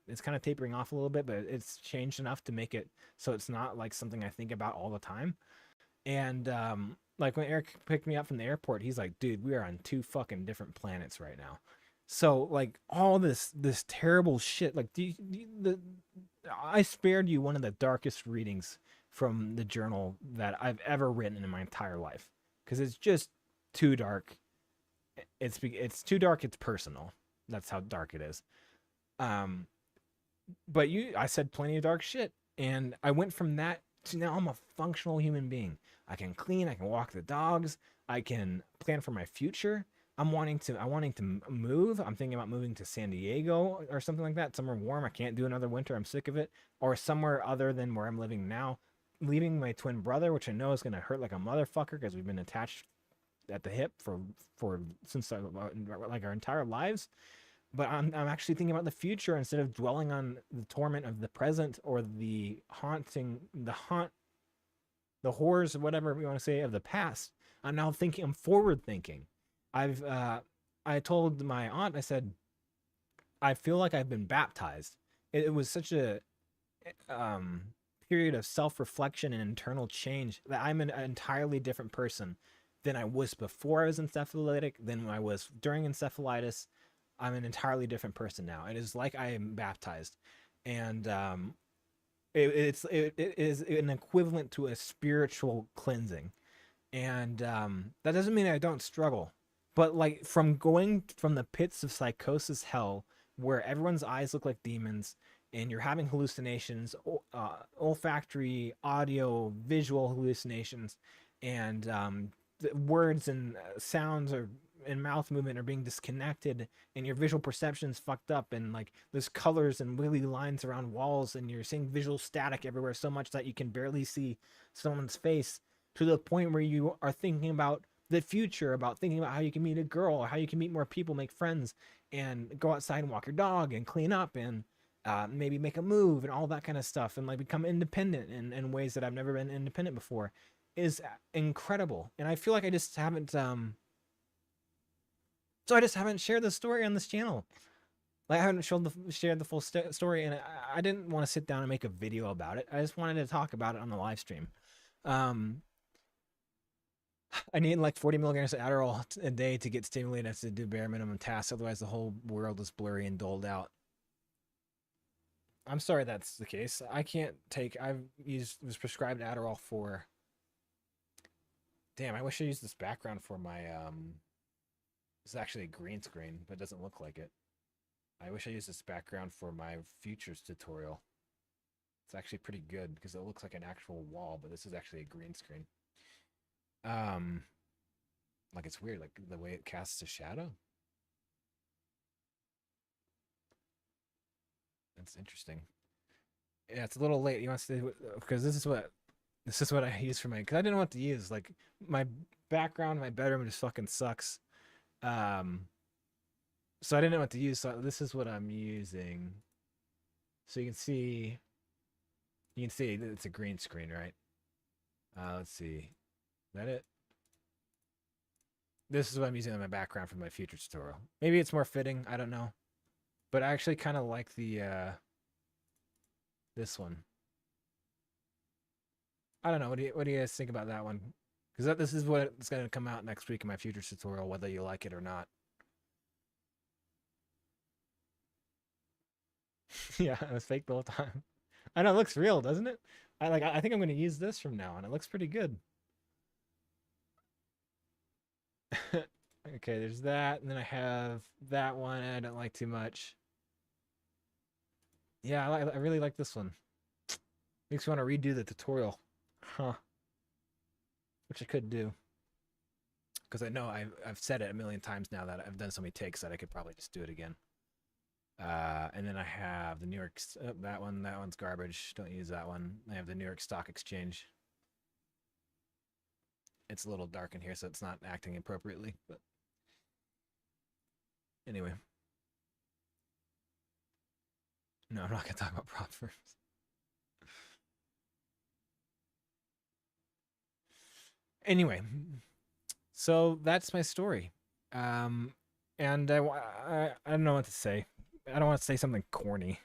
It's kind of tapering off a little bit, but it's changed enough to make it so it's not like something I think about all the time. And like when Eric picked me up from the airport, he's like, "Dude, we are on two fucking different planets right now." So like all this terrible shit, like I spared you one of the darkest readings from the journal that I've ever written in my entire life, because it's just too dark. It's too dark. It's personal. That's how dark it is. Um, but I said plenty of dark shit, and I went from that to now I'm a functional human being. I can clean. I can walk the dogs. I can plan for my future. I'm wanting to move. I'm thinking about moving to San Diego or something like that, somewhere warm. I can't do another winter. I'm sick of it. Or somewhere other than where I'm living now. Leaving my twin brother, which I know is gonna hurt like a motherfucker because we've been attached at the hip for since like our entire lives. But I'm actually thinking about the future instead of dwelling on the torment of the present or the horrors, whatever we want to say, of the past. I'm forward thinking. I've I told my aunt, I said, I feel like I've been baptized. It was such a um period of self-reflection and internal change that I'm an entirely different person than I was before I was encephalitic, than when I was during encephalitis. I'm an entirely different person now. It is like I am baptized. And it is an equivalent to a spiritual cleansing. And that doesn't mean I don't struggle, but like from going from the pits of psychosis hell, where everyone's eyes look like demons and you're having hallucinations, olfactory, audio, visual hallucinations, and the words and sounds and mouth movement are being disconnected, and your visual perception's fucked up, and like there's colors and wiggly lines around walls, and you're seeing visual static everywhere so much that you can barely see someone's face, to the point where you are thinking about the future, about thinking about how you can meet a girl, or how you can meet more people, make friends, and go outside and walk your dog and clean up, and maybe make a move and all that kind of stuff, and like become independent in ways that I've never been independent before, is incredible. And I feel like I just haven't so I just haven't shared the story on this channel. Like I haven't shared the full story, and I didn't want to sit down and make a video about it. I just wanted to talk about it on the live stream. I need like 40 milligrams of Adderall a day to get stimulated to do bare minimum tasks. Otherwise, the whole world is blurry and doled out. I'm sorry that's the case. I can't take. Was prescribed Adderall for. Damn, I wish I used this background for my It's actually a green screen, but it doesn't look like it. I wish I used this background for my futures tutorial. It's actually pretty good because it looks like an actual wall, but this is actually a green screen. Like it's weird, like the way it casts a shadow. That's interesting. Yeah, it's a little late. You want to say, because this is what I use for my, because I didn't know what to use. Like my background, my bedroom just fucking sucks. So I didn't know what to use. So this is what I'm using. So you can see it's a green screen, right? Let's see. Is that it? This is what I'm using on my background for my future tutorial. Maybe it's more fitting. I don't know. But I actually kind of like the this one. I don't know. What do you guys think about that one? Because this is what it's going to come out next week in my future tutorial, whether you like it or not. Yeah, it was fake the whole time. I know, it looks real, doesn't it? I think I'm going to use this from now on. It looks pretty good. Okay, there's that, and then I have that one I don't like too much. Yeah, I really like this one. Makes me want to redo the tutorial. Huh. which I could do because I know I've said it a million times now that I've done so many takes that I could probably just do it again. And then I have the New York, that one's garbage. Don't use that one. I have the New York Stock Exchange. It's a little dark in here, so it's not acting appropriately. But anyway, no, I'm not gonna talk about prop firms. Anyway, so that's my story. And I don't know what to say. I don't want to say something corny,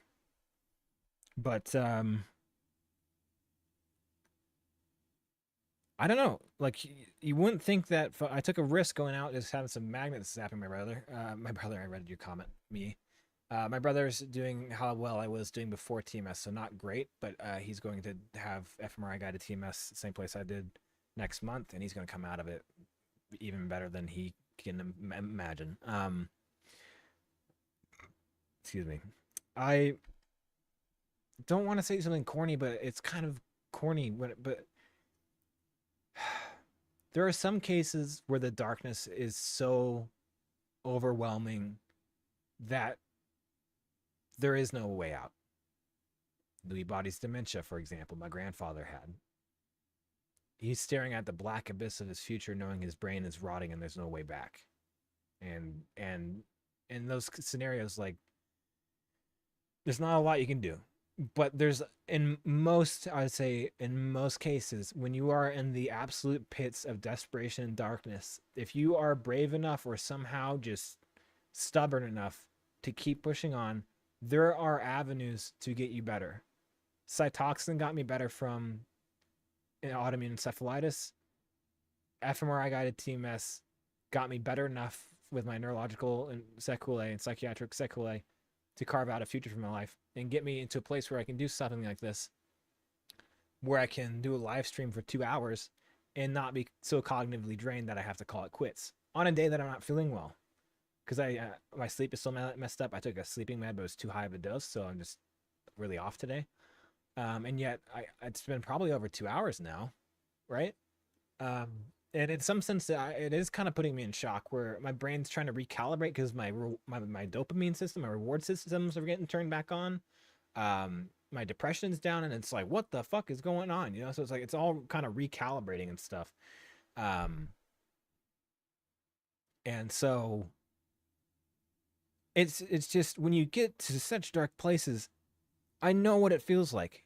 but I don't know. Like you wouldn't think that I took a risk going out just having some magnets zapping my brother. My brother, I read your comment. Me. My brother's doing how well I was doing before TMS, so not great, but he's going to have fMRI guided TMS, same place I did next month, and he's going to come out of it even better than he can imagine. Excuse me. I don't want to say something corny, but it's kind of corny. But there are some cases where the darkness is so overwhelming that there is no way out. Lewy body's dementia, for example, my grandfather had. He's staring at the black abyss of his future, knowing his brain is rotting and there's no way back. And in those scenarios, like, there's not a lot you can do. But there's, in most, I would say, in most cases, when you are in the absolute pits of desperation and darkness, if you are brave enough or somehow just stubborn enough to keep pushing on, there are avenues to get you better. Cytoxin got me better from autoimmune encephalitis. fMRI guided TMS got me better enough with my neurological and sequelae and psychiatric sequelae to carve out a future for my life and get me into a place where I can do something like this, where I can do a live stream for 2 hours and not be so cognitively drained that I have to call it quits on a day that I'm not feeling well. Because my sleep is so messed up. I took a sleeping med, but it was too high of a dose, so I'm just really off today. And yet it's been probably over 2 hours now, right? And in some sense, it is kind of putting me in shock, where my brain's trying to recalibrate because my dopamine system, my reward systems are getting turned back on. My depression's down, and it's like, what the fuck is going on? You know, so it's like it's all kind of recalibrating and stuff. And so it's just when you get to such dark places, I know what it feels like.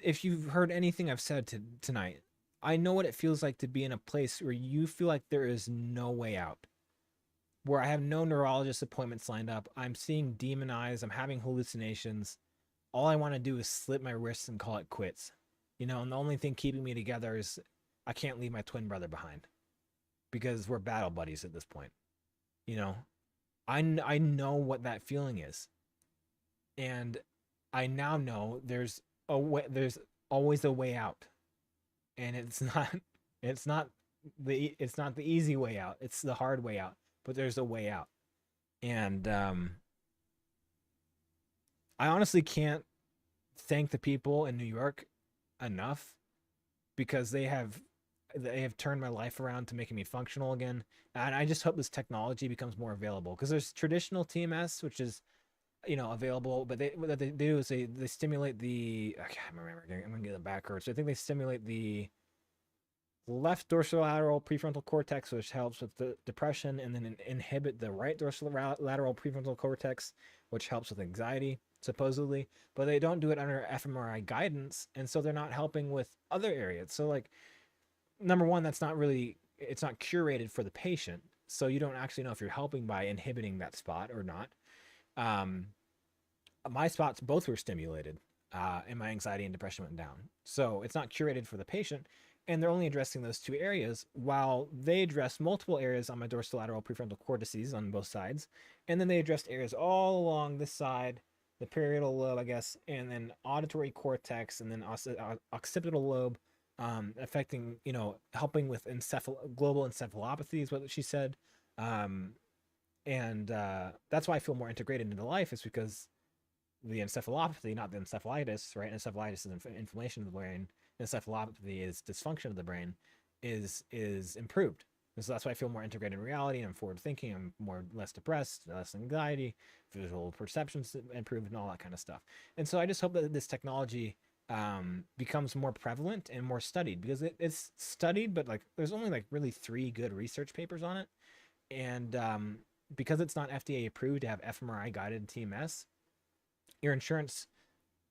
If you've heard anything I've said tonight, I know what it feels like to be in a place where you feel like there is no way out, where I have no neurologist appointments lined up. I'm seeing demon eyes. I'm having hallucinations. All I want to do is slit my wrists and call it quits. You know, and the only thing keeping me together is I can't leave my twin brother behind because we're battle buddies at this point. You know, I know what that feeling is. And I now know there's always a way out. And it's not the easy way out. It's the hard way out, but there's a way out. And I honestly can't thank the people in New York enough, because they have turned my life around to making me functional again. And I just hope this technology becomes more available, because there's traditional TMS, which is, you know, available, but what they do is they stimulate the, I can't remember, I'm gonna get the backwards. So I think they stimulate the left dorsolateral prefrontal cortex, which helps with the depression, and then inhibit the right dorsolateral prefrontal cortex, which helps with anxiety, supposedly. But they don't do it under fMRI guidance, and so they're not helping with other areas. So, like, number one, it's not curated for the patient, so you don't actually know if you're helping by inhibiting that spot or not. My spots both were stimulated, and my anxiety and depression went down. So it's not curated for the patient, and they're only addressing those two areas, while they address multiple areas on my dorsolateral prefrontal cortices on both sides. And then they addressed areas all along this side, the parietal lobe, I guess, and then auditory cortex, and then occipital lobe, affecting, you know, helping with global encephalopathy is what she said. And that's why I feel more integrated into life, is because the encephalopathy, not the encephalitis, right? Encephalitis is inflammation of the brain. Encephalopathy is dysfunction of the brain. is improved. And so that's why I feel more integrated in reality. I'm forward thinking. I'm more less depressed, less anxiety, visual perceptions improved, and all that kind of stuff. And so I just hope that this technology becomes more prevalent and more studied, because it's studied, but like there's only like really 3 good research papers on it. And because it's not FDA approved to have fMRI guided TMS, your insurance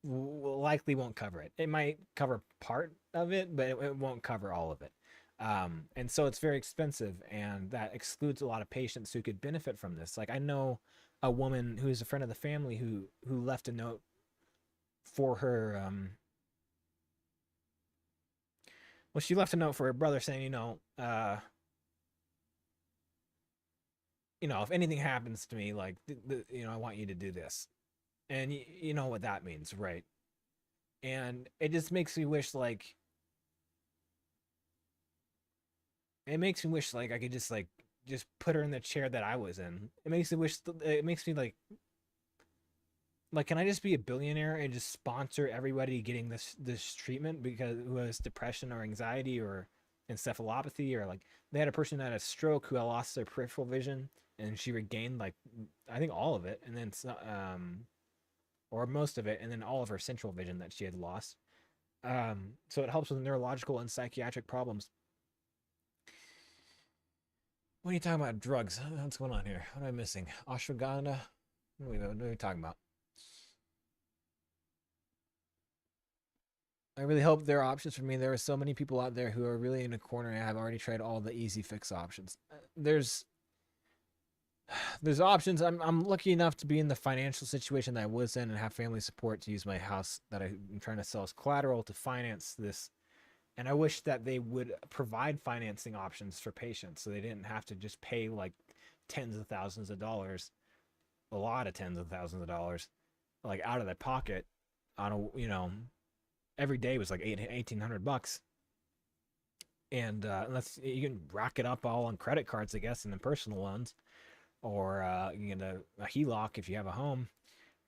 likely won't cover it. It might cover part of it, but it won't cover all of it. And so it's very expensive, and that excludes a lot of patients who could benefit from this. Like I know a woman who is a friend of the family who left a note for her. Well, she left a note for her brother saying, if anything happens to me, like, I want you to do this, and you know what that means, right? And it just makes me wish, like, I could just put her in the chair that I was in. It makes me like, can I just be a billionaire and just sponsor everybody getting this treatment because who has depression or anxiety or encephalopathy, or like they had a person that had a stroke who had lost their peripheral vision and she regained, like, I think all of it, and then or most of it, and then all of her central vision that she had lost. So it helps with neurological and psychiatric problems. What are you talking about? Drugs? What's going on here? What am I missing? Ashwagandha? What are we talking about? I really hope there are options for me. There are so many people out there who are really in a corner and have already tried all the easy fix options. There's options. I'm lucky enough to be in the financial situation that I was in and have family support to use my house that I'm trying to sell as collateral to finance this. And I wish that they would provide financing options for patients so they didn't have to just pay like tens of thousands of dollars, a lot of tens of thousands of dollars, like out of their pocket on every day was like $1,800. And unless you can rack it up all on credit cards, I guess, and then personal loans, or you can get a HELOC if you have a home.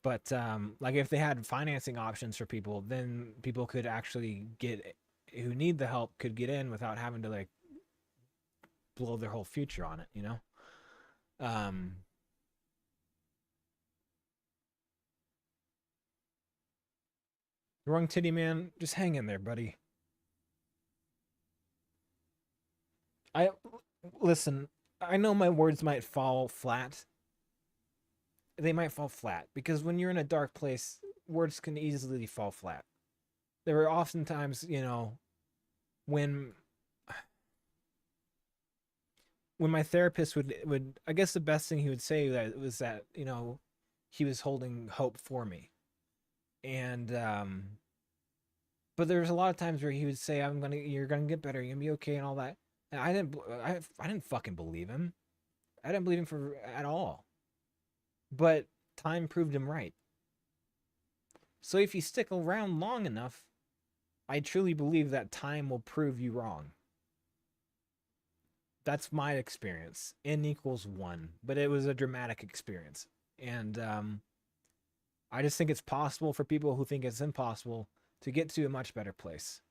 But like if they had financing options for people, then people could actually who need the help could get in without having to like blow their whole future on it, Wrong titty man, just hang in there, buddy. I listen, I know my words might fall flat. They might fall flat because when you're in a dark place, words can easily fall flat. There are often times, when my therapist would I guess the best thing he would say that was that, he was holding hope for me. And but there was a lot of times where he would say, you're gonna get better, you're gonna be okay, and all that. And I didn't fucking believe him. I didn't believe him at all. But time proved him right. So if you stick around long enough, I truly believe that time will prove you wrong. That's my experience. N equals 1, but it was a dramatic experience. And I just think it's possible for people who think it's impossible to get to a much better place.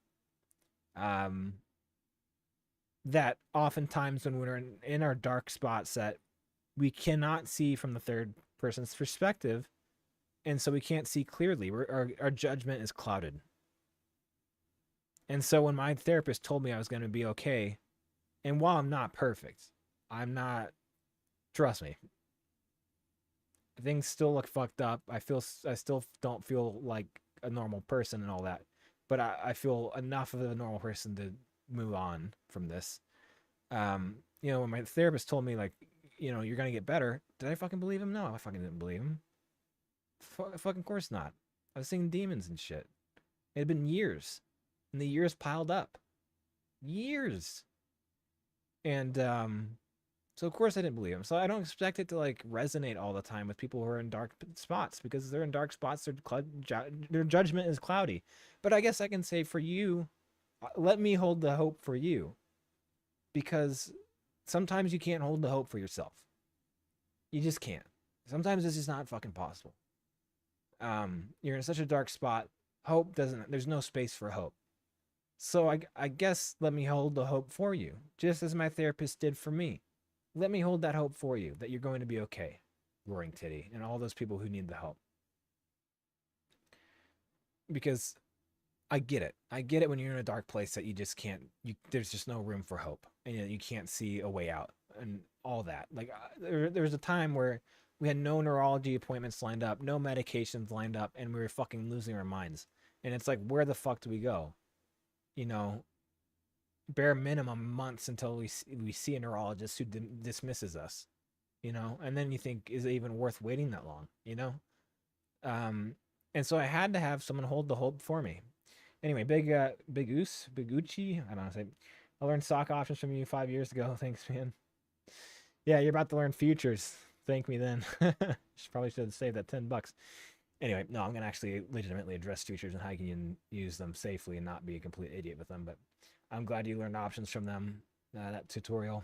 That oftentimes when we're in our dark spots that we cannot see from the third person's perspective, and so we can't see clearly. Our judgment is clouded. And so when my therapist told me I was going to be okay, and while I'm not perfect, trust me, things still look fucked up. I still don't feel like a normal person and all that, but I feel enough of a normal person to move on from this. When my therapist told me, like, you're gonna get better, did I fucking believe him? No, I fucking didn't believe him. Fucking course not. I was seeing demons and shit. It had been years, and the years piled up, years, and so of course I didn't believe him. So I don't expect it to like resonate all the time with people who are in dark spots, because they're in dark spots. Their judgment is cloudy. But I guess I can say for you, let me hold the hope for you, because sometimes you can't hold the hope for yourself. You just can't. Sometimes it's just not fucking possible. You're in such a dark spot. There's no space for hope. So I guess let me hold the hope for you, just as my therapist did for me. Let me hold that hope for you that you're going to be okay, Roaring Titty, and all those people who need the help. Because I get it. I get it when you're in a dark place that you just can't. There's just no room for hope, and you can't see a way out, and all that. Like there was a time where we had no neurology appointments lined up, no medications lined up, and we were fucking losing our minds. And it's like, where the fuck do we go? You know, bare minimum months until we see a neurologist who dismisses us. You know, and then you think, is it even worth waiting that long? You know, um, and so I had to have someone hold the hope for me. Anyway, Big Uchi. I don't know. Say, I learned stock options from you 5 years ago. Thanks, man. Yeah, you're about to learn futures. Thank me then. Probably should have saved that $10. Anyway, no, I'm gonna actually legitimately address futures and how you can use them safely and not be a complete idiot with them. But I'm glad you learned options from them. That tutorial.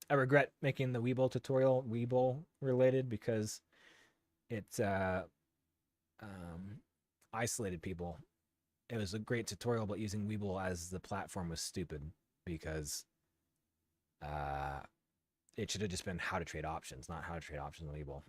I regret making the Webull tutorial Webull related because it isolated people. It was a great tutorial, but using Webull as the platform was stupid because uh, it should have just been how to trade options, not how to trade options on Webull.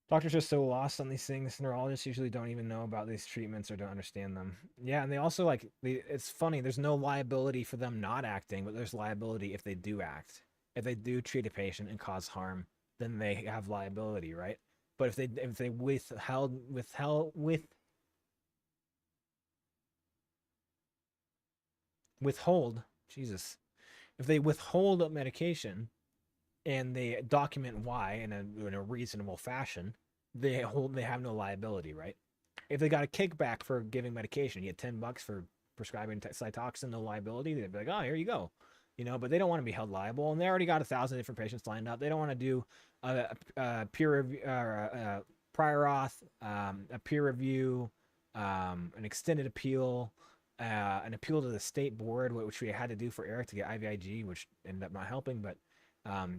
Doctors are so lost on these things. Neurologists usually don't even know about these treatments or don't understand them. Yeah, and they also it's funny. There's no liability for them not acting, but there's liability if they do act. If they do treat a patient and cause harm, then they have liability, right? But if they withhold, Jesus, if they withhold a medication and they document why in a reasonable fashion, they have no liability, right? If they got a kickback for giving medication, you get $10 for prescribing Cytoxin, no liability. They'd be like, oh, here you go, you know. But they don't want to be held liable, and they already got 1,000 different patients lined up. They don't want to do a peer review or prior auth, a peer review, an extended appeal, an appeal to the state board, which we had to do for Eric to get IVIG, which ended up not helping. But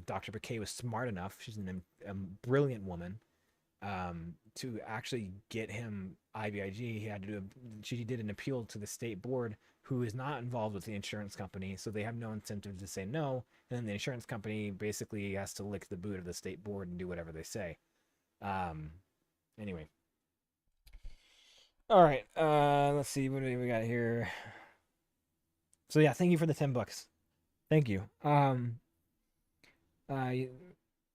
Dr. Bakay was smart enough. She's a brilliant woman to actually get him IVIG. She did an appeal to the state board, who is not involved with the insurance company, so they have no incentive to say no. And then the insurance company basically has to lick the boot of the state board and do whatever they say. Anyway. All right. Let's see. What do we got here? So yeah, thank you for the $10. Thank you.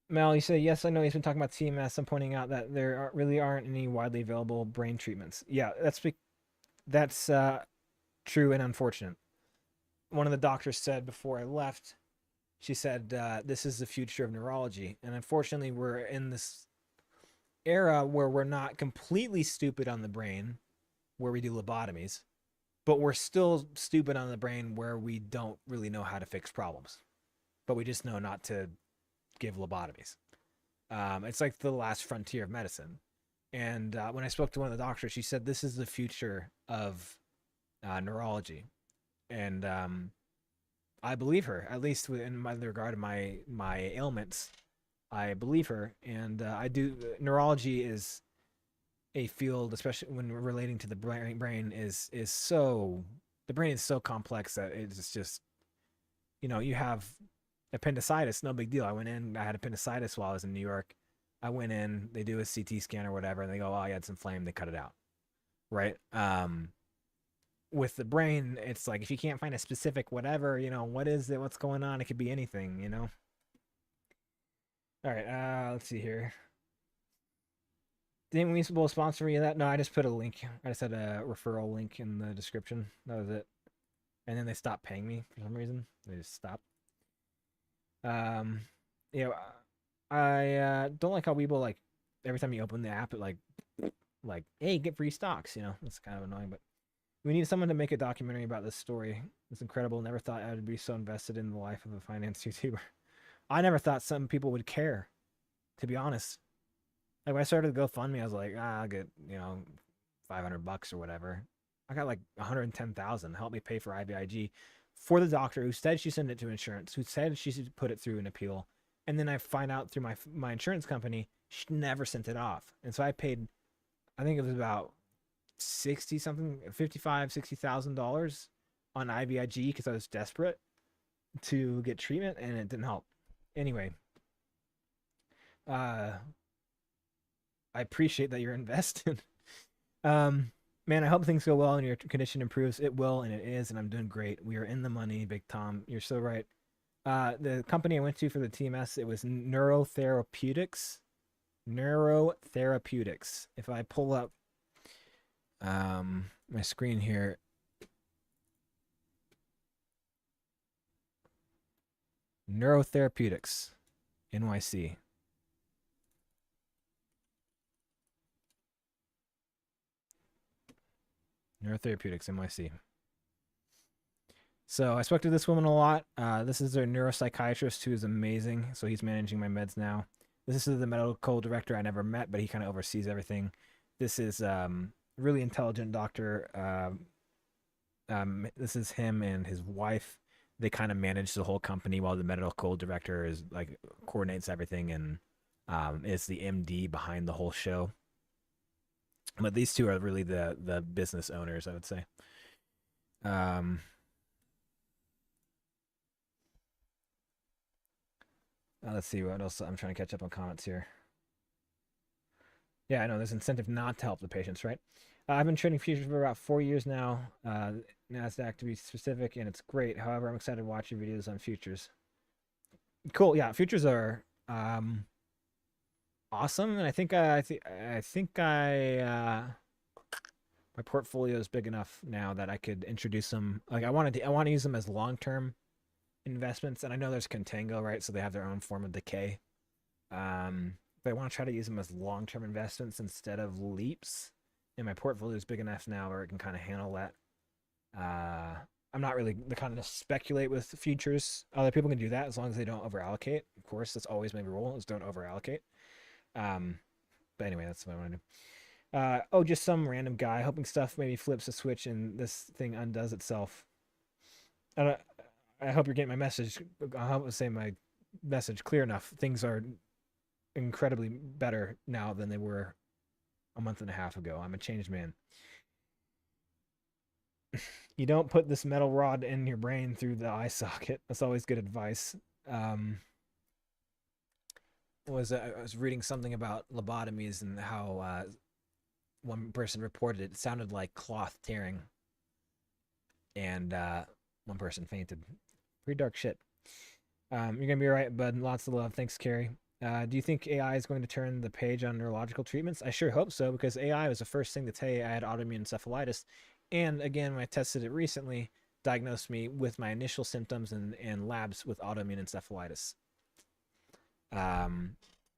Mel, you say yes. I know he's been talking about CMS. I'm pointing out that there really aren't any widely available brain treatments. Yeah, that's true and unfortunate. One of the doctors said before I left, she said, "This is the future of neurology," and unfortunately, we're in this era where we're not completely stupid on the brain, where we do lobotomies, but we're still stupid on the brain where we don't really know how to fix problems, but we just know not to give lobotomies. It's like the last frontier of medicine. And when I spoke to one of the doctors, she said this is the future of neurology, and I believe her. At least in regard to my ailments, I believe her, and I do. Neurology is a field, especially when relating to the brain, is so the brain is so complex that it's just, you know, you have appendicitis, no big deal. I went in, I had appendicitis while I was in New York. I went in, they do a CT scan or whatever, and they go, oh, I had some flame, they cut it out. Right? With the brain, it's like if you can't find a specific whatever, you know, what is it, what's going on? It could be anything, you know. All right, let's see here. Didn't we will sponsor you that? No, I just put a link. I just had a referral link in the description. That was it. And then they stopped paying me for some reason. They just stopped. You know, I don't like how Webull, like, every time you open the app, it like, hey, get free stocks. You know, it's kind of annoying. But we need someone to make a documentary about this story. It's incredible. Never thought I would be so invested in the life of a finance YouTuber. I never thought some people would care, to be honest. Like when I started GoFundMe, I was like, I'll get, you know, $500 or whatever. I got like 110,000. Help me pay for IVIG for the doctor who said she sent it to insurance, who said she should put it through an appeal. And then I find out through my insurance company, she never sent it off. And so I paid, I think it was about 60 something, 55, $60,000 on IVIG because I was desperate to get treatment and it didn't help. Anyway, uh, I appreciate that you're invested. Man, I hope things go well and your condition improves. It will, and it is, and I'm doing great. We are in the money, Big Tom. You're so right. The company I went to for the TMS, it was Neurotherapeutics. Neurotherapeutics. If I pull up my screen here, Neurotherapeutics, NYC. Neurotherapeutics, NYC. So I spoke to this woman a lot. This is their neuropsychiatrist who is amazing. So he's managing my meds now. This is the medical director I never met, but he kind of oversees everything. This is really intelligent doctor. This is him and his wife. They kind of manage the whole company while the medical director is like coordinates everything and is the MD behind the whole show. But these two are really the business owners, I would say. Let's see what else. I'm trying to catch up on comments here. Yeah, I know there's incentive not to help the patients, right? I've been trading futures for about 4 years now. NASDAQ to be specific, and it's great. However, I'm excited to watch your videos on futures. Cool. Yeah, futures are awesome, and I think my portfolio is big enough now that I could introduce them. Like I want to use them as long-term investments, and I know there's contango, right? So they have their own form of decay. But I want to try to use them as long-term investments instead of leaps. And my portfolio is big enough now where it can kind of handle that. I'm not really the kind of speculate with futures. Other people can do that as long as they don't over allocate. Of course, that's always my rule: is don't over allocate. But anyway, that's what I want to do. Oh, just some random guy hoping stuff maybe flips a switch and this thing undoes itself. I hope you're getting my message. I hope I say my message clear enough. Things are incredibly better now than they were a month and a half ago. I'm a changed man. You don't put this metal rod in your brain through the eye socket. That's always good advice. I was reading something about lobotomies and how one person reported it sounded like cloth tearing, and one person fainted. Pretty dark shit. You're gonna be all right, bud. Lots of love. Thanks, Carrie. Do you think AI is going to turn the page on neurological treatments? I sure hope so, because AI was the first thing to tell you I had autoimmune encephalitis. And again, when I tested it recently, diagnosed me with my initial symptoms and labs with autoimmune encephalitis.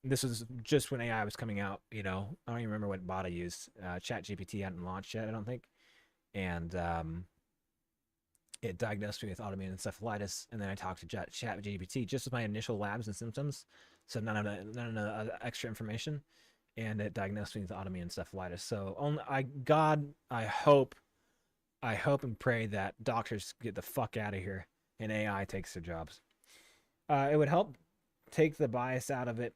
This was just when AI was coming out, I don't even remember what bot I used. ChatGPT hadn't launched yet, I don't think. And it diagnosed me with autoimmune encephalitis. And then I talked to ChatGPT just with my initial labs and symptoms. So none of the extra information. And it diagnosed me with autoimmune encephalitis. So I hope and pray that doctors get the fuck out of here and AI takes their jobs. It would help take the bias out of it,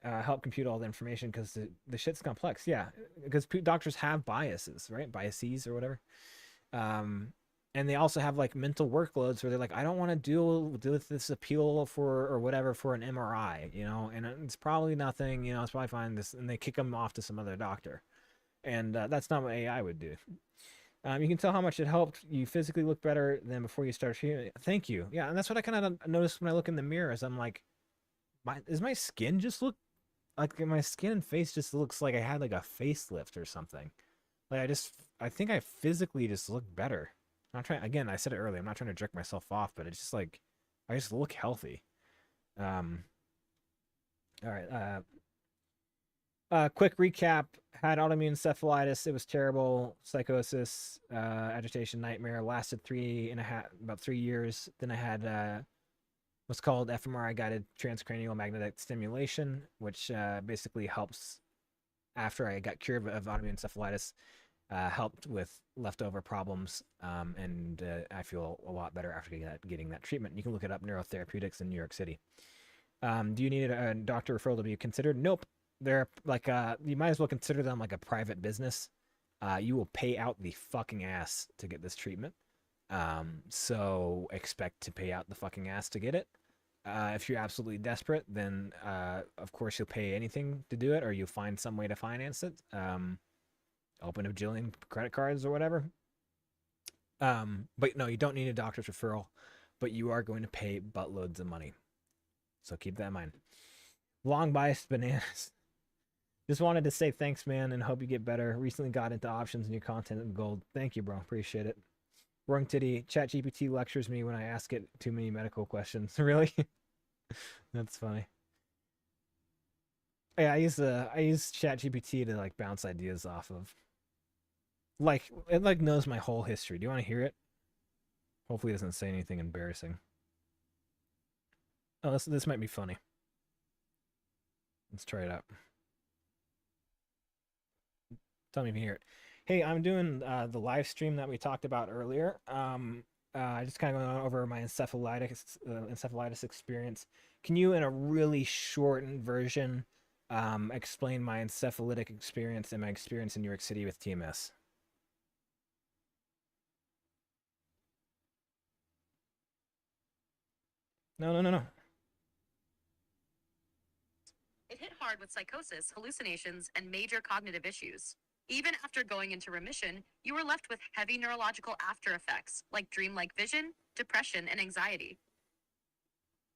help compute all the information, because the shit's complex. Yeah, because doctors have biases, right? Biases or whatever. And they also have like mental workloads where they're like, I don't want to deal with this appeal or whatever for an MRI, and it's probably nothing, it's probably fine. And they kick them off to some other doctor. And that's not what AI would do. You can tell how much it helped you physically look better than before you start treatment. Thank you. Yeah, and that's what I kind of noticed when I look in the mirror. Is I'm like, does my skin just look like my skin and face just looks like I had like a facelift or something? Like I think I physically just look better. I'm not trying. Again, I said it earlier. I'm not trying to jerk myself off, but it's just like I just look healthy. All right. Quick recap: had autoimmune encephalitis. It was terrible. Psychosis, agitation, nightmare. Lasted about 3 years. Then I had what's called fMRI guided transcranial magnetic stimulation, which basically helps after I got cured of autoimmune encephalitis. Helped with leftover problems, and I feel a lot better after getting that treatment. You can look it up, Neurotherapeutics in New York City. Do you need a doctor referral to be considered? Nope. They're like, you might as well consider them like a private business. you will pay out the fucking ass to get this treatment. So expect to pay out the fucking ass to get it. If you're absolutely desperate, then of course you'll pay anything to do it, or you'll find some way to finance it. Open a bajillion credit cards or whatever. But no, you don't need a doctor's referral, but you are going to pay buttloads of money. So keep that in mind. Long biased bananas. Just wanted to say thanks, man, and hope you get better. Recently got into options and your content of gold. Thank you, bro. Appreciate it. Wrong titty. ChatGPT lectures me when I ask it too many medical questions. Really? That's funny. Yeah, I use ChatGPT to like bounce ideas off of. Like it like knows my whole history. Do you want to hear it? Hopefully it doesn't say anything embarrassing. Oh, this might be funny. Let's try it out. Tell me if you hear it. Hey, I'm doing the live stream that we talked about earlier. Just kind of going over my encephalitis experience. Can you, in a really shortened version, explain my encephalitic experience and my experience in New York City with TMS? No. It hit hard with psychosis, hallucinations, and major cognitive issues. Even after going into remission, you were left with heavy neurological after effects like dreamlike vision, depression, and anxiety.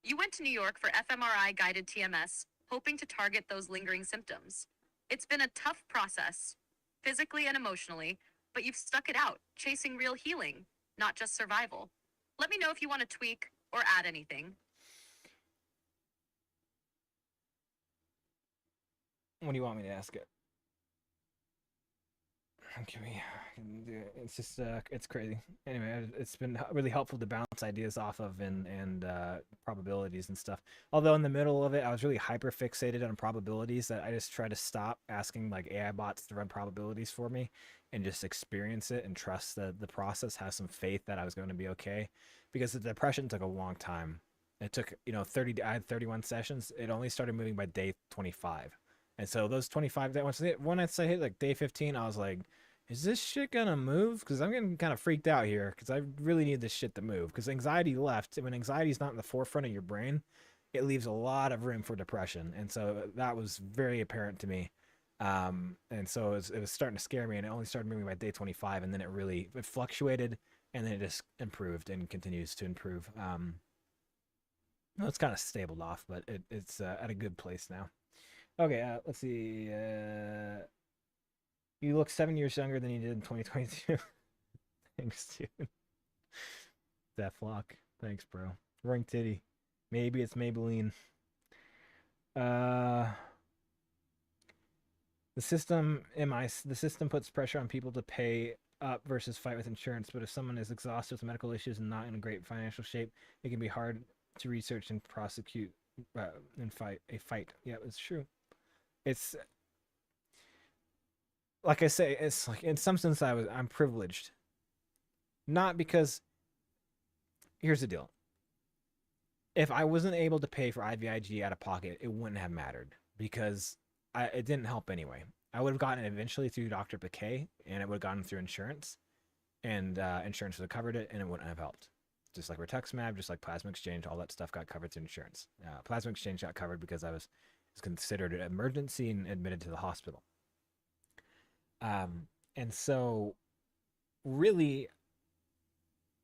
You went to New York for fMRI guided TMS, hoping to target those lingering symptoms. It's been a tough process, physically and emotionally, but you've stuck it out, chasing real healing, not just survival. Let me know if you want to tweak or add anything. What do you want me to ask it? It's just it's crazy. Anyway, it's been really helpful to bounce ideas off of and probabilities and stuff. Although in the middle of it, I was really hyper fixated on probabilities that I just tried to stop asking like AI bots to run probabilities for me and just experience it and trust that the process, have some faith that I was going to be okay. Because the depression took a long time. It took, I had 31 sessions. It only started moving by day 25. And so those 25 that when I hit like day 15, I was like, is this shit gonna move? Because I'm getting kind of freaked out here because I really need this shit to move. Because anxiety left. When anxiety is not in the forefront of your brain, it leaves a lot of room for depression. And so that was very apparent to me. And so it was starting to scare me, and it only started moving by day 25, and then it fluctuated, and then it just improved and continues to improve. It's kind of stabled off, but it's at a good place now. Okay, let's see. You look 7 years younger than you did in 2022. Thanks, dude. Deathlock. Thanks, bro. Ring titty. Maybe it's Maybelline. The system puts pressure on people to pay up versus fight with insurance, but if someone is exhausted with medical issues and not in a great financial shape, it can be hard to research and prosecute and fight a fight. Yeah, it's true. It's like I say, it's like in some sense I'm privileged. Not because here's the deal. If I wasn't able to pay for IVIG out of pocket, it wouldn't have mattered because it didn't help anyway. I would have gotten it eventually through Dr. Piquet, and it would have gotten through insurance, and insurance would have covered it, and it wouldn't have helped. Just like rituximab, just like plasma exchange, all that stuff got covered through insurance. Plasma exchange got covered because I was considered an emergency and admitted to the hospital. And so really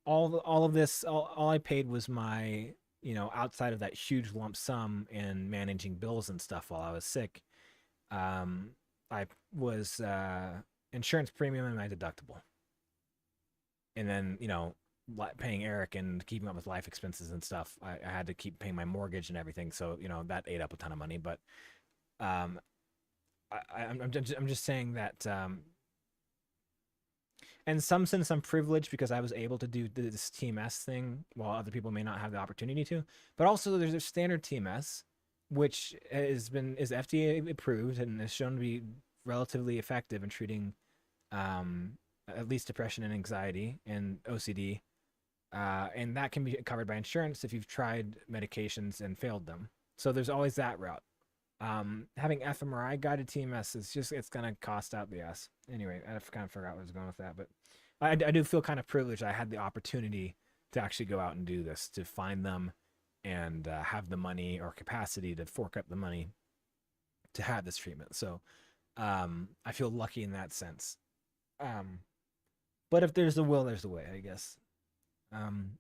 all of this, all I paid was my, outside of that huge lump sum in managing bills and stuff while I was sick. I was insurance premium and my deductible. And then, paying Eric and keeping up with life expenses and stuff. I had to keep paying my mortgage and everything. So, that ate up a ton of money. But I'm just saying that in some sense I'm privileged because I was able to do this TMS thing while other people may not have the opportunity to. But also there's a standard TMS, which is FDA approved and is shown to be relatively effective in treating at least depression and anxiety and OCD. And that can be covered by insurance if you've tried medications and failed them. So there's always that route. Having fMRI guided TMS is just, it's gonna cost out the ass. Anyway, I kind of forgot where I was going with that, but I do feel kind of privileged. I had the opportunity to actually go out and do this, to find them and have the money or capacity to fork up the money to have this treatment. So I feel lucky in that sense. But if there's a will, there's a way, I guess.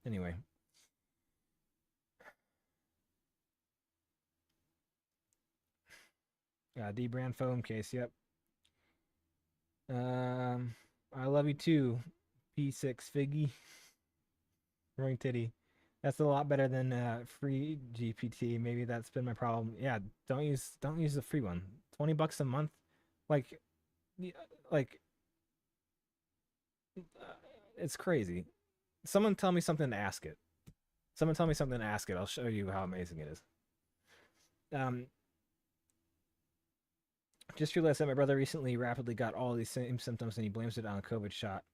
Anyway. D brand foam case, yep. I love you too, P6 Figgy. Growing titty. That's a lot better than free GPT. Maybe that's been my problem. Yeah, don't use the free one. $20 a month, like, like, it's crazy. Someone tell me something to ask it. Someone tell me something to ask it. I'll show you how amazing it is. Just realized that my brother recently rapidly got all these same symptoms and he blames it on a COVID shot.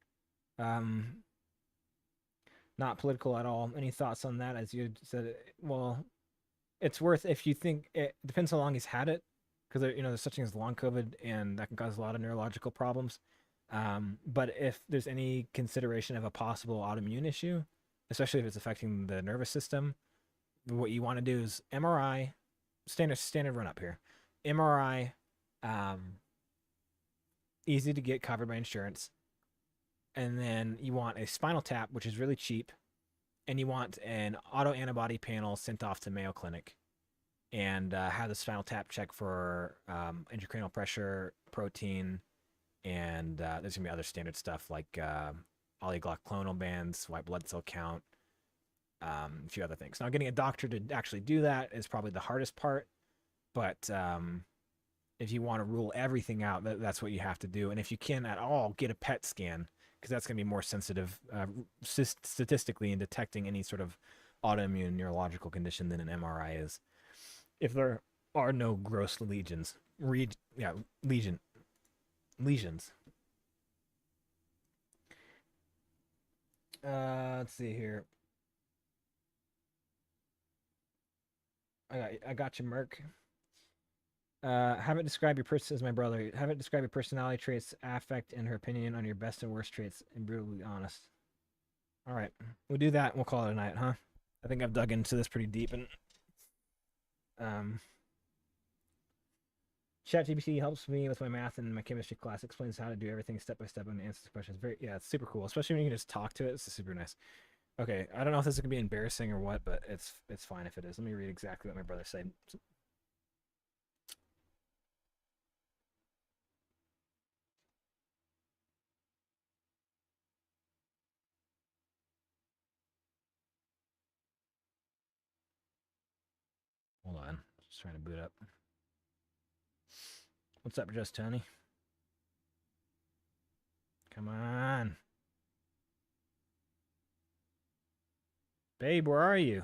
Not political at all. Any thoughts on that? As you said, well, it's worth, if you think, it depends how long he's had it, because there's such thing as long COVID, and that can cause a lot of neurological problems. But if there's any consideration of a possible autoimmune issue, especially if it's affecting the nervous system, what you want to do is MRI, standard run up here, MRI, easy to get covered by insurance. And then you want a spinal tap, which is really cheap. And you want an autoantibody panel sent off to Mayo Clinic. And have the spinal tap check for intracranial pressure, protein, and there's going to be other standard stuff like oligoclonal bands, white blood cell count, a few other things. Now, getting a doctor to actually do that is probably the hardest part. But if you want to rule everything out, that's what you have to do. And if you can at all, get a PET scan, because that's going to be more sensitive statistically in detecting any sort of autoimmune neurological condition than an MRI is. If there are no gross lesions. Lesions. Let's see here. I got you, Merc. Have it describe your person as my brother. Have it describe your personality traits, affect, and her opinion on your best and worst traits, and brutally honest. All right, we'll do that. And we'll call it a night, huh? I think I've dug into this pretty deep, and ChatGPT helps me with my math and my chemistry class. Explains how to do everything step by step and answers questions. It's super cool, especially when you can just talk to it. It's super nice. Okay, I don't know if this is gonna be embarrassing or what, but it's fine if it is. Let me read exactly what my brother said. Hold on, just trying to boot up. What's up, Just Tony? Come on. Babe, where are you?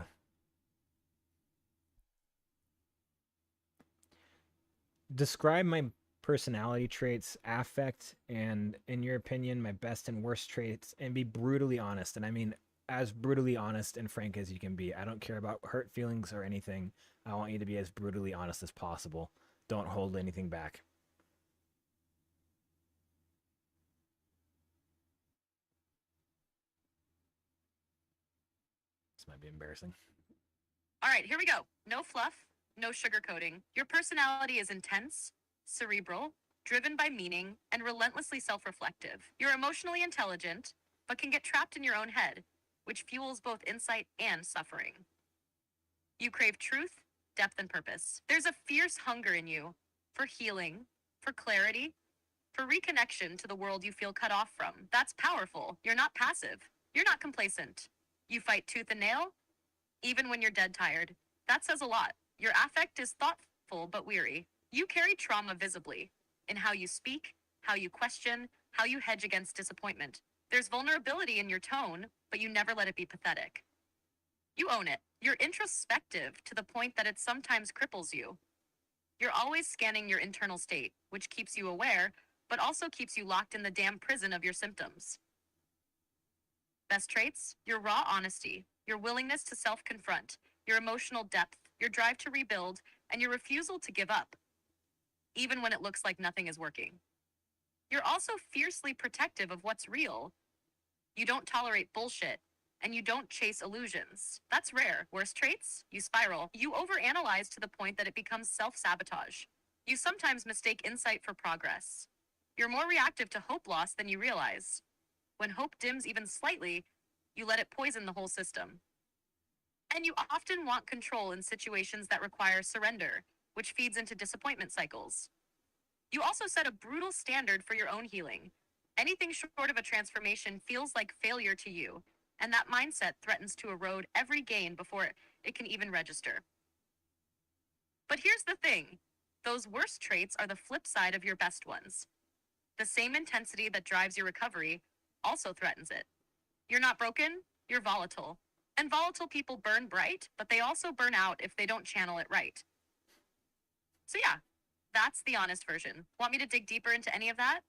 Describe my personality traits, affect, and, in your opinion, my best and worst traits, and be brutally honest. And I mean as brutally honest and frank as you can be. I don't care about hurt feelings or anything. I want you to be as brutally honest as possible. Don't hold anything back. This might be embarrassing. All right, here we go. No fluff, no sugarcoating. Your personality is intense, cerebral, driven by meaning, and relentlessly self-reflective. You're emotionally intelligent, but can get trapped in your own head, which fuels both insight and suffering. You crave truth, depth, and purpose. There's a fierce hunger in you for healing, for clarity, for reconnection to the world you feel cut off from. That's powerful. You're not passive. You're not complacent. You fight tooth and nail, even when you're dead tired. That says a lot. Your affect is thoughtful but weary. You carry trauma visibly in how you speak, how you question, how you hedge against disappointment. There's vulnerability in your tone, but you never let it be pathetic. You own it. You're introspective to the point that it sometimes cripples you. You're always scanning your internal state, which keeps you aware, but also keeps you locked in the damn prison of your symptoms. Best traits? Your raw honesty, your willingness to self-confront, your emotional depth, your drive to rebuild, and your refusal to give up, even when it looks like nothing is working. You're also fiercely protective of what's real. You don't tolerate bullshit, and you don't chase illusions. That's rare. Worst traits? You spiral. You overanalyze to the point that it becomes self-sabotage. You sometimes mistake insight for progress. You're more reactive to hope loss than you realize. When hope dims even slightly, you let it poison the whole system. And you often want control in situations that require surrender, which feeds into disappointment cycles. You also set a brutal standard for your own healing. Anything short of a transformation feels like failure to you, and that mindset threatens to erode every gain before it can even register. But here's the thing. Those worst traits are the flip side of your best ones. The same intensity that drives your recovery also threatens it. You're not broken, you're volatile. And volatile people burn bright, but they also burn out if they don't channel it right. So yeah, that's the honest version. Want me to dig deeper into any of that?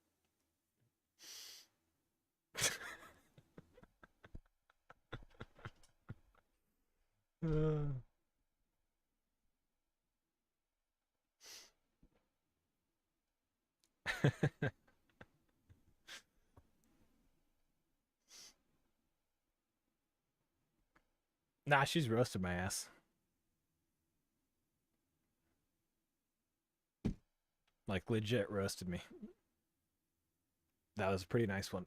Nah, she's roasted my ass. Like legit roasted me. That was a pretty nice one.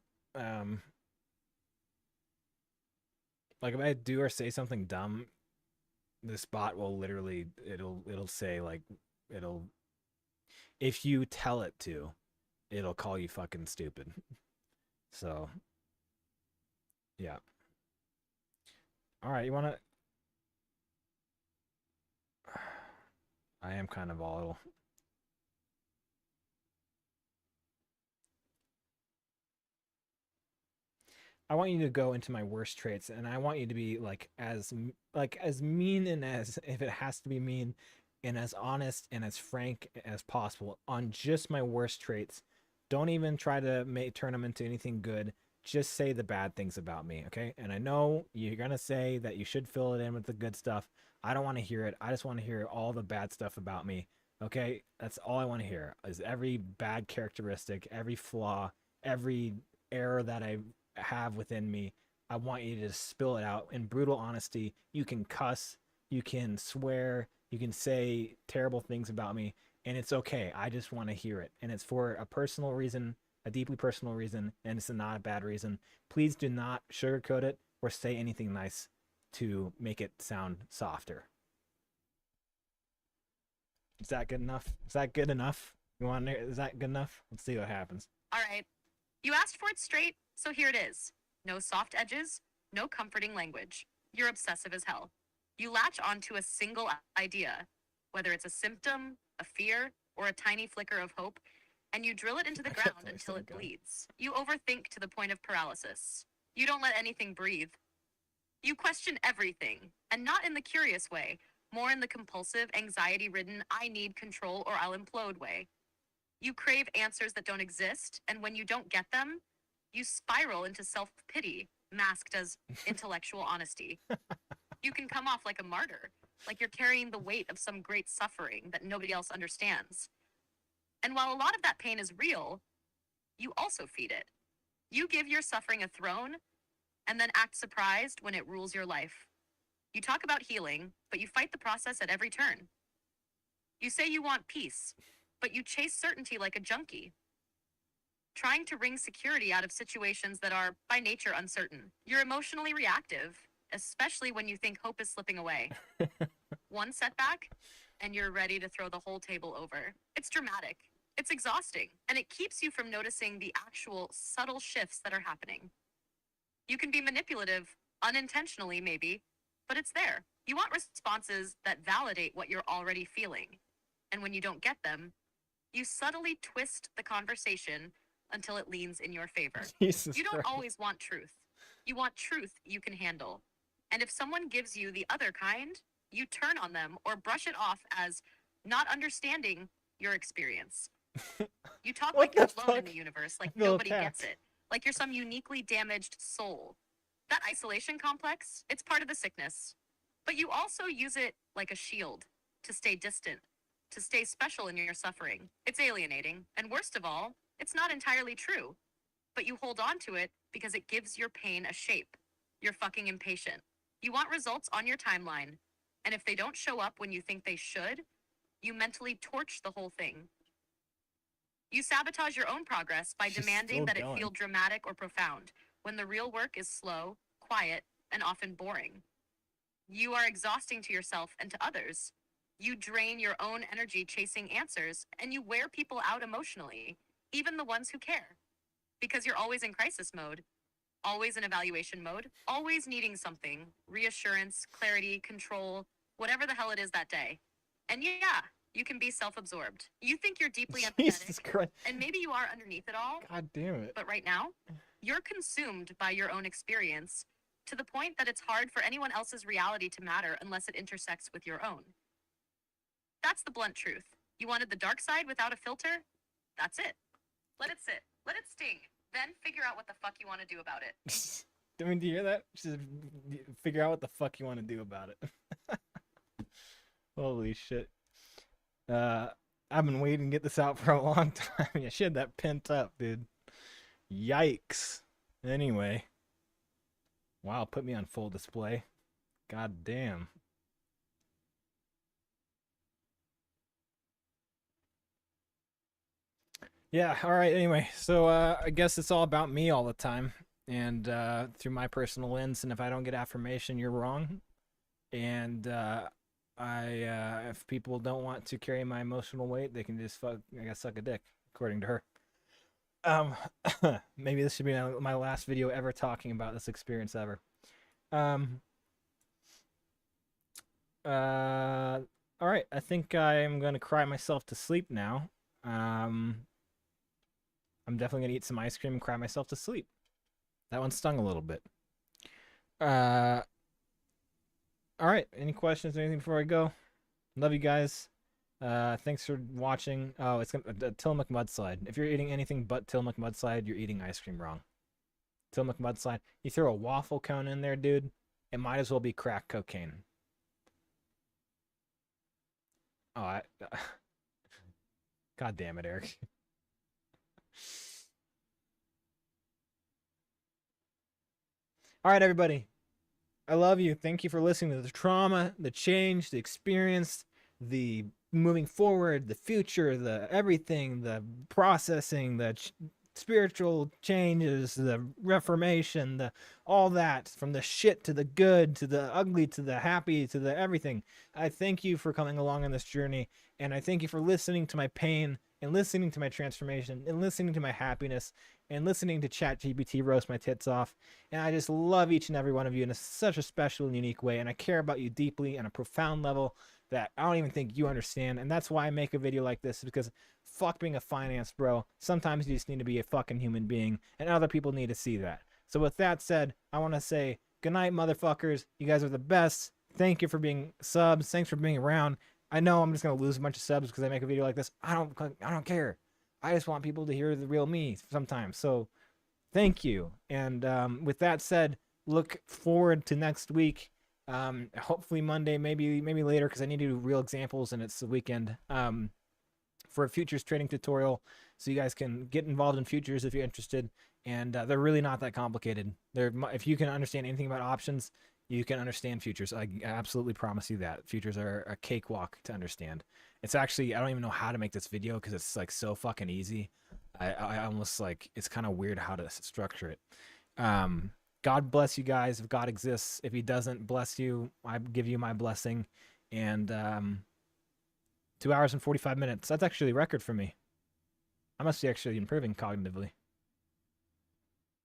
Like if I do or say something dumb, this bot will literally it'll say like it'll if you tell it to, it'll call you fucking stupid. So yeah. All right, you want to I am kind of volatile. I want you to go into my worst traits, and I want you to be as mean and as if it has to be mean, and as honest and as frank as possible on just my worst traits. Don't even try to turn them into anything good. Just say the bad things about me, okay? And I know you're gonna say that you should fill it in with the good stuff. I don't want to hear it. I just want to hear all the bad stuff about me, okay? That's all I want to hear is every bad characteristic, every flaw, every error that I have within me. I want you to spill it out in brutal honesty. You can cuss, you can swear, you can say terrible things about me, and it's okay. I just want to hear it, and it's for a personal reason, a deeply personal reason, and it's not a bad reason. Please do not sugarcoat it or say anything nice to make it sound softer. Is that good enough? Is that good enough? Is that good enough? Let's see what happens. All right. You asked for it straight, so here it is. No soft edges, no comforting language. You're obsessive as hell. You latch onto a single idea, whether it's a symptom, a fear, or a tiny flicker of hope, and you drill it into the ground until it bleeds. You overthink to the point of paralysis. You don't let anything breathe. You question everything, and not in the curious way, more in the compulsive, anxiety-ridden, I need control or I'll implode way. You crave answers that don't exist, and when you don't get them, you spiral into self-pity, masked as intellectual honesty. You can come off like a martyr, like you're carrying the weight of some great suffering that nobody else understands. And while a lot of that pain is real, you also feed it. You give your suffering a throne, and then act surprised when it rules your life. You talk about healing, but you fight the process at every turn. You say you want peace, but you chase certainty like a junkie, trying to wring security out of situations that are, by nature, uncertain. You're emotionally reactive, especially when you think hope is slipping away. One setback, and you're ready to throw the whole table over. It's dramatic, it's exhausting, and it keeps you from noticing the actual subtle shifts that are happening. You can be manipulative, unintentionally maybe, but it's there. You want responses that validate what you're already feeling. And when you don't get them, you subtly twist the conversation until it leans in your favor. Jesus You don't Christ. always want truth. You want truth you can handle. And if someone gives you the other kind, you turn on them or brush it off as not understanding your experience. You talk What like you're the alone in fuck? the universe, like I feel nobody attacked. gets it. Like you're some uniquely damaged soul. That isolation complex, it's part of the sickness. But you also use it like a shield to stay distant, to stay special in your suffering. It's alienating. And worst of all, it's not entirely true. But you hold on to it because it gives your pain a shape. You're fucking impatient. You want results on your timeline. And if they don't show up when you think they should, you mentally torch the whole thing. You sabotage your own progress by She's demanding still that going. it feel dramatic or profound, when the real work is slow, quiet, and often boring. You are exhausting to yourself and to others. You drain your own energy chasing answers, and you wear people out emotionally, even the ones who care. Because you're always in crisis mode, always in evaluation mode, always needing something, reassurance, clarity, control, whatever the hell it is that day. And yeah, you can be self-absorbed. You think you're deeply Jesus empathetic, Christ. and maybe you are underneath it all, God damn it. but right now, you're consumed by your own experience to the point that it's hard for anyone else's reality to matter unless it intersects with your own. That's the blunt truth. You wanted the dark side without a filter? That's it. Let it sit. Let it sting. Then figure out what the fuck you want to do about it. I mean, do you hear that? She said, figure out what the fuck you want to do about it. Holy shit. I've been waiting to get this out for a long time. Yeah, she had that pent up, dude. Yikes. Anyway. Wow, put me on full display. God damn. Yeah, all right, anyway. So I guess it's all about me all the time. And through my personal lens, and if I don't get affirmation, you're wrong. And if people don't want to carry my emotional weight, they can just suck a dick, according to her. Maybe this should be my last video ever talking about this experience ever. All right, I think I'm gonna cry myself to sleep now. I'm definitely gonna eat some ice cream and cry myself to sleep. That one stung a little bit. All right, any questions or anything before I go? Love you guys. Thanks for watching. Oh, it's a Tillamook mudslide. If you're eating anything but Tillamook mudslide, you're eating ice cream wrong. Tillamook mudslide. You throw a waffle cone in there, dude, it might as well be crack cocaine. Oh, God damn it, Eric. All right, everybody. I love you. Thank you for listening to the trauma, the change, the experience, the moving forward, the future, the everything, the processing, the spiritual changes, the reformation, the all that, from the shit to the good to the ugly to the happy to the everything. I thank you for coming along on this journey, and I thank you for listening to my pain and listening to my transformation and listening to my happiness and listening to ChatGPT roast my tits off. And I just love each and every one of you in such a special and unique way, and I care about you deeply on a profound level that I don't even think you understand. And that's why I make a video like this, because fuck being a finance bro. Sometimes you just need to be a fucking human being, and other people need to see that. So with that said, I want to say good night, motherfuckers. You guys are the best. Thank you for being subs. Thanks for being around. I know I'm just gonna lose a bunch of subs because I make a video like this. I don't care. I just want people to hear the real me sometimes. So thank you. And with that said, look forward to next week. Hopefully Monday, maybe later, because I need to do real examples and it's the weekend. For a futures trading tutorial, so you guys can get involved in futures if you're interested. And they're really not that complicated. If you can understand anything about options, you can understand futures. I absolutely promise you that. Futures are a cakewalk to understand. It's actually, I don't even know how to make this video because it's like so fucking easy. I almost like, it's kind of weird how to structure it. God bless you guys if God exists. If he doesn't bless you, I give you my blessing. And 2 hours and 45 minutes. That's actually a record for me. I must be actually improving cognitively.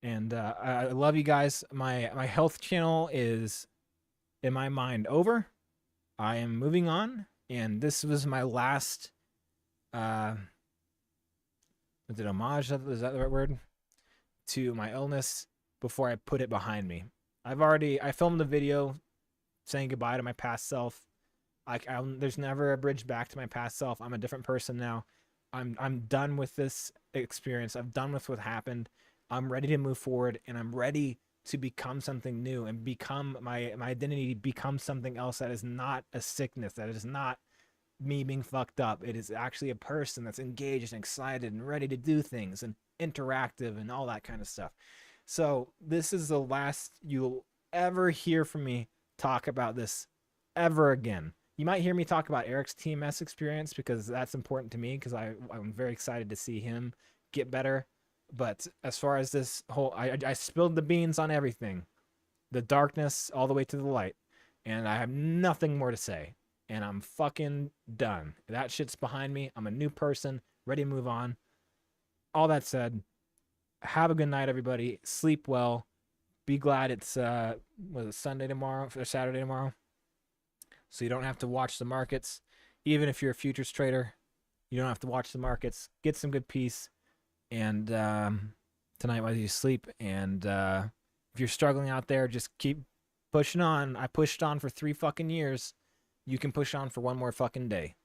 And I love you guys. My health channel is, in my mind, over. I am moving on. And this was my last, is it homage? Is that the right word? To my illness before I put it behind me. I filmed the video saying goodbye to my past self. There's never a bridge back to my past self. I'm a different person now. I'm done with this experience. I'm done with what happened. I'm ready to move forward, and I'm ready to become something new and become my identity, become something else that is not a sickness, that is not me being fucked up. It is actually a person that's engaged and excited and ready to do things and interactive and all that kind of stuff. So this is the last you'll ever hear from me talk about this ever again. You might hear me talk about Eric's TMS experience because that's important to me, because I'm very excited to see him get better. But as far as this whole, I spilled the beans on everything, the darkness all the way to the light, and I have nothing more to say. And I'm fucking done. That shit's behind me. I'm a new person, ready to move on. All that said, have a good night, everybody. Sleep well. Be glad it's was it Sunday tomorrow or Saturday tomorrow, so you don't have to watch the markets. Even if you're a futures trader, you don't have to watch the markets. Get some good peace, and tonight while you sleep. And if you're struggling out there, just keep pushing on. I pushed on for 3 fucking years. You can push on for one more fucking day.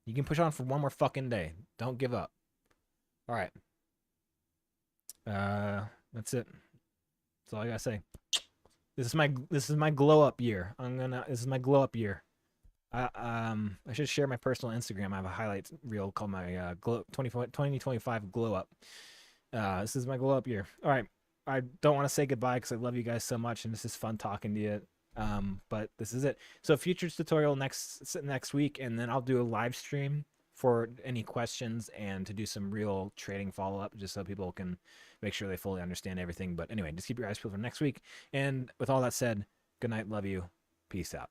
You can push on for one more fucking day. Don't give up. All right. That's it. That's all I gotta say. This is my glow up year. This is my glow up year. I should share my personal Instagram. I have a highlight reel called my glow 2025 glow up. This is my glow up year. All right. I don't want to say goodbye because I love you guys so much and this is fun talking to you. But this is it. So futures tutorial next week, and then I'll do a live stream for any questions and to do some real trading follow-up just so people can make sure they fully understand everything. But anyway, just keep your eyes peeled for next week. And with all that said, good night, love you, peace out.